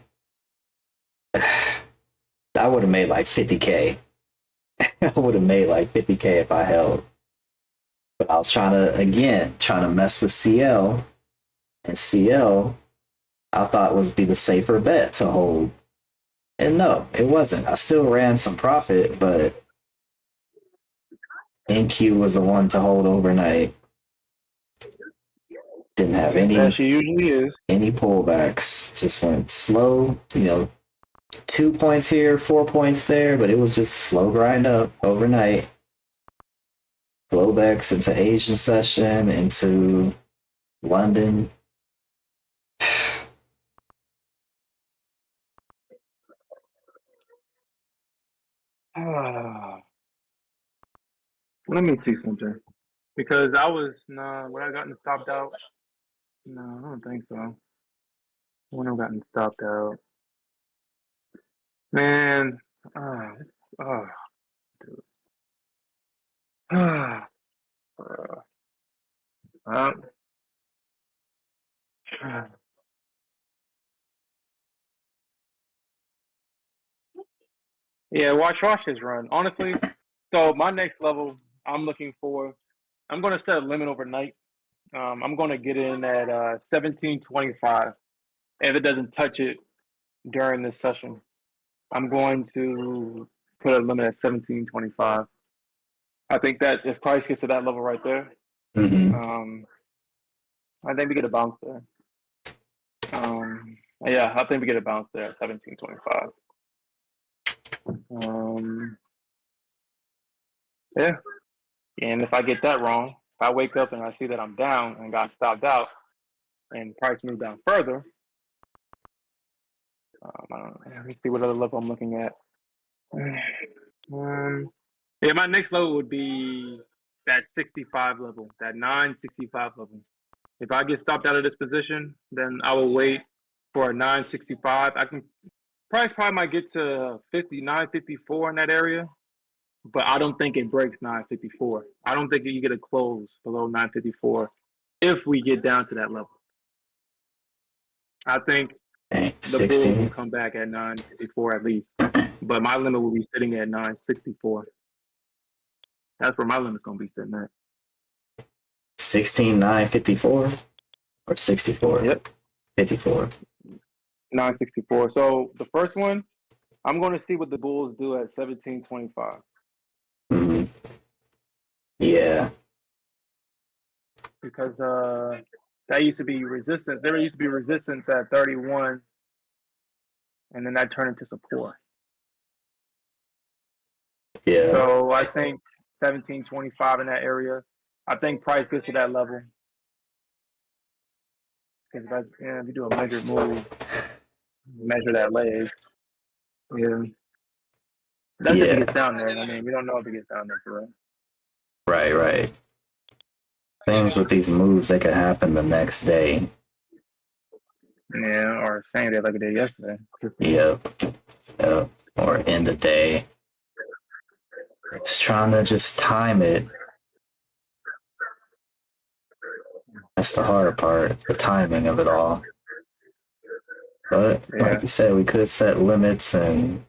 I would have made like 50K. I would have made like 50K if I held. But I was trying to mess with CL, and CL I thought was be the safer bet to hold. And no, it wasn't. I still ran some profit, but NQ was the one to hold overnight. Didn't have As she usually is. any pullbacks. Just went slow, 2 points here, 4 points there, but it was just slow grind up overnight. Flowbacks into Asian session, into London. Let me see something. Because I was when I gotten stopped out. No, I don't think so. When I gotten stopped out. Man, dude. Yeah, watch his run. Honestly, so my next level, I'm looking for. I'm going to set a limit overnight. I'm going to get in at 1725. If it doesn't touch it during this session, I'm going to put a limit at 1725. I think that if price gets to that level right there, I think we get a bounce there. Yeah, I think we get a bounce there at 1725. Yeah, and if I get that wrong, if I wake up and I see that I'm down and got stopped out, and price moves down further, I don't know. Let me see what other level I'm looking at. Yeah, my next level would be that 65 level, that 965 level. If I get stopped out of this position, then I will wait for a 965. Price probably might get to 954 in that area, but I don't think it breaks 954. I don't think you get a close below 954 if we get down to that level. I think the Bulls will come back at 954 at least, but my limit will be sitting at 964. That's where my limit's gonna be sitting at. 16,954 or 64? Yep. 54. 964. So the first one, I'm going to see what the Bulls do at 1725. Mm-hmm. Yeah. Because that used to be resistance. There used to be resistance at 31, and then that turned into support. Yeah. So I think 1725 in that area. I think price gets to that level. Because if you do a measured move, measure that leg. Yeah. That's if it gets down there. I mean, we don't know if it gets down there for real. Right. Things with these moves, they could happen the next day. Yeah, or same day like it did yesterday. Yep. Or in the day. It's trying to just time it. That's the hard part, the timing of it all. But like you said, we could set limits and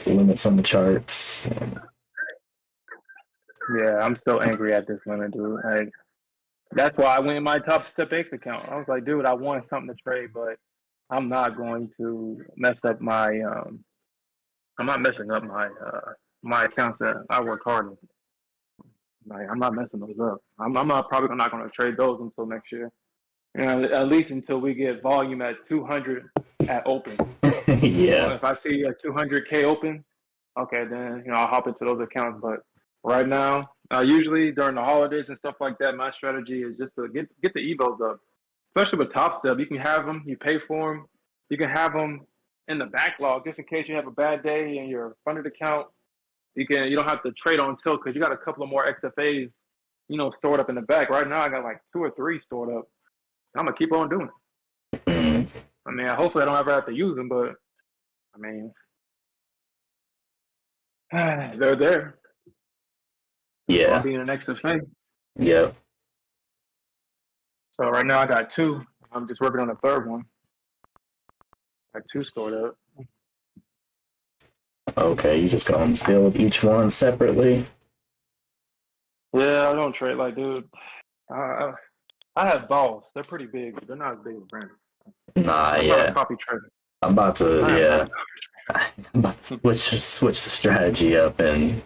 limits on the charts. Yeah, I'm still angry at this limit, dude. Like, that's why I went in my top step X account. I was like, dude, I want something to trade, but I'm not going to mess up my I'm not messing up my accounts that I work hard on. Like, I'm not messing those up. I'm not probably not going to trade those until next year. You know, at least until we get volume at 200 at open. Yeah. If I see a 200K open, okay, then I'll hop into those accounts. But right now, usually during the holidays and stuff like that, my strategy is just to get the evos up. Especially with Top Step, you can have them, you pay for them, you can have them in the backlog just in case you have a bad day in your funded account. You don't have to trade on tilt because you got a couple of more XFAs, stored up in the back. Right now, I got like 2 or 3 stored up. I'm gonna keep on doing it. Mm-hmm. I mean, hopefully I don't ever have to use them, but I mean, they're there. Yeah. I'll be in an XFA. Yep. So right now I got 2. I'm just working on the third one. I got 2 stored up. Okay, you just gonna build each one separately? Yeah, I don't trade like, dude. I have balls. They're pretty big, but they're not as big as Brandon. Nah, I'm not a copy trader. I'm about to switch the strategy up and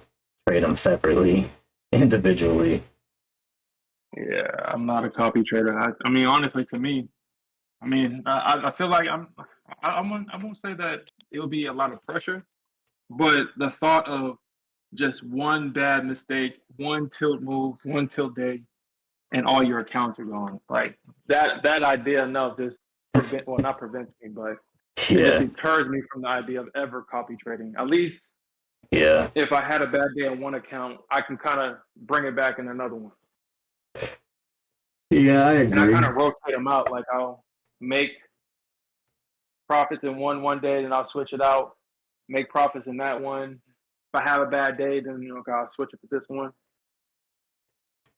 trade them separately, individually. Yeah, I'm not a copy trader. I mean, honestly, to me, I feel like I won't say that it'll be a lot of pressure, but the thought of just one bad mistake, one tilt move, one tilt day, and all your accounts are gone. Like that idea enough just not prevents me, but it just deters me from the idea of ever copy trading. At least if I had a bad day on one account, I can kind of bring it back in another one. Yeah, I agree. And I kind of rotate them out. Like I'll make profits in one day, then I'll switch it out, make profits in that one. If I have a bad day, then I'll switch it to this one,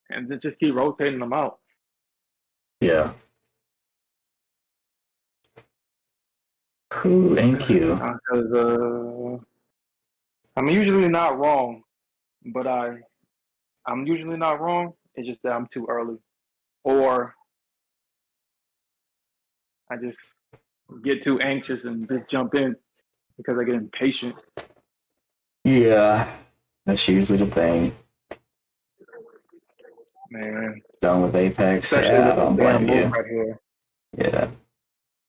and then just keep rotating them out. Yeah. Who and Q? Because I'm usually not wrong, but I'm usually not wrong. It's just that I'm too early, or I just get too anxious and just jump in because I get impatient. Yeah, that's usually the thing. Man, Done with Apex. especially Yeah, I with don't this damn blame you. move right here. Yeah.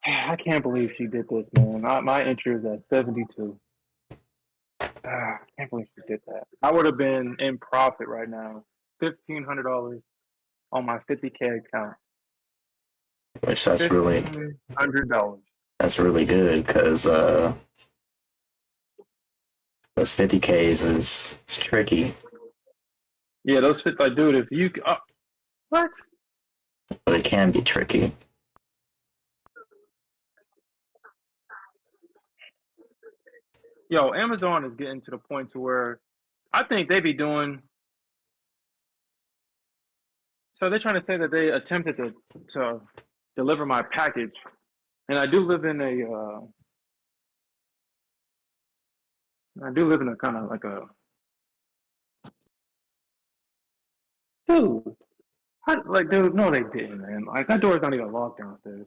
I can't believe she did this, man. My entry is at 72. I can't believe she did that. I would have been in profit right now, $1,500 on my 50K account. Which that's really $1,500. That's really good because those 50Ks is tricky. Yeah, those fits like, dude, if you what? But it can be tricky. Yo, Amazon is getting to the point to where I think they be doing. So they're trying to say that they attempted to deliver my package, and I do live in a kind of like a Who? Like, dude, no, they didn't, man. Like, that door's not even locked downstairs.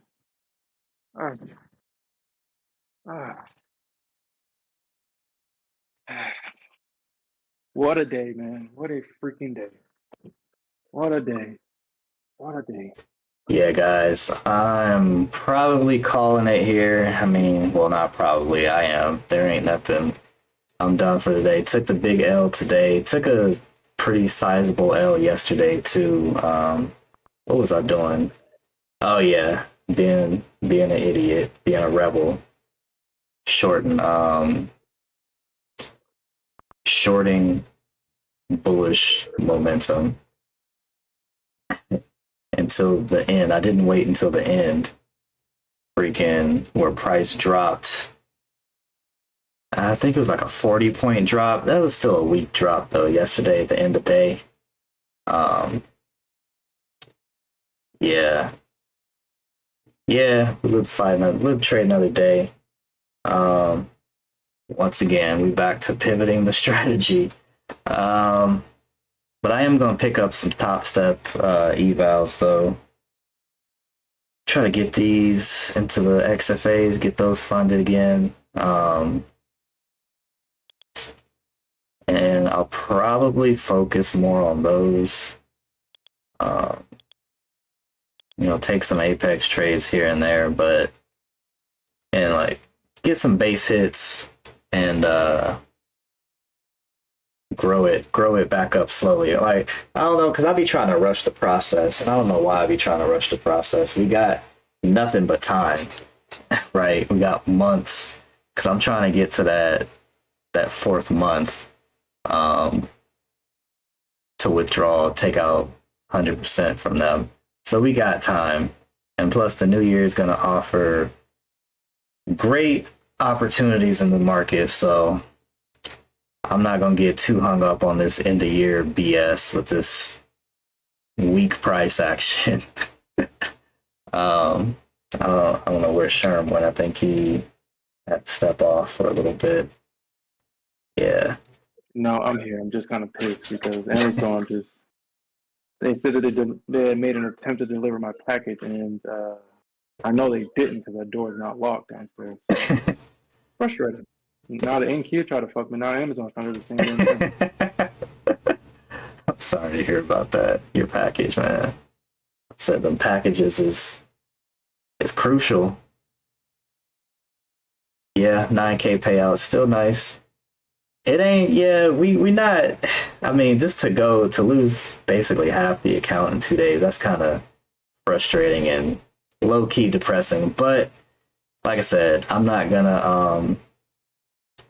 Ah. Ah. What a day, man. What a freaking day. What a day. What a day. Yeah, guys, I'm probably calling it here. I mean, well, not probably. I am. There ain't nothing. I'm done for the day. Took the big L today. Took a pretty sizable L yesterday too. What was I doing? Oh yeah, being an idiot, being a rebel, shorting shorting bullish momentum until the end. I didn't wait until the end. Freaking where price dropped. I think it was like a 40-point drop. That was still a weak drop though. Yesterday at the end of the day. Yeah. Yeah, we live trade another day. Once again, we back to pivoting the strategy. But I am going to pick up some top step evals though. Try to get these into the XFAs, get those funded again. And I'll probably focus more on those. Take some Apex trades here and there, and like get some base hits and grow it back up slowly. Like, I don't know, because I be trying to rush the process, and I don't know why I be trying to rush the process. We got nothing but time, right? We got months, because I'm trying to get to that fourth month to withdraw, take out 100% from them. So we got time, and plus the new year is going to offer great opportunities in the market. So I'm not going to get too hung up on this end of year BS with this weak price action. I don't know where Sherm went. I think he had to step off for a little bit. Yeah. No, I'm here. I'm just kind of pissed because Amazon just, they said that they had made an attempt to deliver my package, and I know they didn't because that door is not locked downstairs. So frustrated. Now the NQ tried to fuck me. Now Amazon's trying to do the same thing. I'm sorry to hear about that. Your package, man. I said them packages is crucial. Yeah, 9K payout, still nice. It ain't, yeah, we not, I mean, just to lose basically half the account in 2 days, that's kind of frustrating and low-key depressing. But like I said, I'm not gonna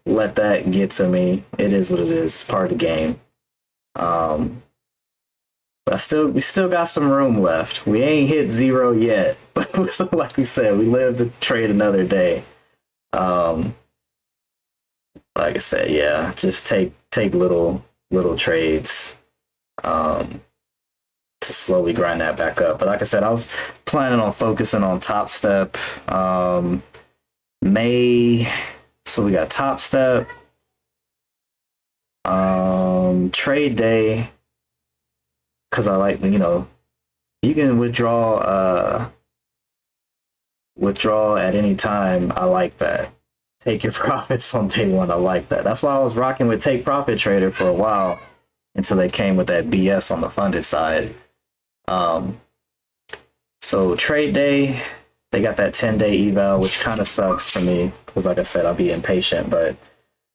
let that get to me. It is what it is. It's part of the game. But we still got some room left. We ain't hit zero yet. So like we said, we live to trade another day. Like I said, yeah, just take little trades to slowly grind that back up. But like I said, I was planning on focusing on Top Step. May, so we got Top Step, trade day, because I like, you can withdraw at any time. I like that. Take your profits on day one. I like that. That's why I was rocking with Take Profit Trader for a while until they came with that BS on the funded side. So trade day, they got that 10-day eval, which kind of sucks for me because, like I said, I'll be impatient. But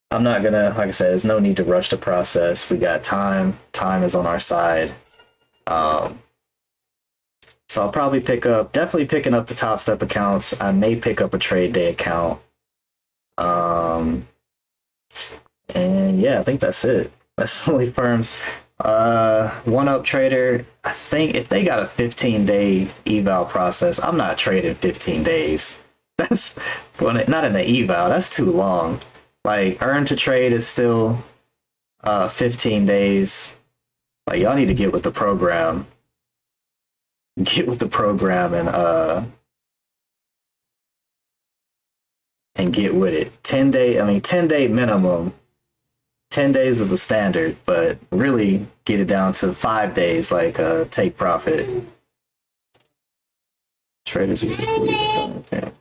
I'm not gonna, like I said, there's no need to rush the process. We got time. Time is on our side. So I'll probably definitely picking up the Top Step accounts. I may pick up a trade day account. And yeah, I think that's it. That's the only firms. One Up Trader, I think if they got a 15-day eval process, I'm not trading 15 days. That's not in the eval. That's too long. Like, earn to trade is still 15 days. Like, y'all need to get with the program. Get with the program and get with it. 10-day minimum 10 days is the standard, but really get it down to 5 days, like take profit. Traders use okay.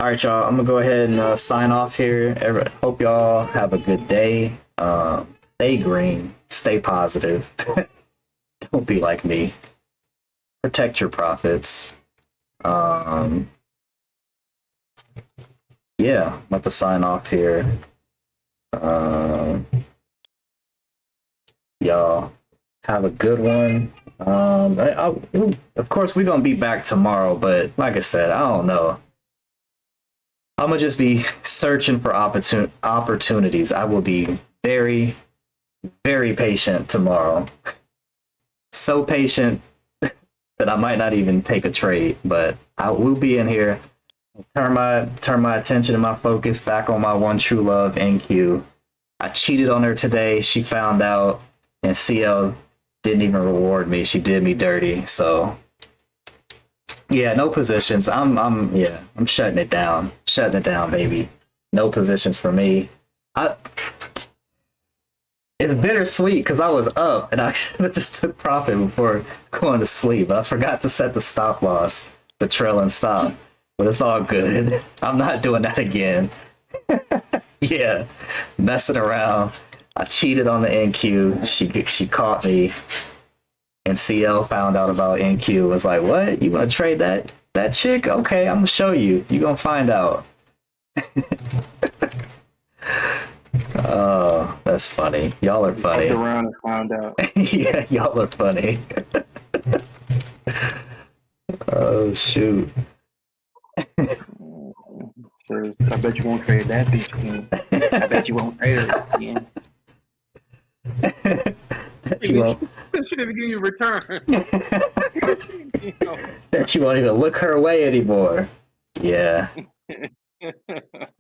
All right, y'all. I'm gonna go ahead and sign off here. Hope y'all have a good day. Stay green. Stay positive. Don't be like me. Protect your profits. Yeah, I'm about to sign off here. Y'all have a good one. Of course, we're gonna be back tomorrow, but like I said, I don't know. I'm gonna just be searching for opportunities. I will be very, very patient tomorrow. So patient that I might not even take a trade, but I will be in here. Turn my attention and my focus back on my one true love, NQ. I cheated on her today. She found out, and CL didn't even reward me. She did me dirty. So yeah, no positions. I'm shutting it down. Shutting it down, baby. No positions for me. It's bittersweet because I was up and I should have just took profit before going to sleep. I forgot to set the stop loss, the trailing stop. But it's all good. I'm not doing that again. Yeah, messing around. I cheated on the NQ. She caught me. And CL found out about NQ. Was like, what? You want to trade that chick? Okay, I'm gonna show you. You gonna find out. Oh, that's funny. Y'all are funny. Around and found out. Yeah, y'all are funny. Oh shoot. I bet you won't trade that bitch again. I bet you won't trade it again. You won't. Should have given you a return. That you won't even look her way anymore. Yeah.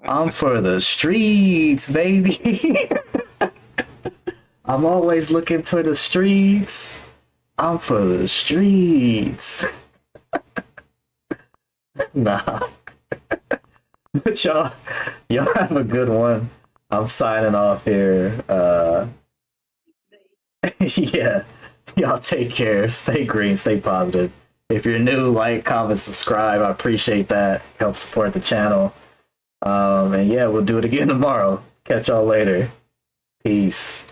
I'm for the streets, baby. I'm always looking to the streets. I'm for the streets. Nah. But y'all have a good one. I'm signing off here. Yeah. Y'all take care. Stay green. Stay positive. If you're new, like, comment, subscribe. I appreciate that. Help support the channel. And yeah, we'll do it again tomorrow. Catch y'all later. Peace.